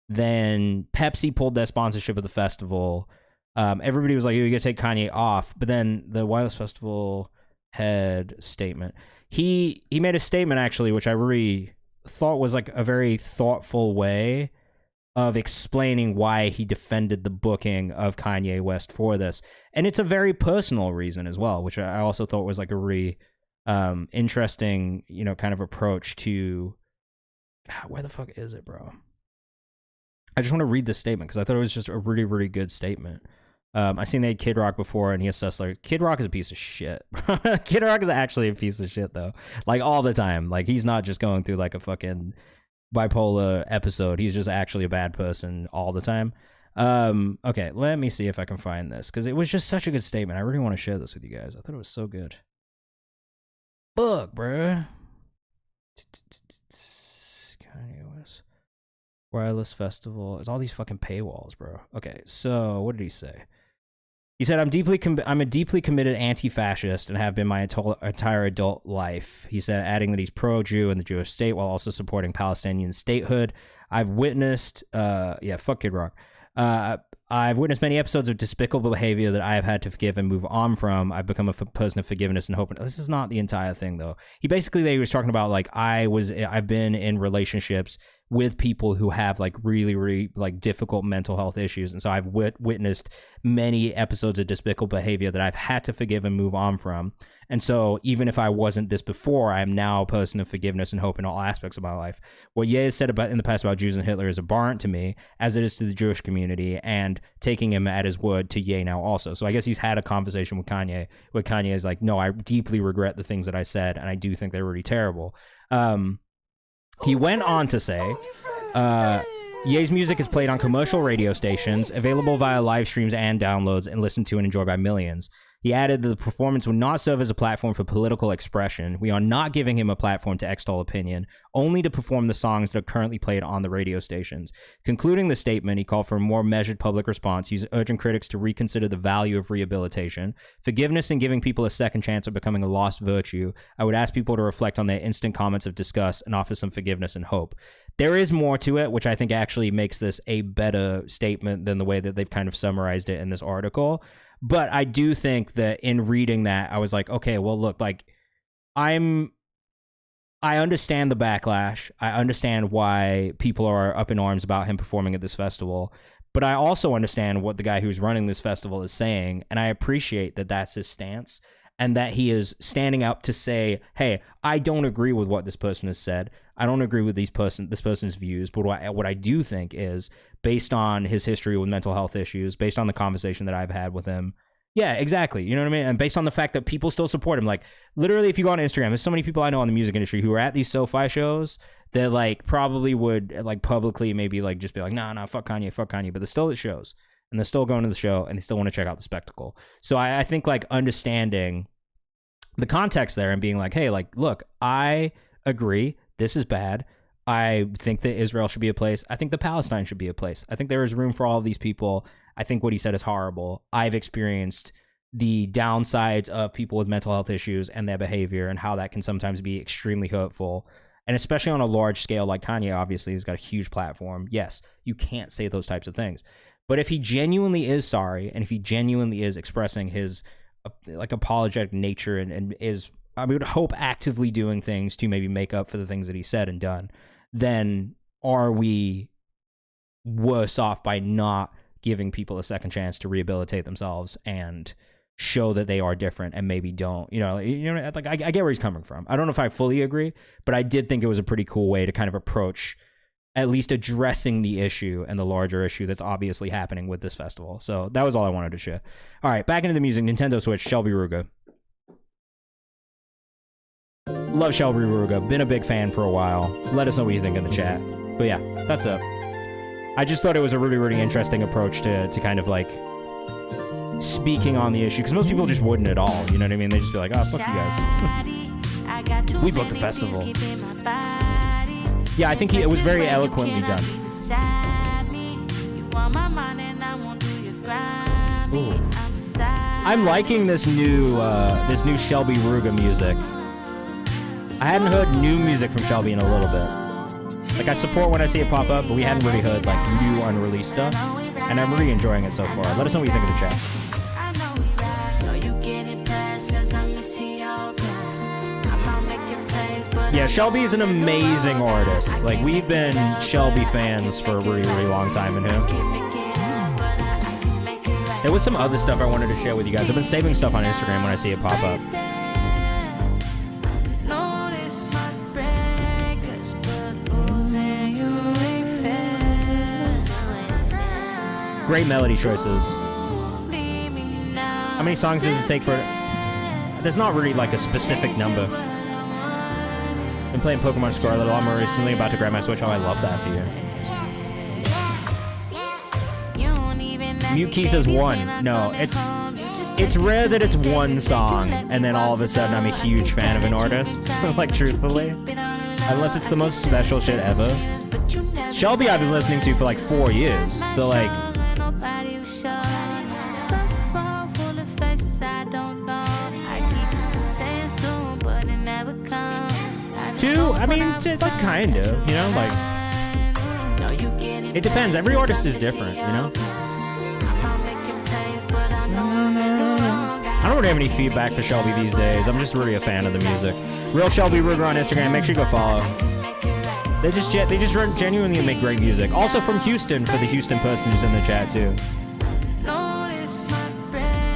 Then Pepsi pulled their sponsorship of the festival. Everybody was like, you gotta take Kanye off. But then the Wireless Festival head statement. He made a statement, actually, which I really thought was like a very thoughtful way of explaining why he defended the booking of Kanye West for this. And it's a very personal reason as well, which I also thought was like a really interesting, kind of approach to... God, where the fuck is it, bro? I just want to read this statement because I thought it was just a really, really good statement. I seen they had Kid Rock before, and he assessed like, Kid Rock is a piece of shit. Kid Rock is actually a piece of shit, though. Like, all the time. Like, he's not just going through like a fucking bipolar episode. He's just actually a bad person all the time. Okay, let me see if I can find this, because it was just such a good statement. I really want to share this with you guys. I thought it was so good. Fuck, bruh. Kanye West. Wireless Festival. It's all these fucking paywalls, bro. Okay, so what did he say? He said, I'm a deeply committed anti-fascist and have been my entire adult life. He said, adding that he's pro-Jew in the Jewish state while also supporting Palestinian statehood. I've witnessed, fuck Kid Rock. I've witnessed many episodes of despicable behavior that I have had to forgive and move on from. I've become a person of forgiveness and hope. This is not the entire thing, though. He was talking about, like, I've been in relationships with people who have like really, really like difficult mental health issues. And so I've witnessed many episodes of despicable behavior that I've had to forgive and move on from. And so even if I wasn't this before, I am now a person of forgiveness and hope in all aspects of my life. What Ye has said about in the past about Jews and Hitler is abhorrent to me, as it is to the Jewish community, and taking him at his word to Ye now also. So I guess he's had a conversation with Kanye where Kanye is like, no, I deeply regret the things that I said, and I do think they're really terrible. He went on to say, Ye's music is played on commercial radio stations, available via live streams and downloads, and listened to and enjoyed by millions. He added that the performance would not serve as a platform for political expression. We are not giving him a platform to extol opinion, only to perform the songs that are currently played on the radio stations. Concluding the statement, he called for a more measured public response. He's urging critics to reconsider the value of rehabilitation. Forgiveness and giving people a second chance are becoming a lost virtue. I would ask people to reflect on their instant comments of disgust and offer some forgiveness and hope. There is more to it, which I think actually makes this a better statement than the way that they've kind of summarized it in this article. But I do think that in reading that, I was like, okay, well, look, like, I understand the backlash. I understand why people are up in arms about him performing at this festival. But I also understand what the guy who's running this festival is saying. And I appreciate that that's his stance, and that he is standing up to say, hey, I don't agree with what this person has said. I don't agree with this person's views. But what I do think is, based on his history with mental health issues, based on the conversation that I've had with him, yeah, exactly. You know what I mean? And based on the fact that people still support him, like, literally, if you go on Instagram, there's so many people I know in the music industry who are at these SoFi shows that, like, probably would, like, publicly maybe, like, just be like, nah, fuck Kanye. But they're still at shows, and they're still going to the show, and they still want to check out the spectacle. So I think, like, understanding the context there and being like, hey, like, look, I agree, this is bad. I think that Israel should be a place. I think that Palestine should be a place. I think there is room for all of these people. I think what he said is horrible. I've experienced the downsides of people with mental health issues and their behavior and how that can sometimes be extremely hurtful. And especially on a large scale, like Kanye, obviously, has got a huge platform. Yes, you can't say those types of things. But if he genuinely is sorry, and if he genuinely is expressing his like apologetic nature and is, I would hope, actively doing things to maybe make up for the things that he said and done, then are we worse off by not giving people a second chance to rehabilitate themselves and show that they are different and maybe don't, like I get where he's coming from. I don't know if I fully agree, but I did think it was a pretty cool way to kind of approach at least addressing the issue and the larger issue that's obviously happening with this festival. So that was all I wanted to share. All right, back into the music. Nintendo Switch, Shelby Ruga. Love Shelby Ruga. Been a big fan for a while. Let us know what you think in the chat. But yeah, that's it. I just thought it was a really, really interesting approach to kind of like speaking on the issue, because most people just wouldn't at all. You know what I mean? They just be like, oh, fuck you guys. We booked the festival. Yeah, I think it was very eloquently done. Ooh. I'm liking this new Shelby Ruga music. I hadn't heard new music from Shelby in a little bit. Like, I support when I see it pop up, but we hadn't really heard like new unreleased stuff, and I'm really enjoying it so far. Let us know what you think in the chat. Yeah, Shelby is an amazing artist. Like, we've been Shelby fans for a really, really long time in him. There was some other stuff I wanted to share with you guys. I've been saving stuff on Instagram when I see it pop up. Great melody choices. How many songs does it take for... There's not really like a specific number. Been playing Pokemon Scarlet a lot more recently. About to grab my Switch. Oh, I love that for you. Mute Key says one. No, it's rare that it's one song and then all of a sudden I'm a huge fan of an artist. Like, truthfully. Unless it's the most special shit ever. Shelby I've been listening to for like 4 years. So like... Two? I mean, it's like kind of, you know, like... It depends. Every artist is different, you know? I don't really have any feedback for Shelby these days. I'm just really a fan of the music. Real Shelby Ruger on Instagram. Make sure you go follow. They just genuinely make great music. Also from Houston, for the Houston person who's in the chat too.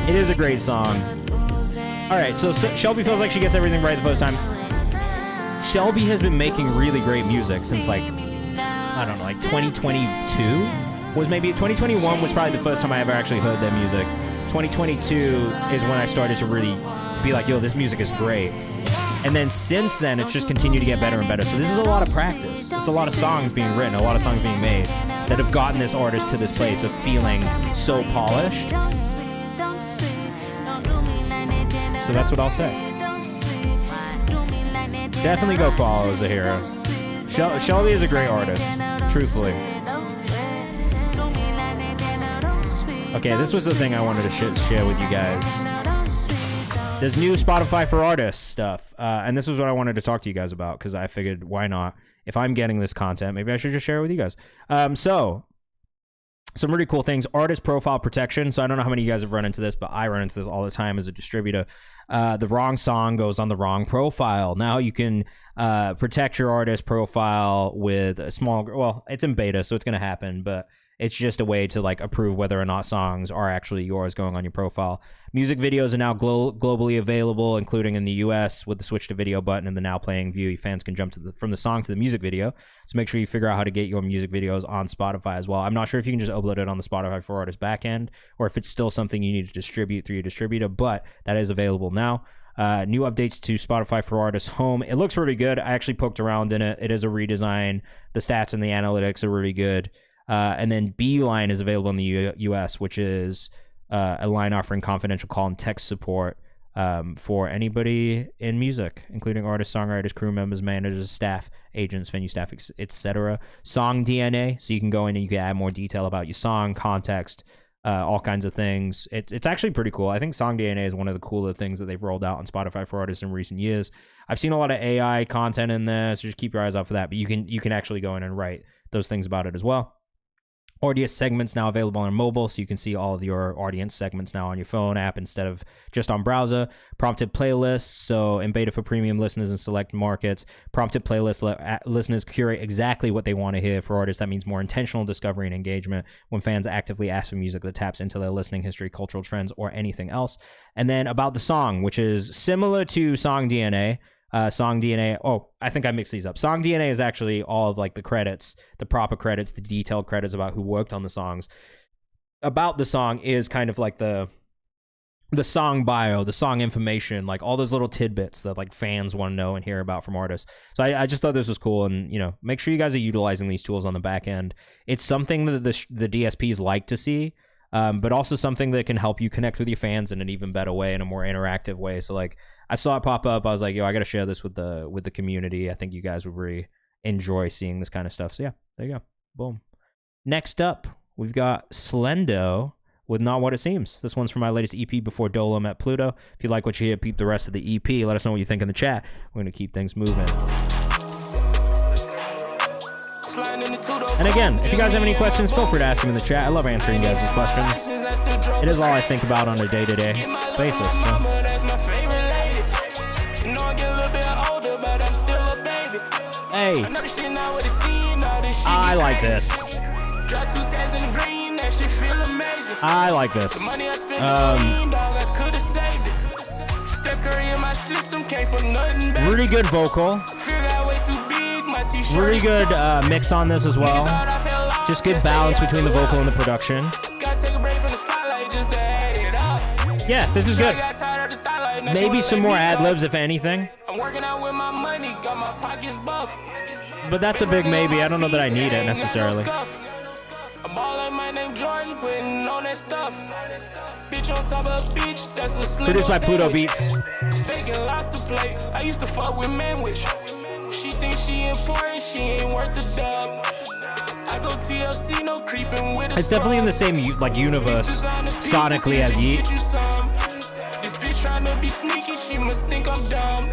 It is a great song. All right, so Shelby feels like she gets everything right the first time. Shelby has been making really great music since like, I don't know, like 2022 was maybe, 2021 was probably the first time I ever actually heard their music. 2022 is when I started to really be like, yo, this music is great. And then since then, it's just continued to get better and better. So this is a lot of practice. It's a lot of songs being written, a lot of songs being made that have gotten this artist to this place of feeling so polished. So that's what I'll say. Definitely go follow Zahira. Shelby is a great artist, truthfully. Okay, this was the thing I wanted to share with you guys. There's new Spotify for Artists stuff, and this was what I wanted to talk to you guys about, because I figured, why not? If I'm getting this content, maybe I should just share it with you guys. So, some really cool things. Artist profile protection. So I don't know how many of you guys have run into this, but I run into this all the time as a distributor. The wrong song goes on the wrong profile. Now you can protect your artist profile with a small... Well, it's in beta, so it's going to happen, but it's just a way to like approve whether or not songs are actually yours going on your profile. Music videos are now globally available, including in the US with the switch to video button and the now playing view. Fans can jump from the song to the music video. So make sure you figure out how to get your music videos on Spotify as well. I'm not sure if you can just upload it on the Spotify for Artists backend or if it's still something you need to distribute through your distributor, but that is available now. New updates to Spotify for Artists Home. It looks really good. I actually poked around in it. It is a redesign. The stats and the analytics are really good. And then Beeline is available in the US, which is a line offering confidential call and text support for anybody in music, including artists, songwriters, crew members, managers, staff, agents, venue staff, etc. Song DNA, so you can go in and you can add more detail about your song, context, all kinds of things. It's actually pretty cool. I think Song DNA is one of the cooler things that they've rolled out on Spotify for artists in recent years. I've seen a lot of AI content in there, so just keep your eyes out for that. But you can actually go in and write those things about it as well. Audience segments now available on mobile, so you can see all of your audience segments now on your phone app instead of just on browser. Prompted playlists, so in beta for premium listeners in select markets, prompted playlists let listeners curate exactly what they want to hear. For artists, that means more intentional discovery and engagement when fans actively ask for music that taps into their listening history, cultural trends, or anything else. And then about the song, which is similar to Song DNA. Song DNA. Oh, I think I mixed these up. Song DNA is actually all of like the credits, the proper credits, the detailed credits about who worked on the songs. About the song is kind of like the song bio, the song information, like all those little tidbits that like fans want to know and hear about from artists. So I just thought this was cool, and make sure you guys are utilizing these tools on the back end. It's something that the DSPs like to see. But also something that can help you connect with your fans in an even better way, in a more interactive way. So like I saw it pop up, I was like, yo, I got to share this with the community. I think you guys would really enjoy seeing this kind of stuff. So yeah, there you go. Boom. Next up, we've got Slendo with Not What It Seems. This one's from my latest EP, Before Dolo Met Pluto. If you like what you hear, peep the rest of the EP. Let us know what you think in the chat. We're going to keep things moving. And again, if you guys have any questions, feel free to ask them in the chat. I love answering you guys' questions. It is all I think about on a day-to-day basis. So. Hey, I like this. I like this. Really good vocal. Really good mix on this as well. Just good balance between the vocal and the production. Yeah, this is good. Maybe some more ad-libs if anything. But that's a big maybe. I don't know that I need it necessarily. Produced by Pluto Beats. She thinks she important, she ain't worth the dub. I go TLC, no creeping with a It's definitely in the same like universe sonically as Yeet. This bitch trying to be sneaky, she must think I'm dumb.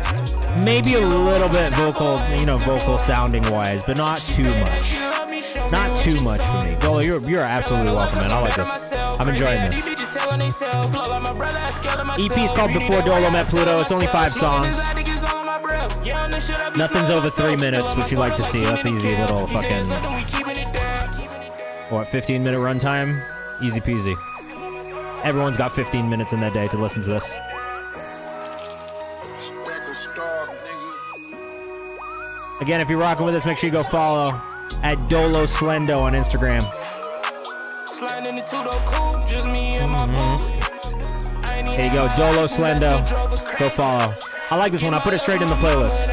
Maybe a little bit vocal, vocal sounding wise, but not too much. Not too much for me. Dolo, you're absolutely welcome, man. I like this. I'm enjoying this. EP is called Before Dolo Met Pluto. It's only 5 songs. Nothing's over 3 minutes, which you like to see. That's easy little fucking, 15-minute runtime? Easy peasy. Everyone's got 15 minutes in their day to listen to this. Again, if you're rocking with us, make sure you go follow at Dolo Slendo on Instagram. There you go, Dolo Slendo. Go follow. I like this one. I put it straight in the playlist.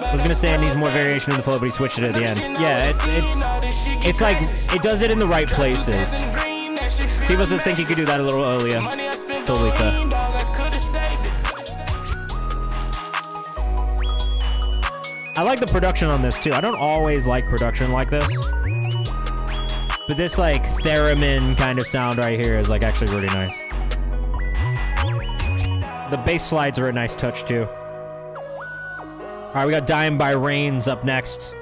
I was gonna say it needs more variation in the flow, but he switched it at the end. Yeah, it's like it does it in the right places. See, was just think you could do that a little earlier. Totally fair. I like the production on this too. I don't always like production like this, but this like theremin kind of sound right here is like actually really nice. The bass slides are a nice touch too. All right, we got Dying by Reigns up next.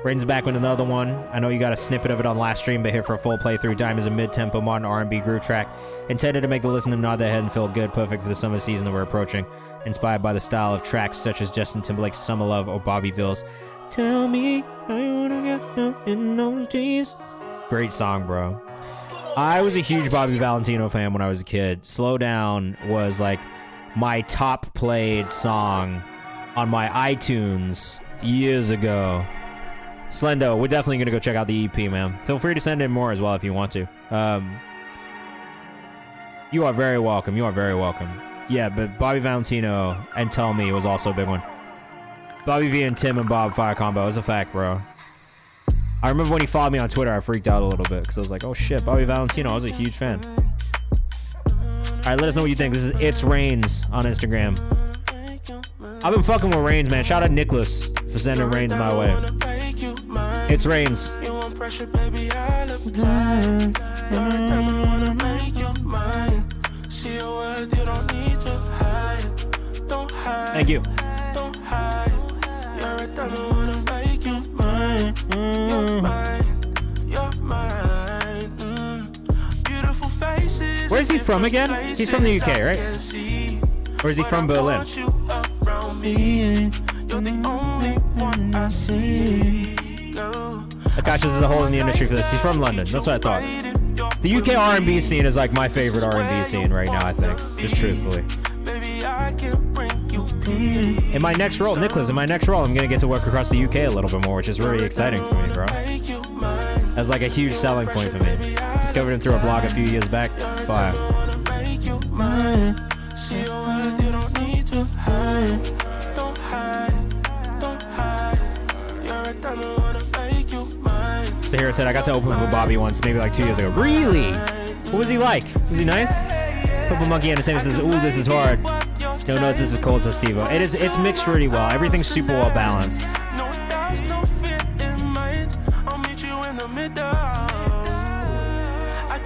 Reigns back with another one. I know you got a snippet of it on last stream, but here for a full playthrough. Dime is a mid-tempo modern R&B groove track intended to make the listener nod their head and feel good, perfect for the summer season that we're approaching. Inspired by the style of tracks such as Justin Timberlake's Summer Love or Bobby Ville's Tell Me How You Wanna Get Down in Those Jeans. Great song, bro. I was a huge Bobby Valentino fan when I was a kid. Slow Down was like my top played song on my iTunes years ago. Slendo, we're definitely going to go check out the EP, man. Feel free to send in more as well if you want to. You are very welcome. You are very welcome. Yeah, but Bobby Valentino and Tell Me was also a big one. Bobby V and Tim and Bob Fire Combo is a fact, bro. I remember when he followed me on Twitter, I freaked out a little bit because I was like, oh shit, Bobby Valentino, I was a huge fan. right, let us know what you think. This is It's Rains on Instagram. I've been fucking with Rains, man. Shout out Nicholas for sending Rains my way. It's Rains. Thank you. Where's he from again? He's from the UK, right? Or is he from Berlin? Akashius is a hole in the industry for this. He's from London. That's what I thought. The UK R&B scene is like my favorite R&B scene right now, I think. Just truthfully. In my next role, Nicholas, in my next role, I'm going to get to work across the UK a little bit more, which is really exciting for me, bro. That's like a huge selling point for me. Discovered him through a blog a few years back. Fire. Sahira said, I got to open for Bobby once, maybe like 2 years ago. Really? What was he like? Was he nice? Purple Monkey Entertainment says, ooh, this is hard. No, this is cold, says Steve-O. It's mixed really well. Everything's super well balanced.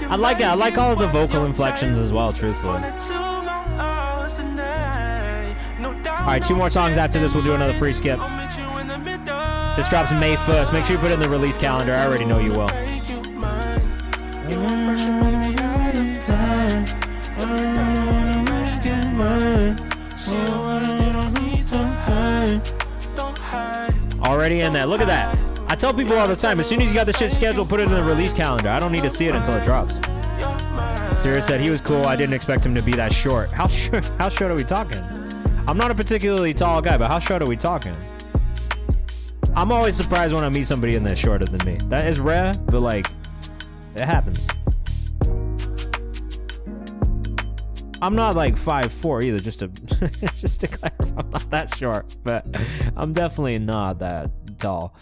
I like it. I like all of the vocal inflections as well, truthfully. Alright, 2 more songs after this. We'll do another free skip. This drops May 1st. Make sure you put it in the release calendar. I already know you will. Already in there. Look at that. I tell people all the time, as soon as you got the shit scheduled, put it in the release calendar. I don't need to see it until it drops. Sirius said he was cool. I didn't expect him to be that short. How short are we talking? I'm not a particularly tall guy, but how short are we talking? I'm always surprised when I meet somebody in there shorter than me. That is rare, but like, it happens. I'm not like 5'4" either, just to clarify, I'm not that short, but I'm definitely not that tall.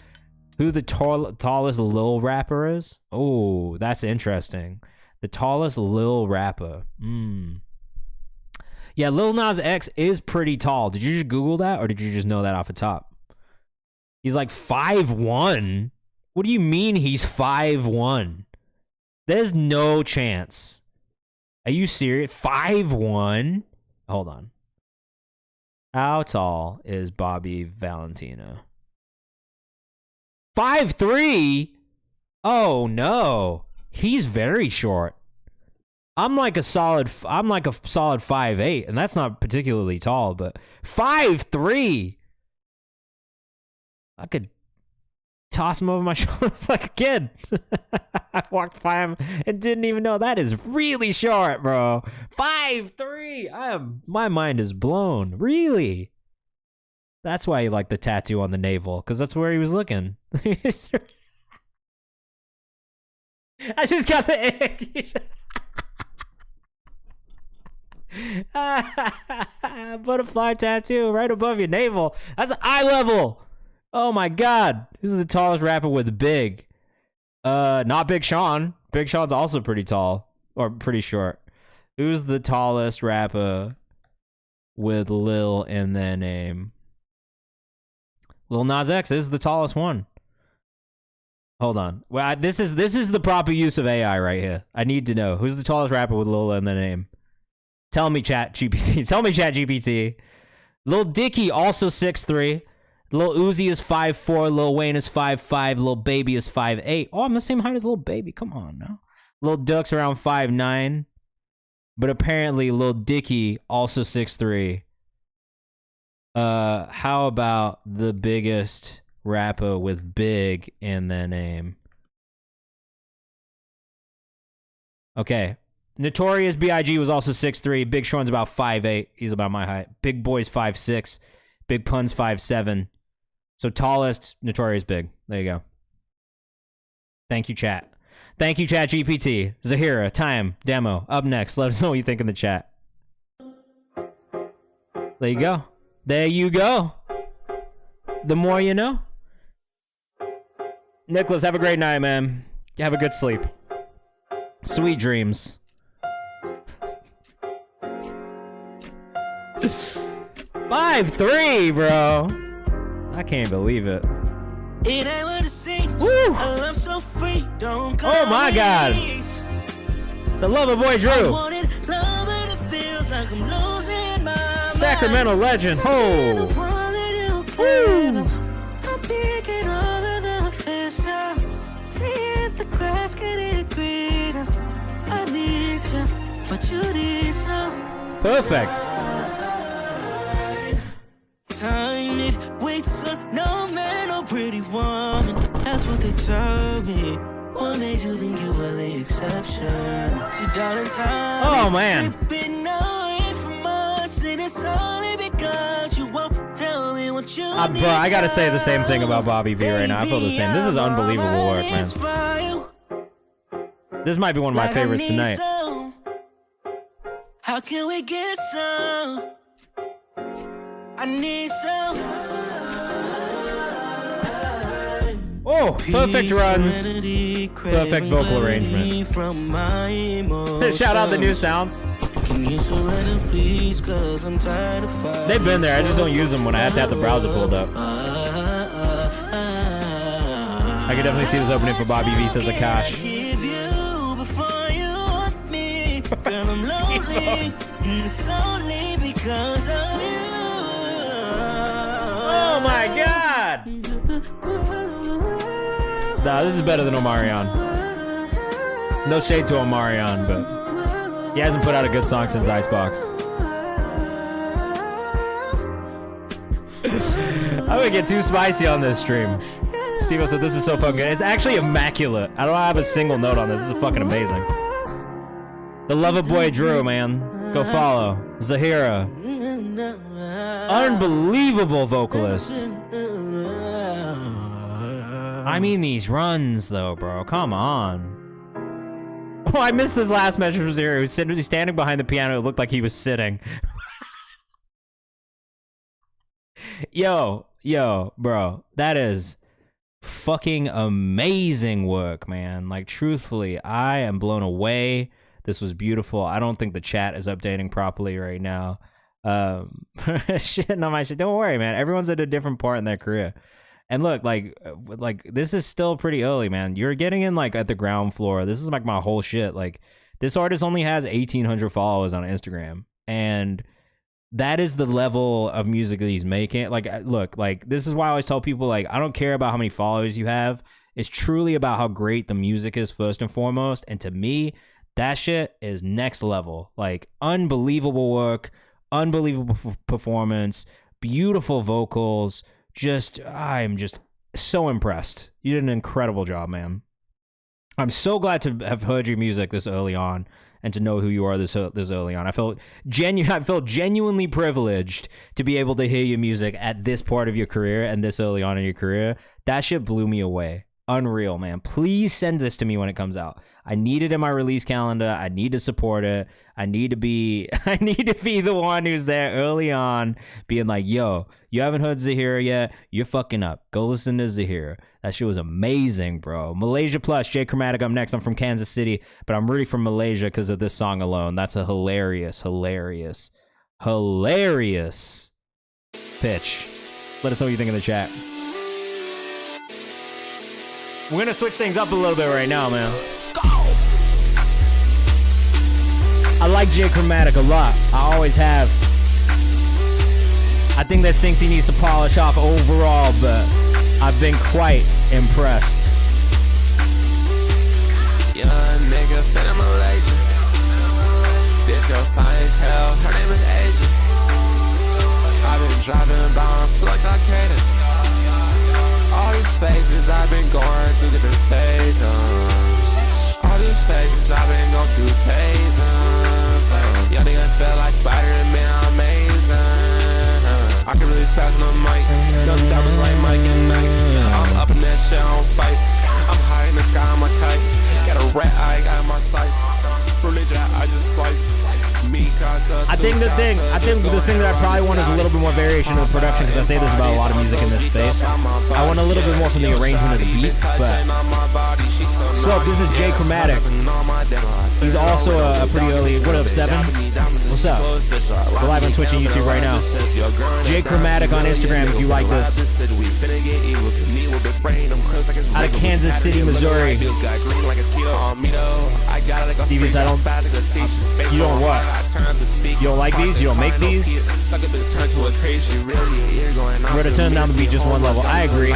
Who the tallest Lil rapper is? Oh, that's interesting. The tallest Lil rapper. Yeah, Lil Nas X is pretty tall. Did you just Google that, or did you just know that off the top? He's like 5'1". What do you mean he's 5'1"? There's no chance. Are you serious? 5'1"? Hold on. How tall is Bobby Valentina? 5'3"? Oh no. He's very short. I'm like a solid 5'8", and that's not particularly tall, but 5'3". I could toss him over my shoulders like a kid. I walked by him and didn't even know. That is really short, bro. 5'3". My mind is blown. Really? That's why he liked the tattoo on the navel, because that's where he was looking. I just got the itch. Butterfly tattoo right above your navel. That's eye level. Oh my god. Who's the tallest rapper with Big? Not Big Sean. Big Sean's also pretty tall. Or pretty short. Who's the tallest rapper with Lil in their name? Lil Nas X is the tallest one. Hold on. Well, this is the proper use of AI right here. I need to know. Who's the tallest rapper with Lil in their name? Tell me, Chat GPT. Tell me, Chat GPT. Lil Dicky, also 6'3". Lil Uzi is 5'4". Lil Wayne is 5'5". Lil Baby is 5'8". Oh, I'm the same height as Lil Baby. Come on now. Lil Duck's around 5'9". But apparently Lil Dicky, also 6'3". How about the biggest rapper with Big in their name? Okay. Notorious B.I.G. was also 6'3". Big Sean's about 5'8". He's about my height. Big Boy's 5'6". Big Pun's 5'7". So tallest, Notorious Big. There you go. Thank you, chat. Thank you, Chat GPT. Zahira, time, demo. Up next. Let us know what you think in the chat. There you go. There you go. The more you know. Nicholas, have a great night, man. Have a good sleep. Sweet dreams. 5-3, bro. I can't believe it. It ain't what it seems. Woo. A love so free, don't Oh my God. The Lover Boy Drew. Love, but it feels like I'm losing my Sacramento legend. Oh. I'm picking over the fence now. See if the grass get greener. I need you, but you need some. Perfect. Time it waits on no man, no pretty woman. That's what they tell me. What made you think you were the exception? See, darling, time Oh man. been away from us, and it's only because you won't tell me what you need. Bro, I gotta say the same thing about Bobby V right now. I feel the same. This is unbelievable work, man. This might be one of my favorites tonight. How can we get some? I need some. Oh, perfect runs. Perfect vocal arrangement. Shout out the new sounds. Can you surrender, please? 'Cause I'm tired of fighting. They've been there. I just don't use them when I have to have the browser pulled up. I can definitely see this opening for Bobby V, says Akash. Give you before you want me. Girl, I'm lonely. It's only because of you. Oh my God! Nah, this is better than Omarion. No shade to Omarion, but he hasn't put out a good song since Icebox. I'm gonna get too spicy on this stream. Steve said this is so fucking good. It's actually immaculate. I don't have a single note on this. This is fucking amazing. The Lover Boy Drew, man. Go follow. Zahira. Unbelievable vocalist. I mean these runs though, bro. Come on. Oh, I missed this last message from Zahira. He was standing behind the piano. It looked like he was sitting. Yo, bro. That is fucking amazing work, man. Like, truthfully, I am blown away. This was beautiful. I don't think the chat is updating properly right now. Shit on my shit. Don't worry, man. Everyone's at a different part in their career. And look, like this is still pretty early, man. You're getting in like at the ground floor. This is like my whole shit. Like, this artist only has 1,800 followers on Instagram, and that is the level of music that he's making. Like, look, like, this is why I always tell people, like, I don't care about how many followers you have. It's truly about how great the music is first and foremost. And to me, that shit is next level. Like, unbelievable work, unbelievable performance, beautiful vocals. I'm just so impressed. You did an incredible job, man. I'm so glad to have heard your music this early on and to know who you are this early on. I felt genuinely privileged to be able to hear your music at this part of your career and this early on in your career. That shit blew me away. Unreal, man. Please send this to me when it comes out. I need it in my release calendar. I need to support it. I need to be the one who's there early on being like, yo, you haven't heard Zahira yet? You're fucking up. Go listen to Zahira. That shit was amazing, bro. Malaysia Plus, Jay Chromatic up next. I'm from Kansas City, but I'm really from Malaysia because of this song alone. That's a hilarious pitch. Let us know what you think in the chat. We're gonna switch things up a little bit right now, man. I like Jay Chromatic a lot. I always have. I think there's things he needs to polish off overall, but I've been quite impressed. Young nigga from Malaysia. This girl fine as hell. Her name is Asia. I've been driving bombs, feel like Al-Qaeda. All these phases I've been going through different phases. All these phases I've been going through phases. Young nigga feel like Spider-Man, amazing. I can really spaz on the mic. Those diamonds like Mike and Nice. I'm up in that shit, I don't fight. I'm high in the sky, I'm a kite. Got a red eye, got my sights. Religion, I just slice. I think the thing that I probably want is a little bit more variation of the production, because I say this about a lot of music in this space. I want a little bit more from the arrangement of the beat, but... So, this is Jay Chromatic. He's also a pretty early... What up, 7? What's up? We're live on Twitch and YouTube right now. Jay Chromatic on Instagram if you like this. Out of Kansas City, Missouri. Devious, I don't... You don't what? You don't like these? You don't make these? We're to turn down the beat just one level. I agree.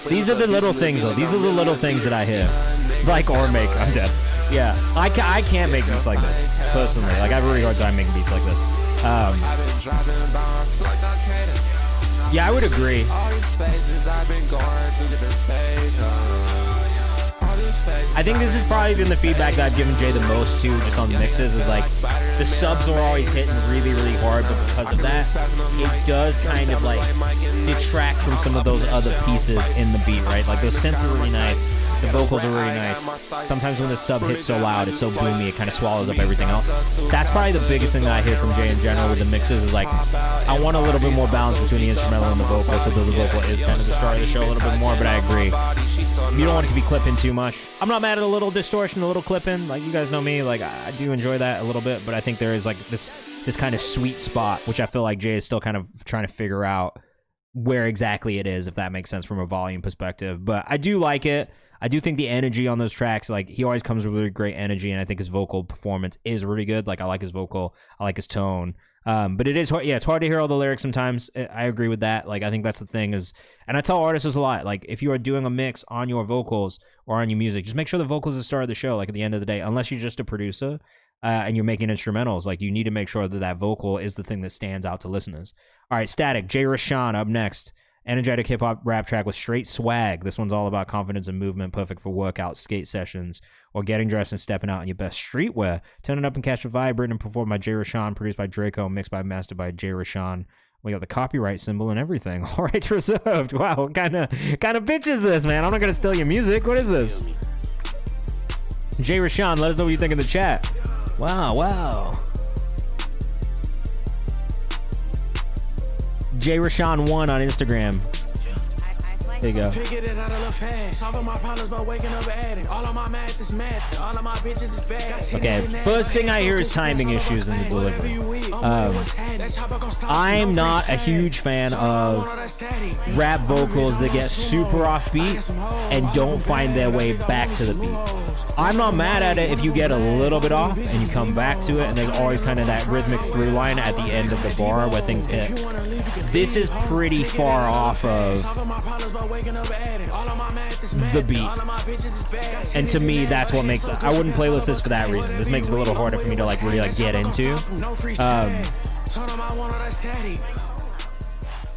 These are the little things, though. These are the little things that I hear. Like or make. I'm dead. Yeah. I can't make beats like this, personally. Like, I have a really hard time making beats like this. Yeah, I would agree. I think this is probably been the feedback that I've given Jay the most too, just on the mixes, is like the subs are always hitting really, really hard, but because of that, it does kind of like detract from some of those other pieces in the beat, right? Like those synths are really nice, the vocals are really nice. Sometimes when the sub hits so loud, it's so boomy, it kind of swallows up everything else. That's probably the biggest thing that I hear from Jay in general with the mixes is like, I want a little bit more balance between the instrumental and the vocal, so the vocal is kind of the star of the show a little bit more, but I agree. You don't want it to be clipping too much. I'm not mad at a little distortion, a little clipping. Like, you guys know me, like, I do enjoy that a little bit, but I think there is like this kind of sweet spot, which I feel like Jay is still kind of trying to figure out where exactly it is, if that makes sense from a volume perspective. But I do like it. I do think the energy on those tracks, like, he always comes with really great energy, and I think his vocal performance is really good. Like, I like his vocal, I like his tone. But it is hard. Yeah, it's hard to hear all the lyrics sometimes. I agree with that. Like, I think that's the thing is, and I tell artists a lot, like, if you are doing a mix on your vocals or on your music, just make sure the vocals are the start of the show, like, at the end of the day, unless you're just a producer and you're making instrumentals. Like, you need to make sure that that vocal is the thing that stands out to listeners. All right, Static, Jay Rashawn up next. Energetic hip-hop rap track with straight swag. This one's all about confidence and movement, perfect for workouts, skate sessions, or getting dressed and stepping out in your best streetwear. Turn it up and catch a vibe. Written and performed by Jay Rashawn, produced by Draco, mixed by mastered by Jay Rashawn. We got the copyright symbol and everything. All rights reserved. Wow, what kind of bitch is this, man? I'm not going to steal your music. What is this? Jay Rashawn, let us know what you think in the chat. Wow. Jay Rashawn 1 on Instagram. There you go. Okay, first thing I hear is timing issues in the delivery. I'm not a huge fan of rap vocals that get super offbeat and don't find their way back to the beat. I'm not mad at it if you get a little bit off and you come back to it, and there's always kind of that rhythmic through line at the end of the bar where things hit. This is pretty far off of the beat, and to me that's what makes it. I wouldn't playlist this for that reason. This makes it a little harder for me to like really like get into.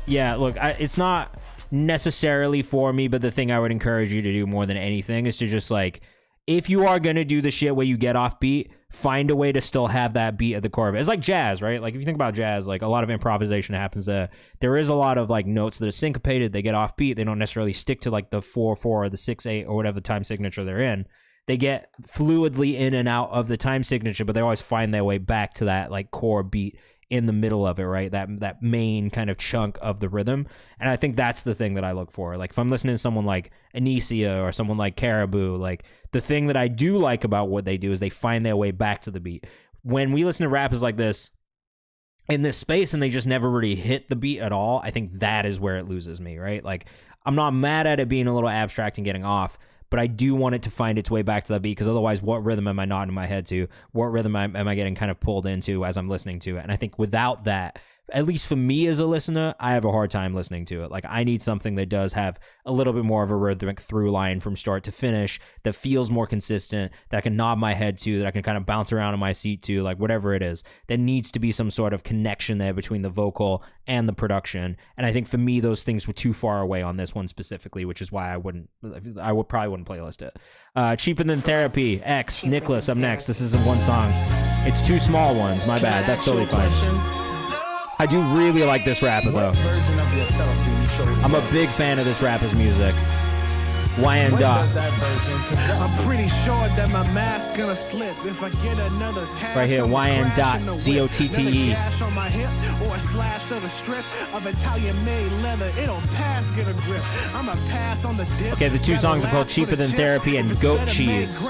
Yeah, look, it's not necessarily for me, but the thing I would encourage you to do more than anything is to just like, if you are gonna do the shit where you get off beat, find a way to still have that beat at the core of it. It's like jazz, right? Like if you think about jazz, like a lot of improvisation happens there. There is a lot of like notes that are syncopated, they get off beat, they don't necessarily stick to like the 4/4 or the 6/8 or whatever time signature they're in. They get fluidly in and out of the time signature, but they always find their way back to that like core beat in the middle of it, right? That main kind of chunk of the rhythm. And I think that's the thing that I look for. Like if I'm listening to someone like Anicia or someone like Caribou, like the thing that I do like about what they do is they find their way back to the beat. When we listen to rappers like this in this space and they just never really hit the beat at all, I think that is where it loses me, right? Like I'm not mad at it being a little abstract and getting off, but I do want it to find its way back to that beat, because otherwise what rhythm am I nodding my head to? What rhythm am I getting kind of pulled into as I'm listening to it? And I think without that, at least for me as a listener, I have a hard time listening to it. Like I need something that does have a little bit more of a rhythmic through line from start to finish, that feels more consistent, that I can nod my head to, that I can kind of bounce around in my seat to, like whatever it is. There needs to be some sort of connection there between the vocal and the production. And I think for me, those things were too far away on this one specifically, which is why I probably wouldn't playlist it. Cheaper Than Therapy, X, Nicholas up next. This isn't one song. It's two small ones. My bad. That's totally fine. I do really like this rapper, though. I'm a big fan of this rapper's music. YN dot. I'm pretty sure that my mask gonna slip if I get another task. Right here, YN dot DOTTE. Gash on my hip or a slash of a strip of Italian-made leather. It don't pass, get a grip. I'm a pass on the dip. Okay, the two songs are called Cheaper Than Therapy and Goat Cheese.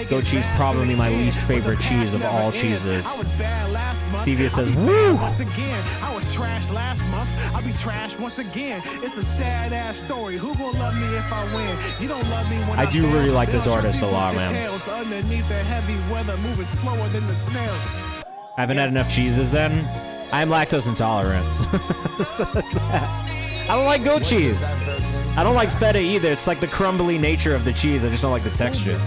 Goat cheese probably my least favorite cheese of all cheeses. Stevia says, woo! Once again, I was trash last month. I'll be trash once again. It's a sad ass story. Who gon' love me if I win? You don't love me when I do really like this artist a lot, man. Underneath the heavy weather, moving slower than the snails. I haven't had enough cheeses then. I am lactose intolerant. So that's that. I don't like goat cheese. I don't like feta either. It's like the crumbly nature of the cheese. I just don't like the texture.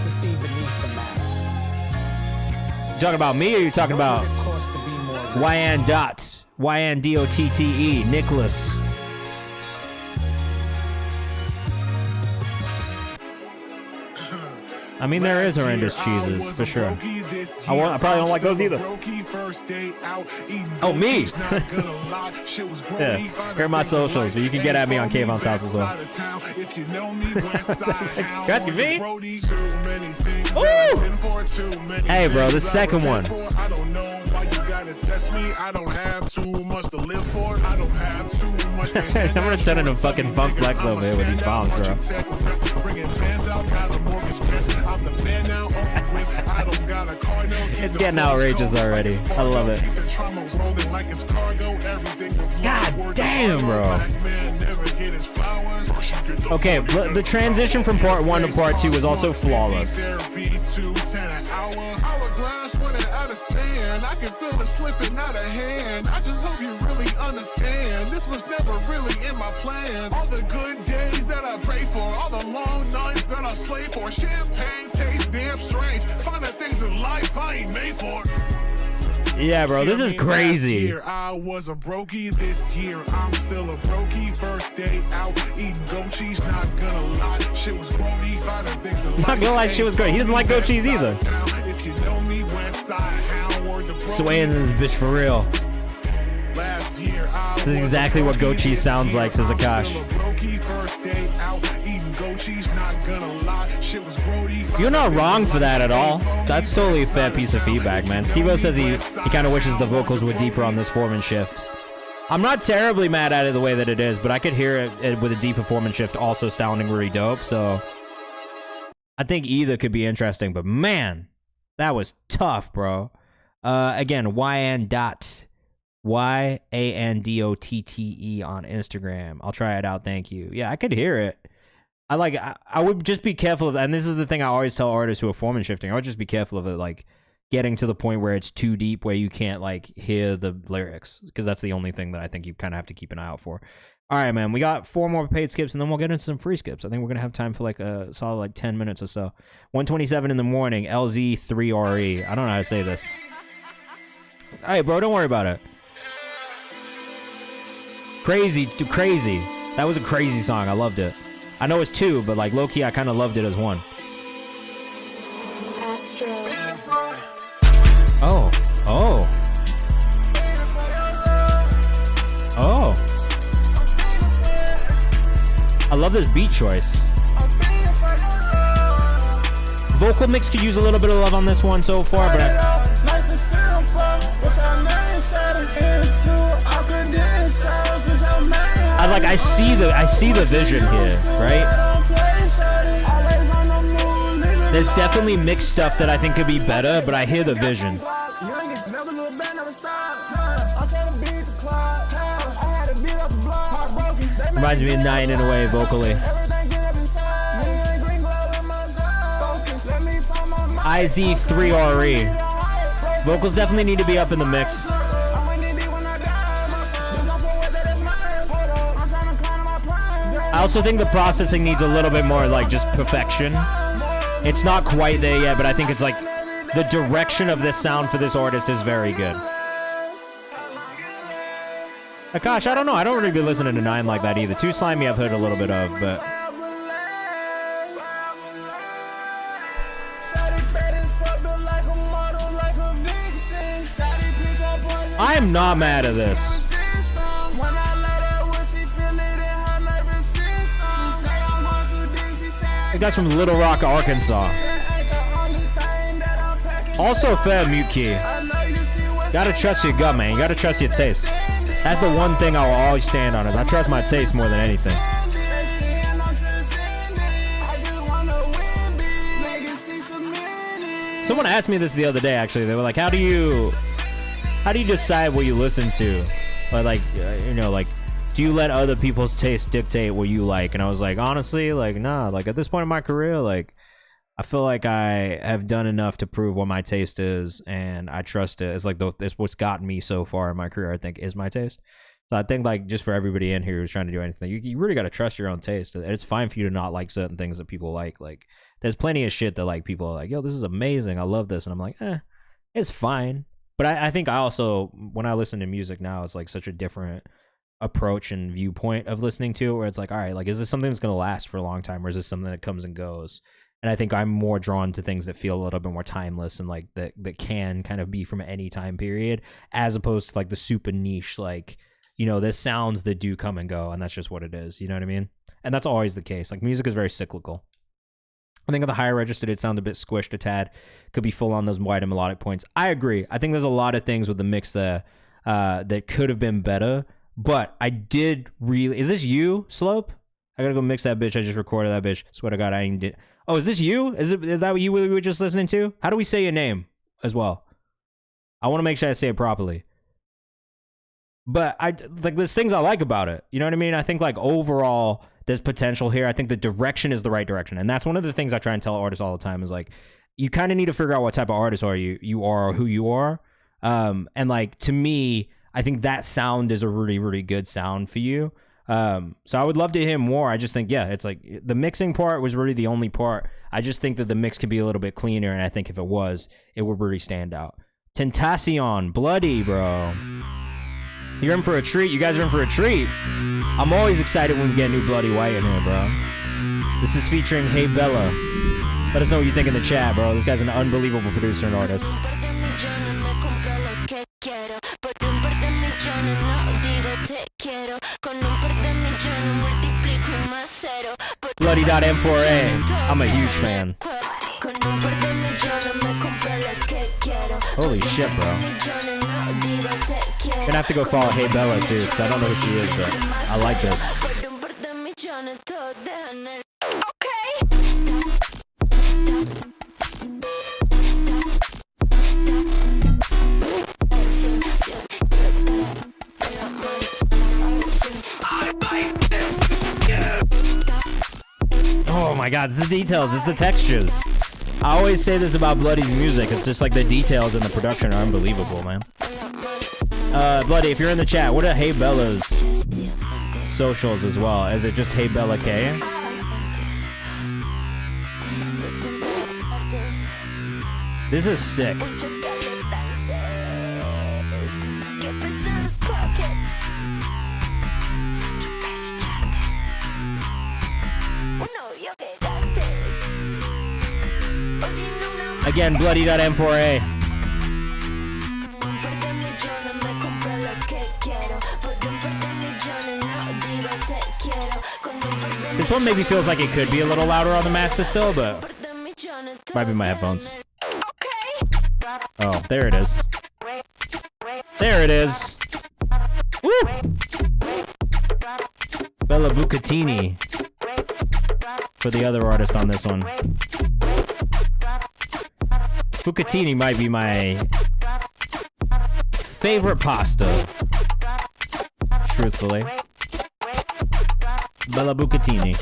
You talking about me or you talking about YN dot? YNDOTTE, Nicholas. I mean, there is horrendous cheeses, for sure. I probably don't like those either. Oh, me? Yeah, here are my socials, but you can get at me on Kayvan's house as well. You're asking me? Ooh! Hey, bro, the second one. I'm gonna turn into fucking Funk Flex over here with these bombs, bro. It's getting outrageous already. I love it. God damn, bro. Okay, the transition from part 1 to part 2 was also flawless. I can feel it slipping out of hand. I just hope you really understand. This was never really in my plan. All the good days that I pray for, all the long nights that I slave for. Champagne tastes damn strange. Finding things in life I ain't made for. Yeah, bro, this is crazy. Last year, I was a brokey. This year, I'm still a brokey. First day out eating goat cheese. Not gonna lie, shit was grody. Finding things in life. Not gonna lie, shit was great. He doesn't like goat cheese either. If you know me, West Side, Hound, the swaying this bitch for real. This is exactly what goat cheese sounds like, says Akash. You're not wrong for that at all. That's totally a fair piece of feedback, man. Steve-O says he kind of wishes the vocals were deeper on this form and shift. I'm not terribly mad at it the way that it is, but I could hear it with a deep performance shift also sounding really dope, so I think either could be interesting, but man, that was tough, bro. Again, YNDOTTE on Instagram. I'll try it out, thank you. Yeah, I could hear it. I would just be careful of, and this is the thing I always tell artists who are form and shifting, I would just be careful of it, like, getting to the point where it's too deep, where you can't, like, hear the lyrics, because that's the only thing that I think you kind of have to keep an eye out for. All right, man, we got 4 more paid skips, and then we'll get into some free skips. I think we're going to have time for, like, a solid, like, 10 minutes or so. 1:27 in the morning, LZ3RE. I don't know how to say this. All right, bro, don't worry about it. Crazy. That was a crazy song. I loved it. I know it's 2, but like low-key, I kind of loved it as 1. Oh. I love this beat choice. Vocal mix could use a little bit of love on this one so far, but I see the vision here, right? There's definitely mixed stuff that I think could be better, but I hear the vision. Reminds me of Nine in a way vocally. IZ3RE. Vocals definitely need to be up in the mix. I also think the processing needs a little bit more, like, just perfection. It's not quite there yet, but I think it's like the direction of this sound for this artist is very good. Akash, I don't know. I don't really be listening to Nine like that either. Too Slimy I've heard a little bit of, but I am not mad at this. guy's from Little Rock, Arkansas. Also fed mute key. Gotta trust your gut, man. You gotta trust your taste. That's the one thing I will always stand on, is I trust my taste more than anything. Someone asked me this the other day, actually. They were like, how do you decide what you listen to? Or like, you know, like, do you let other people's taste dictate what you like? And I was like, honestly, like, nah. Like, at this point in my career, like, I feel like I have done enough to prove what my taste is, and I trust it. It's like it's what's gotten me so far in my career, I think, is my taste. So I think, like, just for everybody in here who's trying to do anything, you really got to trust your own taste. And it's fine for you to not like certain things that people like. Like, there's plenty of shit that, like, people are like, yo, this is amazing, I love this. And I'm like, it's fine. But I think I also, when I listen to music now, it's like such a different approach and viewpoint of listening to it, where it's like, all right, like, is this something that's going to last for a long time, or is this something that comes and goes? And I think I'm more drawn to things that feel a little bit more timeless and like that can kind of be from any time period, as opposed to like the super niche, like, you know, there's sounds that do come and go, and that's just what it is. You know what I mean? And that's always the case. Like, music is very cyclical. I think at the higher register, it sounds a bit squished a tad. Could be full on those wide and melodic points. I agree. I think there's a lot of things with the mix there that could have been better. But I did really... Is this you, Slope? I gotta go mix that bitch. I just recorded that bitch. Swear to God, I ain't did... Oh, is this you? Is that what you were just listening to? How do we say your name as well? I want to make sure I say it properly. But there's things I like about it. You know what I mean? I think, like, overall, there's potential here. I think the direction is the right direction. And that's one of the things I try and tell artists all the time is, like, you kind of need to figure out what type of artist you are or who you are. And, like, to me, I think that sound is a really, really good sound for you. So I would love to hear more. I just think, yeah, it's like the mixing part was really the only part. I just think that the mix could be a little bit cleaner, and I think if it was, it would really stand out. Tentacion, Bloody, bro. You're in for a treat. You guys are in for a treat. I'm always excited when we get new Bloody White in here, bro. This is featuring Hey Bella. Let us know what you think in the chat, bro. This guy's an unbelievable producer and artist. Bloody.m4a. I'm a huge fan. Holy shit, bro. Gonna have to go follow Hey Bella too, because I don't know who she is, but I like this. Oh my God, it's the details, it's the textures. I always say this about Bloody's music. It's just like the details and the production are unbelievable, man. Bloody, if you're in the chat, what are Hey Bella's socials as well? Is it just Hey Bella K? This is sick. Again, Bloody.m4a. This one maybe feels like it could be a little louder on the master still, but might be my headphones. Oh, there it is. There it is. Woo! Bella Bucatini for the other artist on this one. Bucatini might be my favorite pasta, truthfully. Bella Bucatini.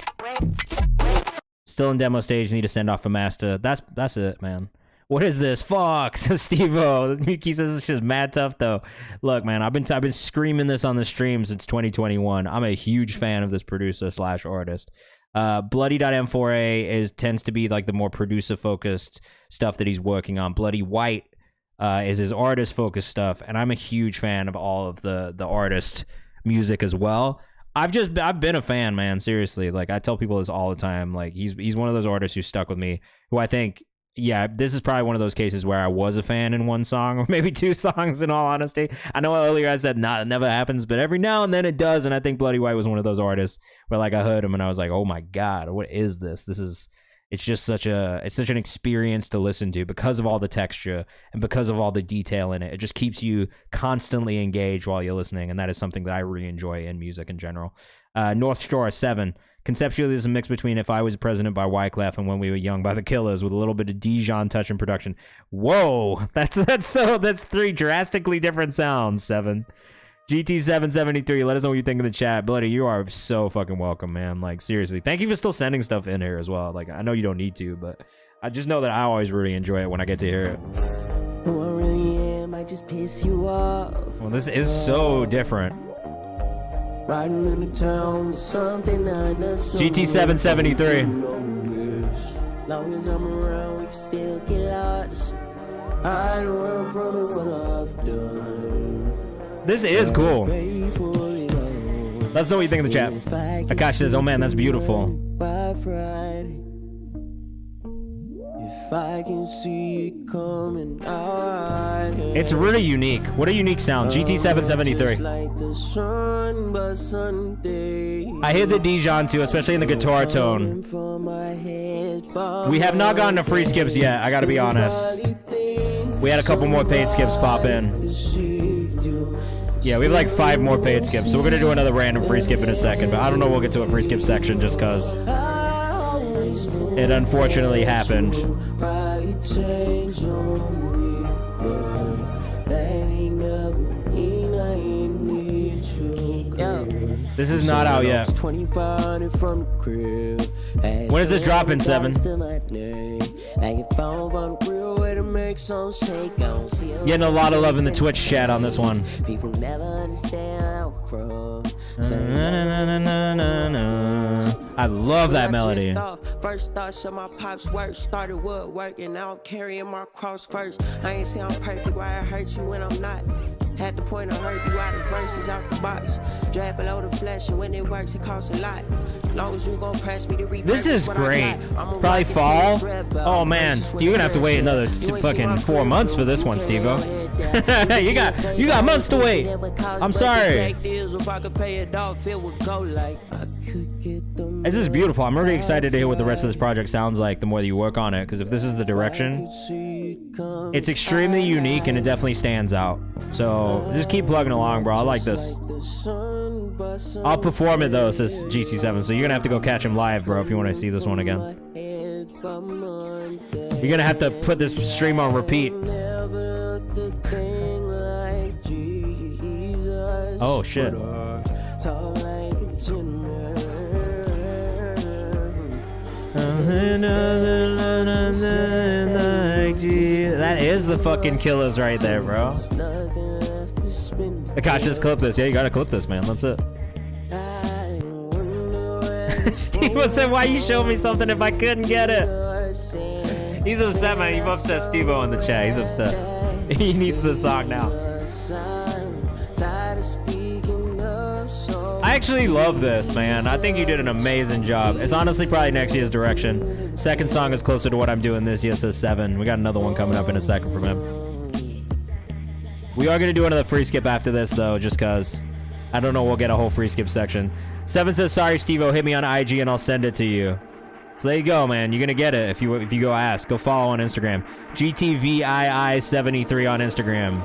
Still in demo stage, need to send off a master. That's it, man. What is this? Fox, Steve-O. Miki says this shit's mad tough, though. Look, man, I've been screaming this on the stream since 2021. I'm a huge fan of this producer / artist. Bloody.m4a tends to be like the more producer focused stuff that he's working on. Bloody White is his artist focused stuff, and I'm a huge fan of all of the artist music as well. I've been a fan, man, seriously. Like, I tell people this all the time. Like, he's one of those artists who stuck with me, who I think, yeah, this is probably one of those cases where I was a fan in one song or maybe two songs, in all honesty. I know earlier I said, nah, it never happens, but every now and then it does. And I think Bloody White was one of those artists where, like, I heard him and I was like, oh my God, what is this? This It's just such an experience to listen to because of all the texture and because of all the detail in it. It just keeps you constantly engaged while you're listening, and that is something that I really enjoy in music in general. North Shore 7. Conceptually, there's a mix between If I Was President by Wyclef and When We Were Young by The Killers with a little bit of Dijon touch in production. Whoa, that's 3 drastically different sounds. 7. GT773, let us know what you think in the chat. Bloody, you are so fucking welcome, man. Like, seriously. Thank you for still sending stuff in here as well. Like, I know you don't need to, but I just know that I always really enjoy it when I get to hear it. Who I really am, I just piss you off. Well, this is so different. Riding in the town with something GT773. Long as I'm around, we can still get lost. I don't run from it, what I've done. This is cool. Let's know what you think in the chat. Akash says, oh man, that's beautiful. By Friday, if I can see it coming out. It's really unique. What a unique sound. GT773. Like the sun, but Sunday. I hear the Dijon too, especially in the guitar tone. We have not gotten to free skips yet, I gotta be honest. We had a couple more paid skips pop in. Yeah, we have like 5 more paid skips, so we're gonna do another random free skip in a second, but I don't know we'll get to a free skip section just cause it unfortunately happened. This is not out yet. When is this dropping, 7? Getting a lot of love in the Twitch chat on this one. People never understand from. I love that melody. First thought, so my pops work started woodworking. Now I'm carrying my cross first. I ain't say I'm perfect, why I hurt you when I'm not. Had the point of hurt you out of verses out the box. Drag below the flesh, and when it works, it costs a lot. Long as you gon' press me to read. This is great. Probably fall. Oh man, you're gonna have to wait another fucking 4 months for this one, Steve-O. you got months to wait. I'm sorry. This is beautiful. I'm really excited to hear what the rest of this project sounds like the more that you work on it, because if this is the direction, it's extremely unique and it definitely stands out. So just keep plugging along, bro. I like this. I'll perform it though, says GT7, so you're gonna have to go catch him live, bro, if you want to see this one again. You're gonna have to put this stream on repeat. Oh shit. That is the fucking Killers right there, bro. Akash, just clip this. Yeah, you gotta clip this, man. That's it. Steve said, why you show me something if I couldn't get it? He's upset, man. You've upset Steve-O in the chat. He's upset. He needs the song now. I actually love this, man. I think you did an amazing job. It's honestly probably next year's direction. Second song is closer to what I'm doing this year, says 7. We got another one coming up in a second from him. We are going to do another free skip after this, though, just because I don't know we'll get a whole free skip section. 7 says, sorry, Steve-O, hit me on IG and I'll send it to you. So there you go, man. You're going to get it if you go ask. Go follow on Instagram. GTVII73 on Instagram.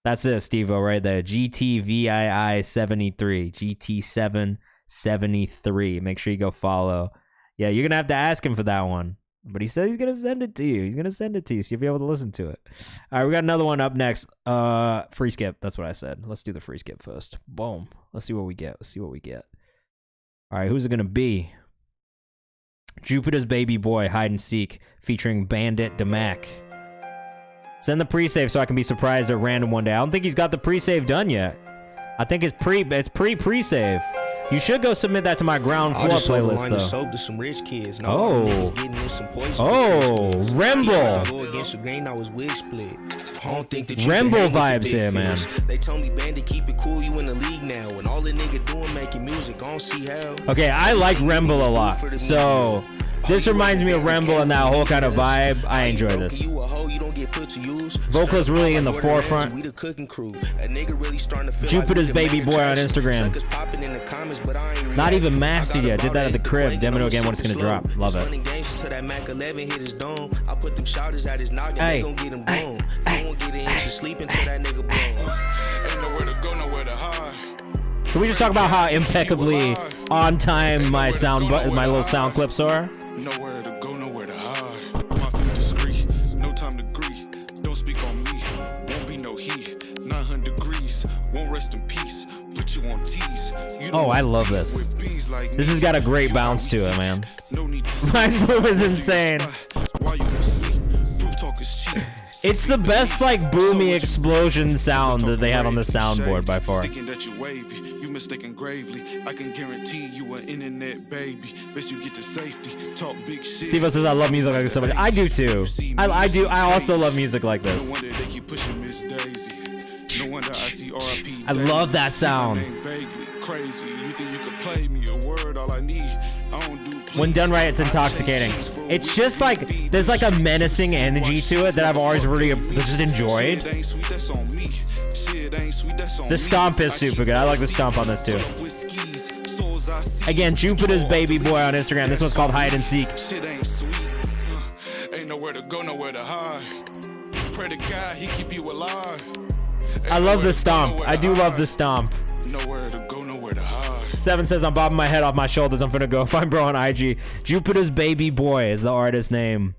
That's it, Steve-O, right there. GTVII73. GT773. Make sure you go follow. Yeah, you're going to have to ask him for that one. But he said he's going to send it to you. He's going to send it to you so you'll be able to listen to it. All right, we got another one up next. Free skip. That's what I said. Let's do the free skip first. Boom. Let's see what we get. All right, who's it going to be? Jupiter's Baby Boy, Hide and Seek, featuring Bandit DeMac. Send the pre-save so I can be surprised at random one day. I don't think he's got the pre-save done yet. I think it's pre-save. You should go submit that to my ground floor playlist, though. Soap to some rich kids. Oh, Remble. Remble vibes here, man. They told me Bandit keep it cool, you in the league now, and all the nigga doing making music, I don't see how. Okay, I like Remble a lot, so This reminds me of Ramble and that whole kind of vibe. I enjoy this. Vocals really in the forefront. Jupiter's baby boy on Instagram. Not even mastered yet. Did that at the crib. Demo again when it's gonna drop. Love it. Hey. Can we just talk about how impeccably on time my little sound clips are? Nowhere to go, nowhere to hide. My feet discreet, no time to grieve. Don't speak on me, won't be no heat. 900 degrees, won't rest in peace. Put you on tease. Oh, I love this. This has got a great bounce to it, man. My move is insane. It's the best like boomy explosion sound that they have on the soundboard by far. You mistaken gravely. I can guarantee you an internet baby. Best you get to safety. Talk big shit. Steve says I love music like this so much. I do too. I do. I also love music like this. No wonder they keep pushing Miss Daisy. No wonder I see RIP. I love that sound. Crazy. You think you could play me a word? All I need. I don't do. When done right, it's intoxicating. It's just like there's like a menacing energy to it that I've always really just enjoyed. The stomp is super good. I like the stomp on this too. Again, Jupiter's baby boy on Instagram. This one's called Hide and Seek. Ain't nowhere to go, nowhere to hide. Pray to God, he keep you alive. I love the stomp. I do love the stomp. Nowhere to go, nowhere to hide. 7 says I'm bobbing my head off my shoulders. I'm finna go find bro on IG. Jupiter's baby boy is the artist name.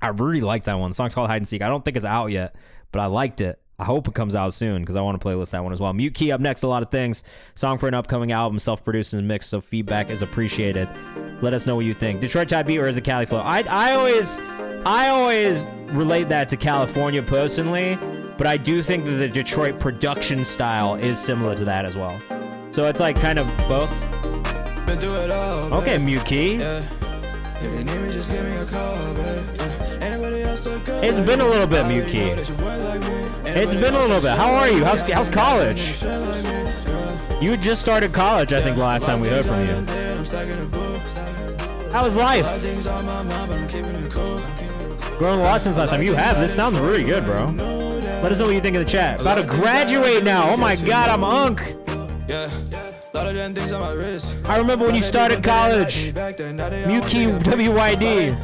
I really like that one. The song's called Hide and Seek. I don't think it's out yet, but I liked it. I hope it comes out soon because I want to playlist that one as well. Mute Key up next. A lot of things. Song for an upcoming album, self-produced and mixed, so feedback is appreciated. Let us know what you think. Detroit type beat or is it Cali flow? I always relate that to California personally, but I do think that the Detroit production style is similar to that as well. So it's like kind of both. Been through it all, okay, Mute Key. Yeah. If you need me, just give me a call, anybody else so good? It's been a little bit, Mute Key. It's been a little bit. How are you? How's college? You just started college, I think, last time we heard from you. How was life? Grown a lot since last time. You have. This sounds really good, bro. Let us know what you think in the chat. About to graduate now. Oh my God, I'm Unk. I remember when you started college. Mukey WYD.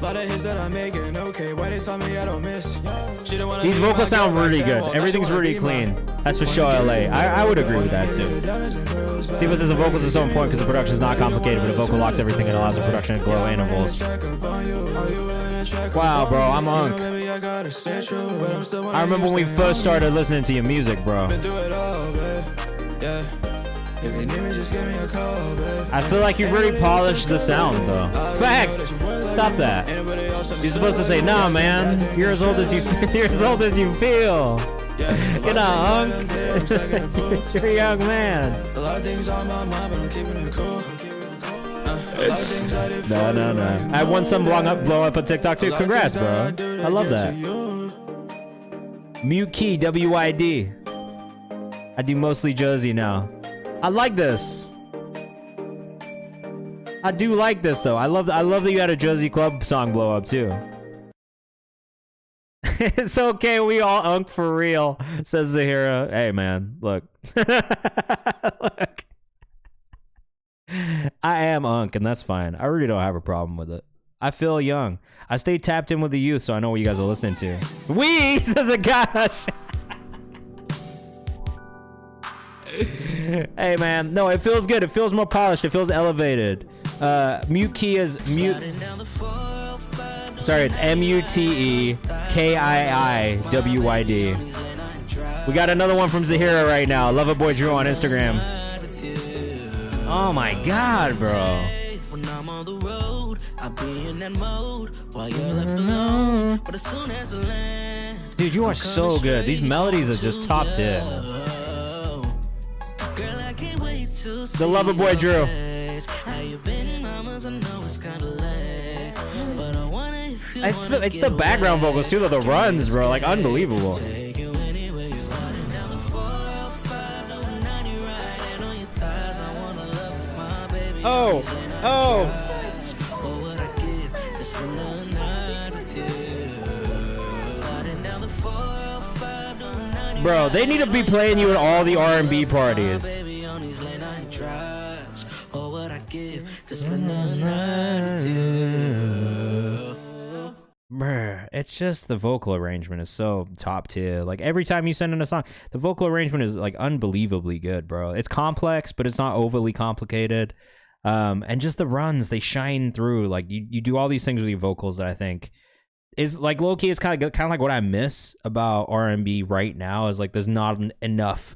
These vocals sound really good. Everything's really clean. That's for sure, LA. I would agree with that too. Steve says the vocals are so important because the production is not complicated, but the vocal locks everything and allows the production to glow intervals. Wow, bro, I'm Unk. I remember when we first started listening to your music, bro. I feel like you really polished the sound, though. Facts. Stop that. You're supposed to say, "Nah, man. You're as old as you. You're as old as you feel." Get on, Unk. You're a young man. No. I had one son blow up on TikTok too. Congrats, bro. I love that. Mute Key WID. I do mostly Jersey now. I like this. I do like this though. I love that you had a Jersey Club song blow up too. It's okay, we all Unk for real, says Zahira. Hey man, look. Look. I am Unk and that's fine. I really don't have a problem with it. I feel young. I stay tapped in with the youth, so I know what you guys are listening to. We says a gosh. Hey man, no, it feels good. It feels more polished. It feels elevated. Mute Key is mute. Sorry, it's MUTEKIIWYD. We got another one from Zahira right now. Lover Boy Drew on Instagram. Oh my God, bro. When I'm on the road, I'll be in that mode while you're left alone. But as soon as I land, dude, you are so good. These melodies are just top tier. The Lover Boy Drew. It's the background vocals too, though. The runs, bro, like unbelievable. Oh. Bro, they need to be playing you at all the R&B parties. Bruh, it's just the vocal arrangement is so top tier. Like every time you send in a song, the vocal arrangement is like unbelievably good, bro. It's complex, but it's not overly complicated. And just the runs, they shine through. Like you do all these things with your vocals that I think is like low-key is kind of like what I miss about R&B right now is like there's not enough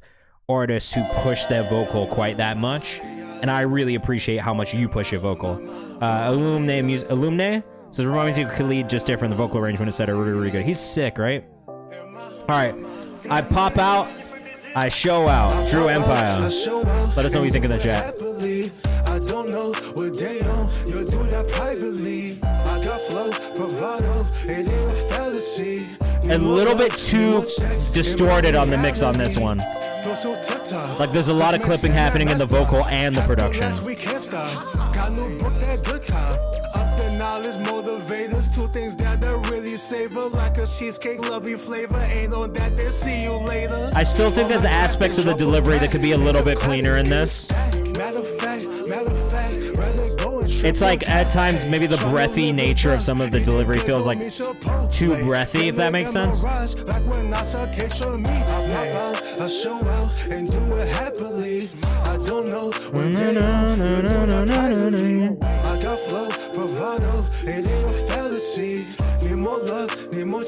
artists who push their vocal quite that much. And I really appreciate how much you push your vocal. Illumne says, remind me of Khalid, just different. The vocal arrangement is really good. He's sick, right? All right. I pop out. I show out. Drew Empire. Let us know what you think in the chat. I don't know what they on. You'll do that privately. I got flow, bravado. It ain't a fallacy. A little bit too distorted on the mix on this one. Like there's a lot of clipping happening in the vocal and the production. Knowledge motivators, two things that really savor, like a cheesecake, lovely flavor. Ain't on that, they see you later. I still think there's aspects of the delivery that could be a little bit cleaner in this. It's like at times maybe the breathy nature of some of the delivery feels like too breathy, if that makes sense.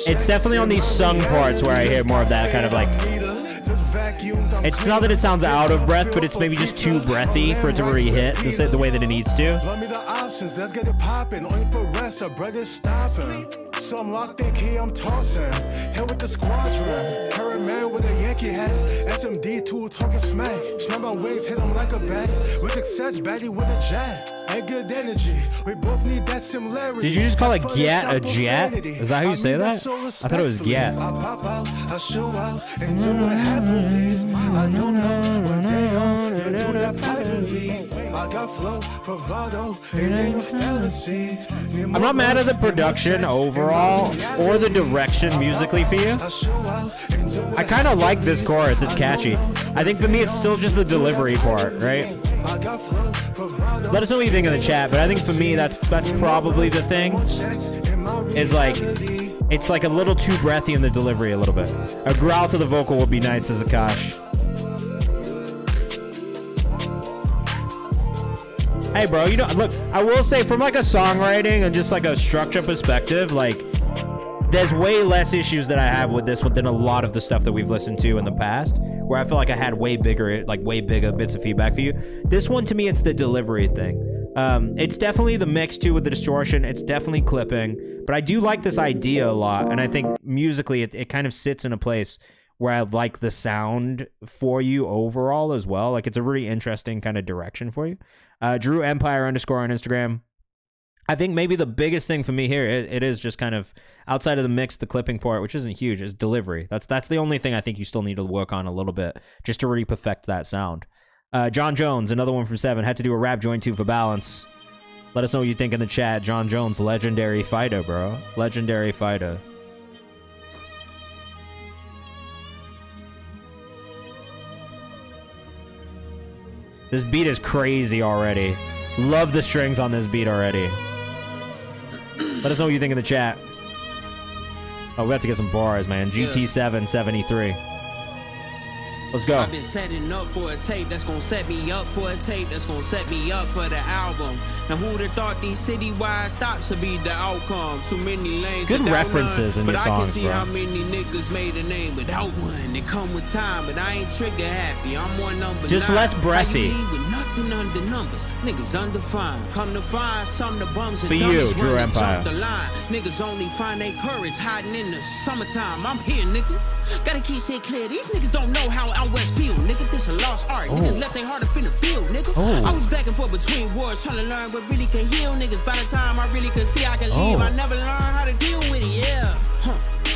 It's definitely on these sung parts where I hear more of that kind of like. It's not that it sounds out of breath, but it's maybe just too breathy for it to really hit the way that it needs to. Let me the options, let's get it popping. Only for rest, our brother's stopping. So I'm locked in, key, I'm tossing. Here with the squadron. Current man with a Yankee hat. SMD2 talking smack. Snap my wings, hit him like a bat. With success, baddie with a jet. And good energy. We both need that similarity. Did you just call it Gat a jet? Is that how you say that? I thought it was Gat. I pop out, I show out, and do it happily. I don't know what they on. You do that privately. I got flow, bravado. It ain't a fallacy. I'm not mad at the production overall or the direction musically for you. I kind of like this chorus. It's catchy. I think for me, it's still just the delivery part, right? Let us know what you think in the chat, but I think for me, that's probably the thing. Is like, it's like a little too breathy in the delivery a little bit. A growl to the vocal would be nice as Akash. Hey, bro, you know, look, I will say from like a songwriting and just like a structure perspective, like there's way less issues that I have with this one than a lot of the stuff that we've listened to in the past, where I feel like I had way bigger bits of feedback for you. This one, to me, it's the delivery thing. It's definitely the mix too with the distortion. It's definitely clipping, but I do like this idea a lot. And I think musically it kind of sits in a place where I like the sound for you overall as well. Like it's a really interesting kind of direction for you. Drew Empire _ on Instagram. I think maybe the biggest thing for me here, it is just kind of outside of the mix, the clipping part, which isn't huge, is delivery. That's the only thing I think you still need to work on a little bit just to really perfect that sound. John Jones, another one from 7, had to do a rap joint too for balance. Let us know what you think in the chat. John Jones, legendary fighter, bro. Legendary fighter. This beat is crazy already. Love the strings on this beat already. Let us know what you think in the chat. Oh, we have to get some bars, man. GT773. Let's go. I've been setting up for a tape that's gonna set me up for a tape that's gonna set me up for the album. And who'd have thought these citywide stops would be the outcome? Too many lanes. Good references in your songs, bro. But I can see how many niggas made a name without one. They come with time, but I ain't trigger happy. I'm one number. Just less breathy. With nothing under numbers. Niggas undefined. Come to find some of the bums and for you, Drew Empire. The line. Niggas only find their courage hiding in the summertime. I'm here, nigga. Gotta keep shit clear. These niggas don't know how out west feel, nigga. This a lost art. Niggas left their heart up in the field, nigga. I was back and forth between wars, trying to learn what really can heal niggas. By the time I really could see I could leave, I never learned how to deal with it, yeah.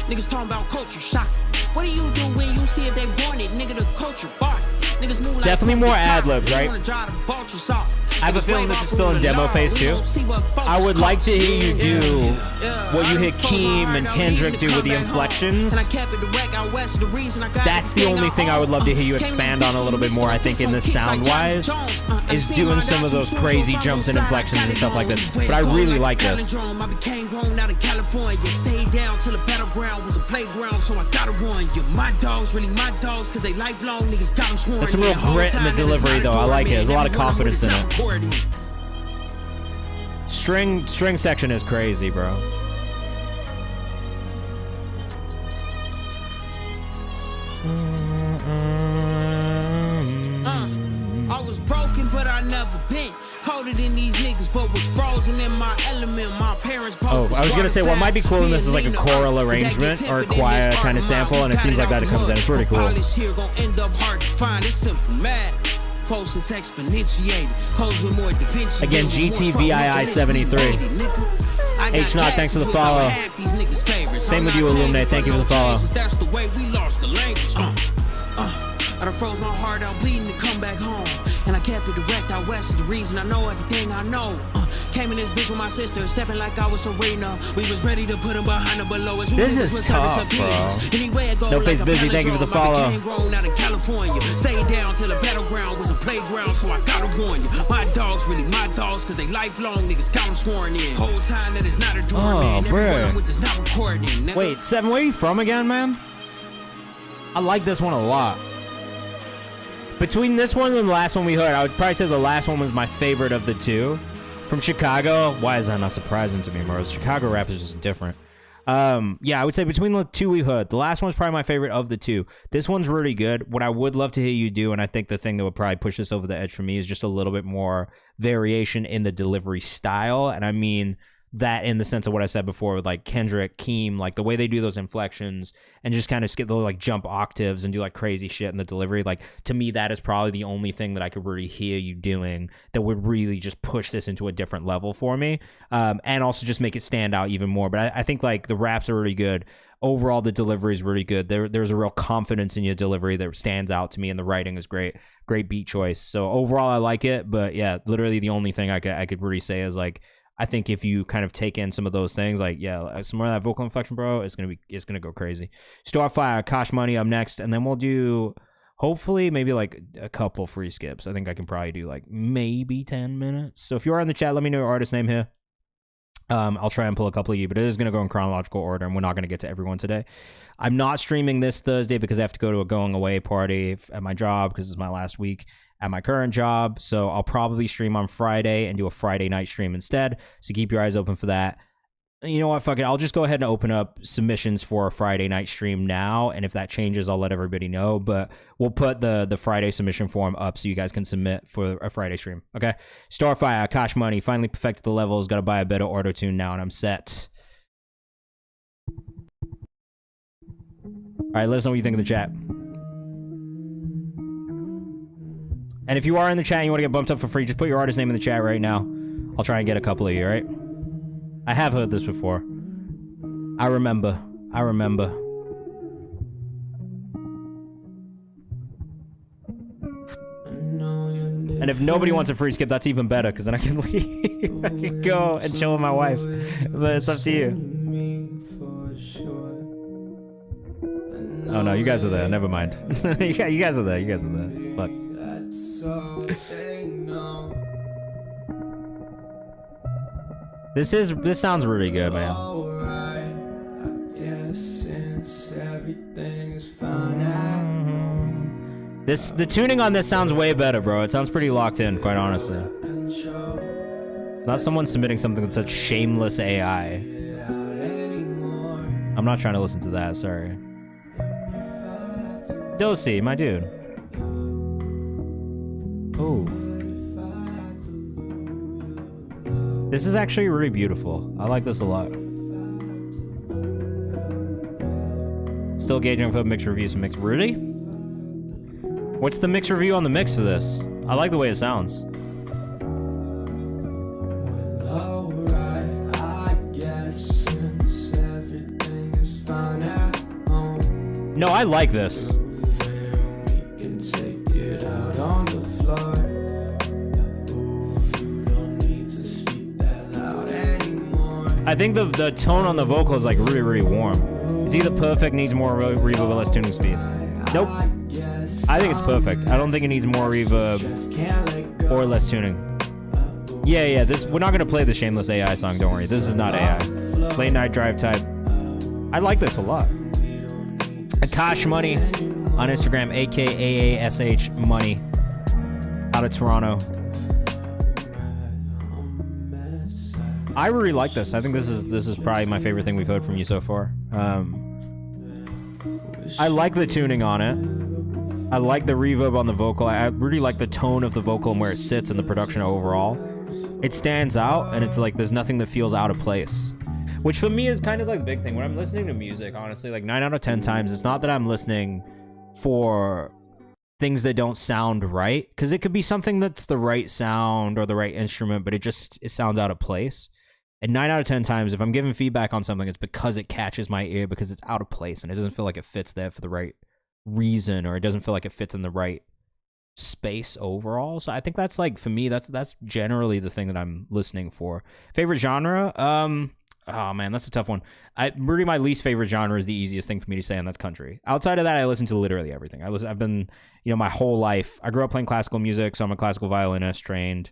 Niggas talking about culture shock. What do you do when you see if they want it, nigga? The culture bar. Niggas move like definitely more ad-libs, right? I have a feeling this is still in demo phase too. I would like to hear you do what you hear Keem and Kendrick do with the inflection inflections. That's the only thing I would love to hear you expand on a little bit more, I think, in the sound-wise, is doing some of those crazy jumps and inflections and stuff like this. But I really like this. I became grown out in California. Stayed down till the battleground was a playground, so I gotta warn you. My dogs, really my dogs, cause they lifelong niggas got them sworn. There's some real grit in the delivery, though. I like it. There's a lot of confidence in it. String section is crazy, bro. I was broken, but I never been. Colder than these niggas, but was frozen in my element. My parents I was gonna say what might be cool in this is like a choral arrangement or a choir kind of sample, and it seems like that it comes in. It's really cool. Here gon' end up hard to find. It's simple math. Quotients exponentiated. Codes with more Da Vinci. Again, GTVII73. H Not, thanks for the follow. Same with you, Illuminate. Thank you for the follow. That's the way we lost the language. I done froze my heart out bleeding to come back home. And I kept it direct out west is the reason I know everything I know. Came in this bitch with my sister, stepping like I was Serena. We was ready to put him behind the below us. This is tough, bro. No Face Busy, thank you for the follow. Grown out in California. Stayed down till the battleground was a playground, so I gotta warn you. My dogs, really my dogs, cause they lifelong niggas got them sworn in. Whole time that is not a doorman. Everyone I'm with is not recording. Wait, Seven, where are you from again, man? I like this one a lot. Between this one and the last one we heard, I would probably say the last one was my favorite of the two. From Chicago, why is that not surprising to me, bro? Chicago rap is just different. Yeah, I would say between the two we heard, the last one's probably my favorite of the two. This one's really good. What I would love to hear you do, and I think the thing that would probably push this over the edge for me, is just a little bit more variation in the delivery style. And I mean that in the sense of what I said before with like Kendrick, Keem, like the way they do those inflections and just kind of skip the like jump octaves and do like crazy shit in the delivery. Like to me, that is probably the only thing that I could really hear you doing that would really just push this into a different level for me. And also just make it stand out even more. But I think like the raps are really good. Overall, the delivery is really good. There's a real confidence in your delivery that stands out to me, and the writing is great. Great beat choice. So overall, I like it. But yeah, literally the only thing I could really say is like, I think if you kind of take in some of those things, like, yeah, some more of that vocal inflection, bro, it's gonna go crazy. Starfire, Cash Money up next, and then we'll do hopefully maybe like a couple free skips. I think I can probably do like maybe 10 minutes. So if you are in the chat, let me know your artist name here. I'll try and pull a couple of you, but it is going to go in chronological order, and we're not going to get to everyone today. I'm not streaming this Thursday because I have to go to a going away party at my job because it's my last week at my current job. So I'll probably stream on Friday and do a Friday night stream instead. So keep your eyes open for that. You know what? Fuck it. I'll just go ahead and open up submissions for a Friday night stream now. And if that changes, I'll let everybody know. But we'll put the Friday submission form up so you guys can submit for a Friday stream. Okay? Starfire, Cash Money, finally perfected the levels. Got to buy a better auto-tune now, and I'm set. All right, let us know what you think in the chat. And if you are in the chat and you want to get bumped up for free, just put your artist name in the chat right now. I'll try and get a couple of you, all right? I have heard this before. I remember. And if nobody wants a free skip, that's even better, because then I can leave. I can go and chill with my wife. But it's up to you. Oh no, you guys are there. Never mind. You guys are there. Fuck. This sounds really good, man. The tuning on this sounds way better, bro. It sounds pretty locked in, quite honestly. Not someone submitting something that's such shameless AI. I'm not trying to listen to that, sorry. Dosey, my dude. Ooh. This is actually really beautiful. I like this a lot. Still gauging for mixed reviews and mix. Really? What's the mix review on the mix for this? I like the way it sounds. No, I like this. I think the tone on the vocal is like really, really warm. It's either perfect, needs more reverb, or less tuning speed. Nope. I think it's perfect. I don't think it needs more reverb or less tuning. Yeah. We're not gonna play the Shameless AI song. Don't worry. This is not AI. Late night drive type. I like this a lot. Akash Money on Instagram, AKAASH Money, out of Toronto. I really like this. I think this is probably my favorite thing we've heard from you so far. I like the tuning on it. I like the reverb on the vocal. I really like the tone of the vocal and where it sits in the production overall. It stands out, and it's like there's nothing that feels out of place. Which for me is kind of like the big thing. When I'm listening to music, honestly, like 9 out of 10 times, it's not that I'm listening for things that don't sound right. Because it could be something that's the right sound or the right instrument, but it sounds out of place. And 9 out of 10 times, if I'm giving feedback on something, it's because it catches my ear, because it's out of place and it doesn't feel like it fits there for the right reason, or it doesn't feel like it fits in the right space overall. So I think that's like, for me, that's generally the thing that I'm listening for. Favorite genre? Oh man, that's a tough one. Really, my least favorite genre is the easiest thing for me to say, and that's country. Outside of that, I listen to literally everything. I've been, my whole life. I grew up playing classical music, so I'm a classical violinist trained.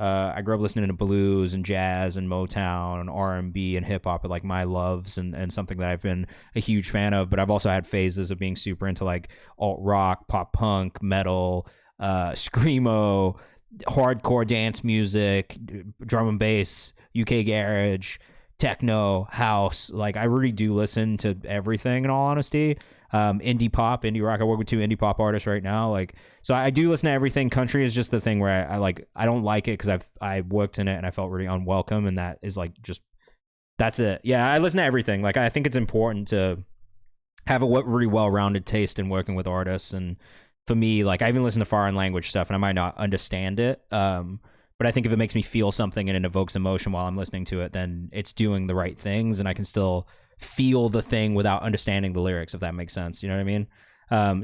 I grew up listening to blues and jazz and Motown and R&B and hip hop are like my loves and something that I've been a huge fan of. But I've also had phases of being super into like alt rock, pop punk, metal, screamo, hardcore dance music, drum and bass, UK garage, techno, house. Like I really do listen to everything, in all honesty. Indie pop, indie rock. I work with 2 indie pop artists right now. Like, so I do listen to everything. Country is just the thing where I don't like it because I worked in it and I felt really unwelcome, and that is like just, that's it. Yeah, I listen to everything. Like I think it's important to have a really well-rounded taste in working with artists. And for me, like I even listen to foreign language stuff and I might not understand it. But I think if it makes me feel something and it evokes emotion while I'm listening to it, then it's doing the right things, and I can still feel the thing without understanding the lyrics, if that makes sense. You know what I mean?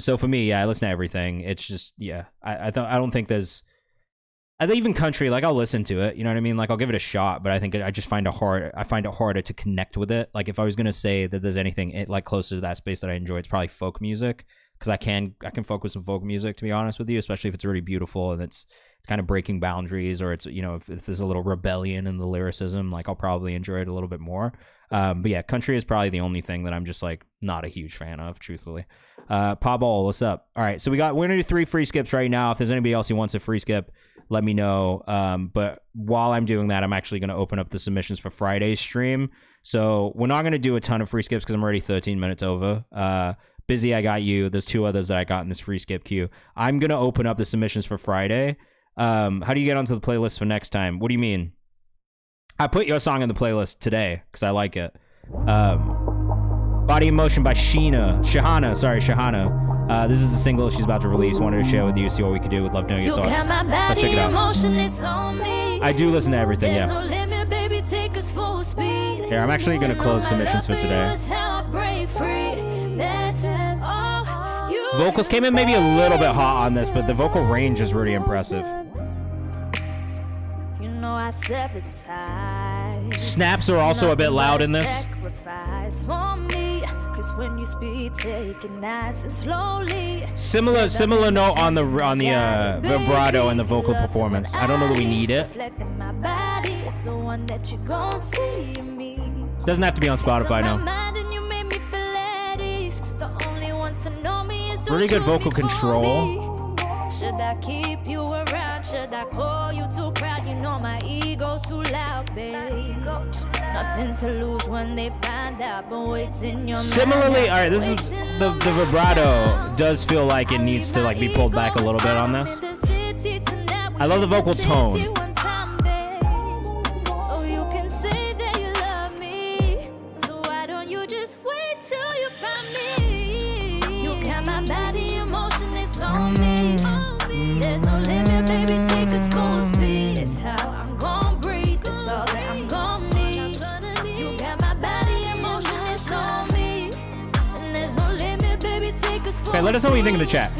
So for me, yeah, I listen to everything. It's just, yeah, I don't think there's, I think even country, like I'll listen to it, you know what I mean? Like I'll give it a shot, but I think I find it harder to connect with it. Like if I was going to say that there's anything like closer to that space that I enjoy, it's probably folk music. Cause I can focus on folk music, to be honest with you, especially if it's really beautiful and it's kind of breaking boundaries, or it's, if there's a little rebellion in the lyricism, like I'll probably enjoy it a little bit more. But yeah, country is probably the only thing that I'm just like not a huge fan of, truthfully. Pabol, what's up? All right, so we're gonna do 3 free skips right now. If there's anybody else who wants a free skip, let me know. But while I'm doing that, I'm actually gonna open up the submissions for Friday's stream. So we're not gonna do a ton of free skips because I'm already 13 minutes over. Busy, I got you. There's 2 others that I got in this free skip queue. I'm gonna open up the submissions for Friday. How do you get onto the playlist for next time? What do you mean? I put your song in the playlist today because I like it. Body in Motion by Shahana. This is the single she's about to release. Wanted to share with you, see what we could do. Would love to know your thoughts. Let's check it out. I do listen to everything, yeah. Here, I'm actually going to close submissions for today. Vocals came in maybe a little bit hot on this, but the vocal range is really impressive. Snaps are also a bit loud in this. Similar note on the vibrato and the vocal performance. I don't know that we need it. Doesn't have to be on Spotify now. Really good vocal control. Should I keep you around? Should I call you too proud? You know my ego's too loud, babe. Nothing to lose when they find out, but what's in your Similarly, all right, this is the vibrato does feel like it needs to like be pulled back a little bit on this. I love the vocal tone. There's no limit, baby, take us full speed. It's how I'm gon' breathe, it's all that I'm gon' need. You got my body in motion, it's on me. And there's no limit, baby, take us full speed. Okay, let us know what you think in the chat.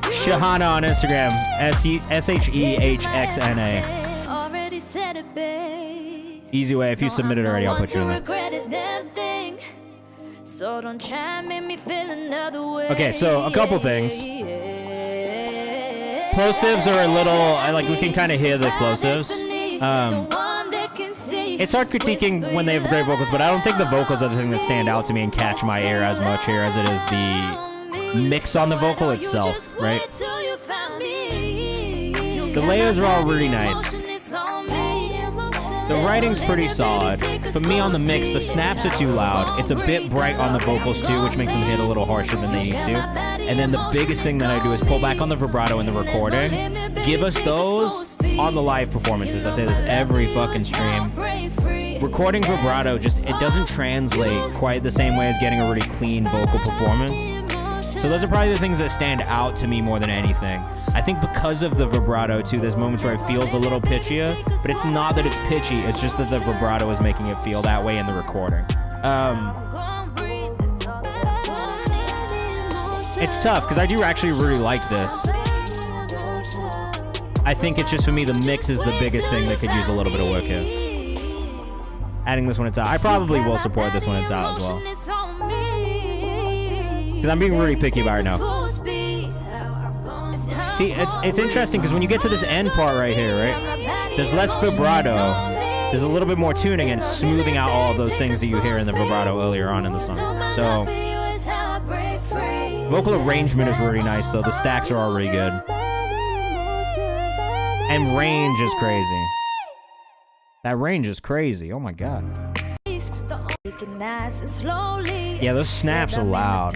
Shahana on Instagram, SHEHXNA. Already said it, babe. Easy way. If you submitted already, I'll put you in there. Regret a damn thing. So don't try and make me feel another way. Okay, so a couple things. Plosives are a little, like, we can kind of hear the plosives. It's hard critiquing when they have great vocals, but I don't think the vocals are the thing that stand out to me and catch my ear as much here as it is the mix on the vocal itself, right? The layers are all really nice. The writing's pretty solid. For me on the mix, the snaps are too loud. It's a bit bright on the vocals too, which makes them hit a little harsher than they need to. And then the biggest thing that I do is pull back on the vibrato in the recording. Give us those on the live performances. I say this every fucking stream. Recording vibrato it doesn't translate quite the same way as getting a really clean vocal performance. So those are probably the things that stand out to me more than anything. I think because of the vibrato too, there's moments where it feels a little pitchier, but it's not that it's pitchy, it's just that the vibrato is making it feel that way in the recording. It's tough, because I do actually really like this. I think it's just, for me, the mix is the biggest thing that could use a little bit of work here. Adding this when it's out. I probably will support this when it's out as well. Because I'm being really picky about it now. See, it's interesting because when you get to this end part right here, right? There's less vibrato. There's a little bit more tuning and smoothing out all of those things that you hear in the vibrato earlier on in the song. So, vocal arrangement is really nice though. The stacks are all really good. And range is crazy. That range is crazy. Oh my god. Yeah, those snaps are loud.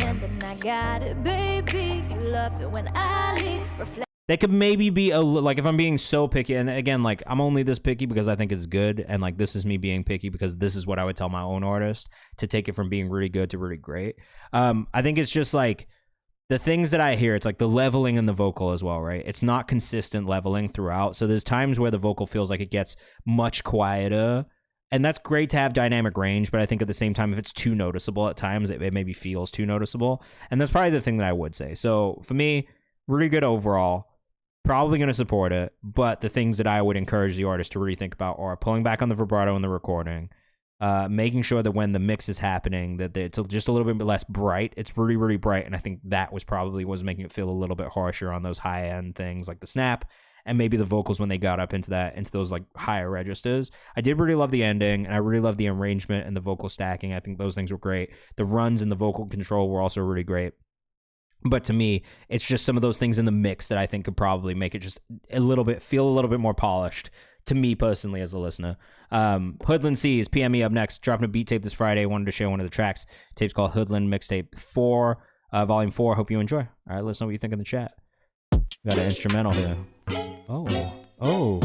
They could maybe be like, if I'm being so picky, and again, like, I'm only this picky because I think it's good, and like, this is me being picky because this is what I would tell my own artist to take it from being really good to really great. I think it's just like the things that I hear, it's like the leveling in the vocal as well, right? It's not consistent leveling throughout. So there's times where the vocal feels like it gets much quieter. And that's great to have dynamic range, but I think at the same time, if it's too noticeable at times, it maybe feels too noticeable. And that's probably the thing that I would say. So for me, really good overall. Probably going to support it, but the things that I would encourage the artist to really think about are pulling back on the vibrato in the recording, making sure that when the mix is happening, that it's just a little bit less bright. It's really, really bright, and I think that was making it feel a little bit harsher on those high-end things like the snap, and maybe the vocals when they got up into those like higher registers. I did really love the ending, and I really love the arrangement and the vocal stacking. I think those things were great. The runs and the vocal control were also really great. But to me, it's just some of those things in the mix that I think could probably make it just feel a little bit more polished to me personally as a listener. Hoodlin C's PME up next, dropping a beat tape this Friday. Wanted to share one of the tracks. Tape's called Hoodlin Mixtape 4, Volume 4. Hope you enjoy. All right, let us know what you think in the chat. Got an instrumental here. Oh.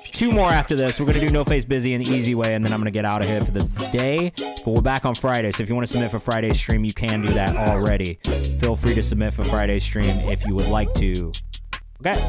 2 more after this. We're going to do No Face Busy in the easy way, and then I'm going to get out of here for the day. But we're back on Friday, so if you want to submit for Friday's stream, you can do that already. Feel free to submit for Friday's stream if you would like to. Okay.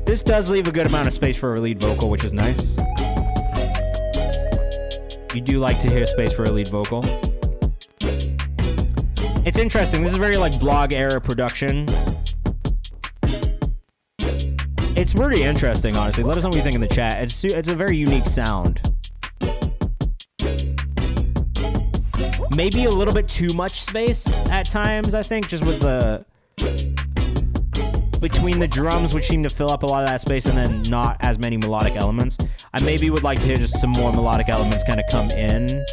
This does leave a good amount of space for a lead vocal, which is nice. You do like to hear space for a lead vocal. It's interesting. This is very like blog era production. It's really interesting, honestly. Let us know what you think in the chat. It's a very unique sound. Maybe a little bit too much space at times, I think, just with the between the drums, which seem to fill up a lot of that space, and then not as many melodic elements. I maybe would like to hear just some more melodic elements kind of come in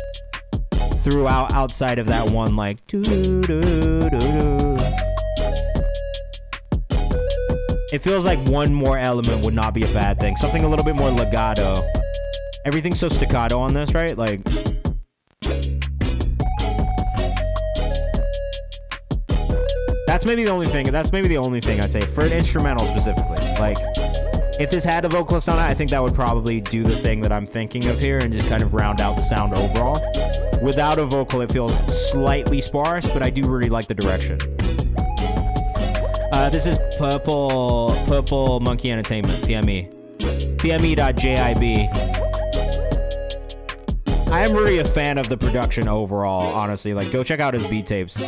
throughout, outside of that one, like it feels like one more element would not be a bad thing. Something a little bit more legato. Everything's so staccato on this, right? Like, that's maybe the only thing I'd say for an instrumental specifically. Like, if this had a vocalist on it, I think that would probably do the thing that I'm thinking of here and just kind of round out the sound overall. Without a vocal, it feels slightly sparse, but I do really like the direction. This is Purple Monkey Entertainment, PME. PME.jib. I am really a fan of the production overall, honestly. Like, go check out his beat tapes.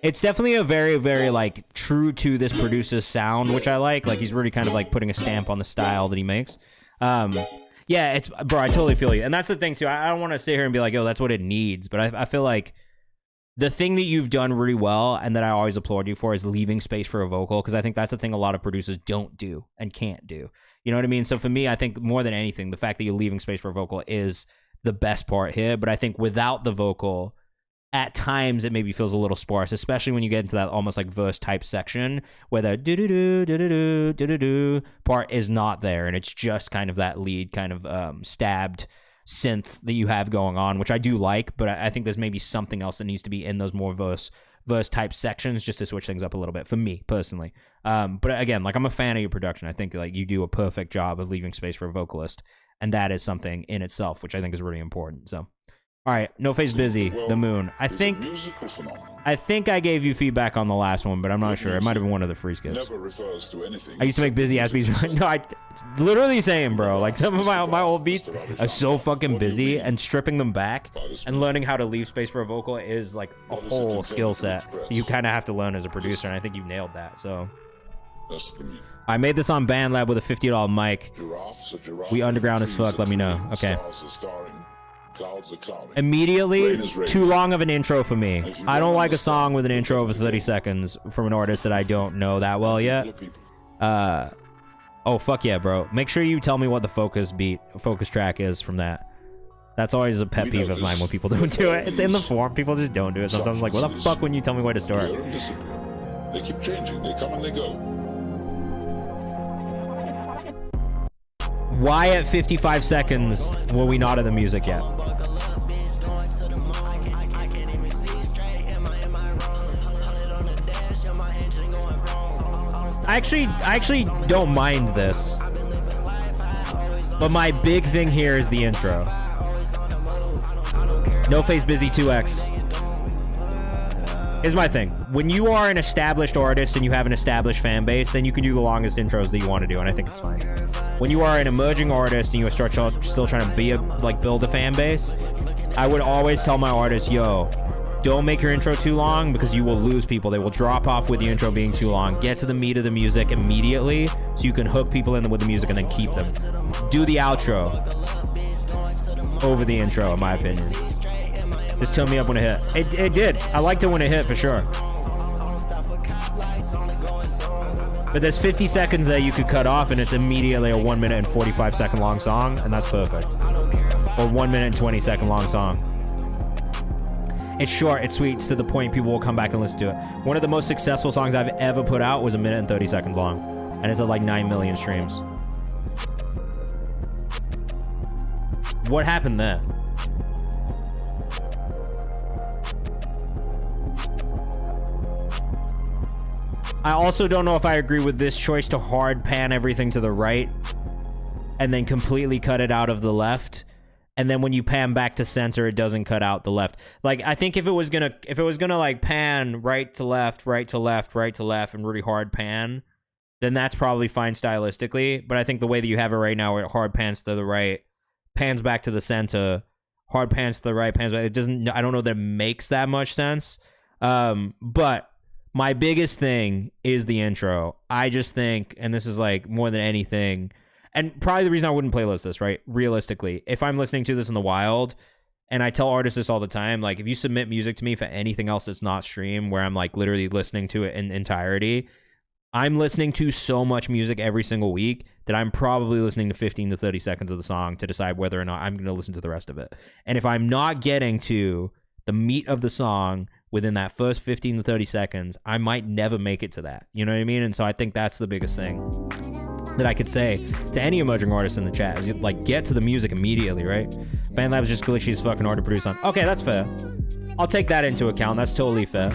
It's definitely a very, very, like, true to this producer's sound, which I like. Like, he's really kind of, like, putting a stamp on the style that he makes. Yeah, it's, bro, I totally feel you. And that's the thing, too. I don't want to sit here and be like, yo, that's what it needs. But I feel like the thing that you've done really well and that I always applaud you for is leaving space for a vocal, because I think that's a thing a lot of producers don't do and can't do. You know what I mean? So for me, I think more than anything, the fact that you're leaving space for a vocal is the best part here. But I think without the vocal, at times it maybe feels a little sparse, especially when you get into that almost like verse type section where the do-do-do, do-do-do, do-do-do part is not there. And it's just kind of that lead kind of stabbed synth that you have going on, which I do like, but I think there's maybe something else that needs to be in those more verse type sections just to switch things up a little bit for me personally. But again, like, I'm a fan of your production. I think like you do a perfect job of leaving space for a vocalist, and that is something in itself, which I think is really important. So, all right, No Face Busy, The Moon. I think I gave you feedback on the last one, but I'm not sure. It might have been one of the free skips. I used to make busy ass beats. No, I literally saying, bro, like some of my old beats are so fucking busy, and stripping them back and learning how to leave space for a vocal is like a whole skill set that you kind of have to learn as a producer, and I think you've nailed that. So I made this on BandLab with a $50 mic. We underground as fuck. Let me know. Okay. Immediately, too long of an intro for me. I don't like a song with an intro over 30 seconds from an artist that I don't know that well yet. Oh, fuck yeah, bro. Make sure you tell me what the focus track is from that. That's always a pet peeve of mine when people don't do it. It's in the form. People just don't do it. Sometimes I'm like, what the fuck when you tell me where to start? They keep changing. They come and they go. Why at 55 seconds were we not in the music yet? I actually don't mind this. But my big thing here is the intro. No Face Busy 2X. Here's my thing. When you are an established artist and you have an established fan base, then you can do the longest intros that you want to do, and I think it's fine. When you are an emerging artist and you start still trying to build a fan base, I would always tell my artists, yo, don't make your intro too long because you will lose people. They will drop off with the intro being too long. Get to the meat of the music immediately so you can hook people in with the music and then keep them. Do the outro over the intro, in my opinion. This turned me up when it hit. It did. I liked it when it hit, for sure. But there's 50 seconds that you could cut off, and it's immediately a 1 minute and 45 second long song, and that's perfect. Or 1 minute and 20 second long song. It's short, it's sweet, it's to the point people will come back and listen to it. One of the most successful songs I've ever put out was 1 minute and 30 seconds long, and it's at like 9 million streams. What happened there? I also don't know if I agree with this choice to hard pan everything to the right and then completely cut it out of the left. And then when you pan back to center, it doesn't cut out the left. Like, I think if it was gonna like pan right to left, right to left, right to left, and really hard pan, then that's probably fine stylistically. But I think the way that you have it right now, where it hard pans to the right, pans back to the center, hard pans to the right, pans back, I don't know that it makes that much sense. But my biggest thing is the intro. I just think, and this is like more than anything, and probably the reason I wouldn't playlist this, right? Realistically, if I'm listening to this in the wild, and I tell artists this all the time, like, if you submit music to me for anything else that's not stream, where I'm like literally listening to it in entirety, I'm listening to so much music every single week that I'm probably listening to 15 to 30 seconds of the song to decide whether or not I'm going to listen to the rest of it. And if I'm not getting to the meat of the song within that first 15 to 30 seconds, I might never make it to that. You know what I mean? And so I think that's the biggest thing that I could say to any emerging artist in the chat is, like, get to the music immediately, right? BandLab's just glitchy as fucking hard to produce on. Okay, that's fair. I'll take that into account. That's totally fair.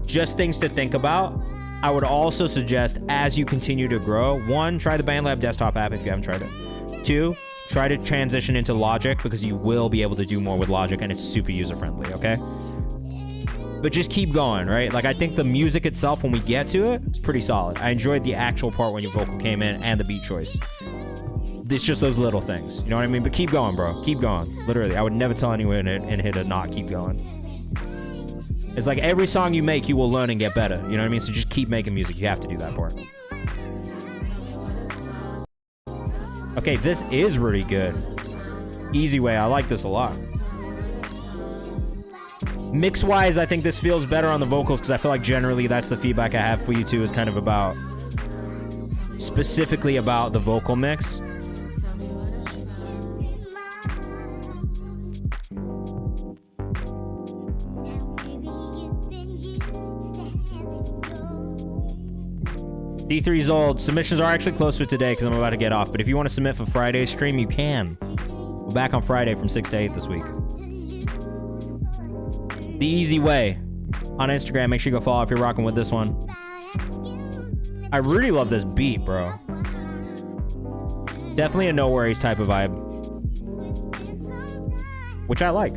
Just things to think about. I would also suggest, as you continue to grow, 1, try the BandLab desktop app if you haven't tried it. 2, Try to transition into Logic because you will be able to do more with Logic and it's super user-friendly, okay? But just keep going, right? Like, I think the music itself, when we get to it, it's pretty solid. I enjoyed the actual part when your vocal came in and the beat choice. It's just those little things, you know what I mean? But keep going, bro. Keep going. Literally, I would never tell anyone in here to not keep going. It's like every song you make, you will learn and get better. You know what I mean? So just keep making music. You have to do that part. Okay, this is really good. Easy Way. I like this a lot. Mix-wise, I think this feels better on the vocals because I feel like generally that's the feedback I have for you two is kind of about... specifically about the vocal mix. D3's old. Submissions are actually closer today because I'm about to get off. But if you want to submit for Friday's stream, you can. We're back on Friday from 6 to 8 this week. The Easy Way on Instagram. Make sure you go follow if you're rocking with this one. I really love this beat, bro. Definitely a No Worries type of vibe. Which I like.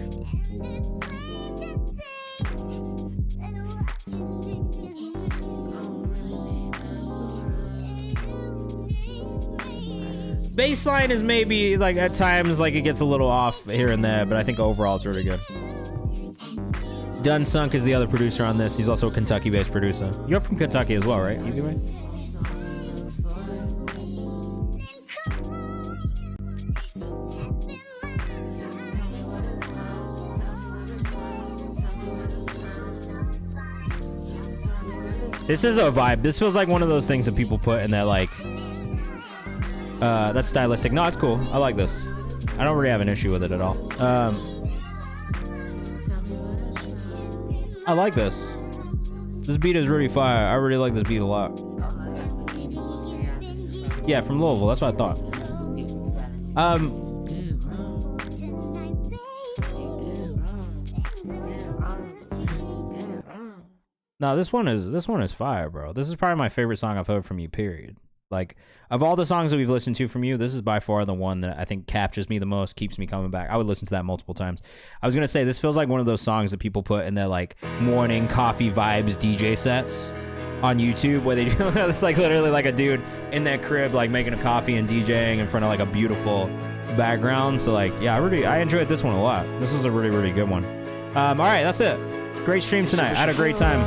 Baseline is maybe, like, at times, like, it gets a little off here and there, but I think overall it's really good. Dun Sunk is the other producer on this. He's also a Kentucky-based producer. You're from Kentucky as well, right? Easy Way? This is a vibe. This feels like one of those things that people put in their, like... that's stylistic. No, it's cool. I like this. I don't really have an issue with it at all. I like this. This beat is really fire. I really like this beat a lot. Yeah, from Louisville. That's what I thought. No, this one is fire, bro. This is probably my favorite song I've heard from you, period. Like, of all the songs that we've listened to from you, this is by far the one that I think captures me the most, keeps me coming back. I would listen to that multiple times. I was going to say, this feels like one of those songs that people put in their, like, morning coffee vibes DJ sets on YouTube, where they do, it's like literally like a dude in their crib, like, making a coffee and DJing in front of, like, a beautiful background. So, like, yeah, I enjoyed this one a lot. This was a really, really good one. All right, that's it. Great stream tonight. I had a great time.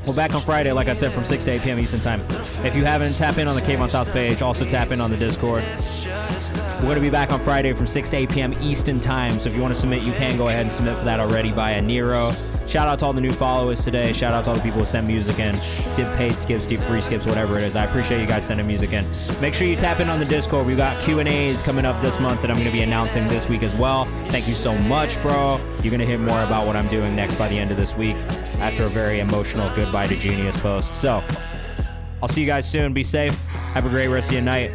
We're back on Friday, like I said, from 6 to 8 p.m. Eastern Time. If you haven't, tap in on the Kayvan's House page. Also, tap in on the Discord. We're going to be back on Friday from 6 to 8 p.m. Eastern Time. So if you want to submit, you can go ahead and submit for that already via Nero. Shout out to all the new followers today. Shout out to all the people who sent music in. Did paid skips, did free skips, whatever it is. I appreciate you guys sending music in. Make sure you tap in on the Discord. We've got Q&As coming up this month that I'm going to be announcing this week as well. Thank you so much, bro. You're going to hear more about what I'm doing next by the end of this week after a very emotional Goodbye to Genius post. So, I'll see you guys soon. Be safe. Have a great rest of your night.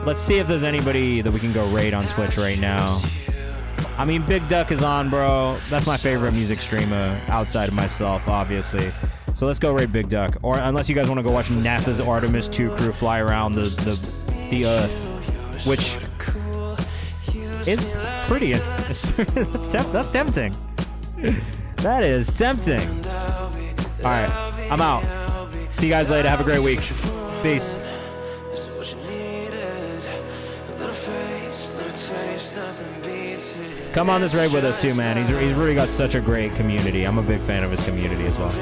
Let's see if there's anybody that we can go raid on Twitch right now. I mean, Big Duck is on, bro. That's my favorite music streamer outside of myself, obviously. So let's go raid Big Duck. Or unless you guys want to go watch NASA's Artemis 2 crew fly around the Earth, which is pretty. That's tempting. That is tempting. All right, I'm out. See you guys later. Have a great week. Peace. Come on this raid with us too, man. He's really got such a great community. I'm a big fan of his community as well.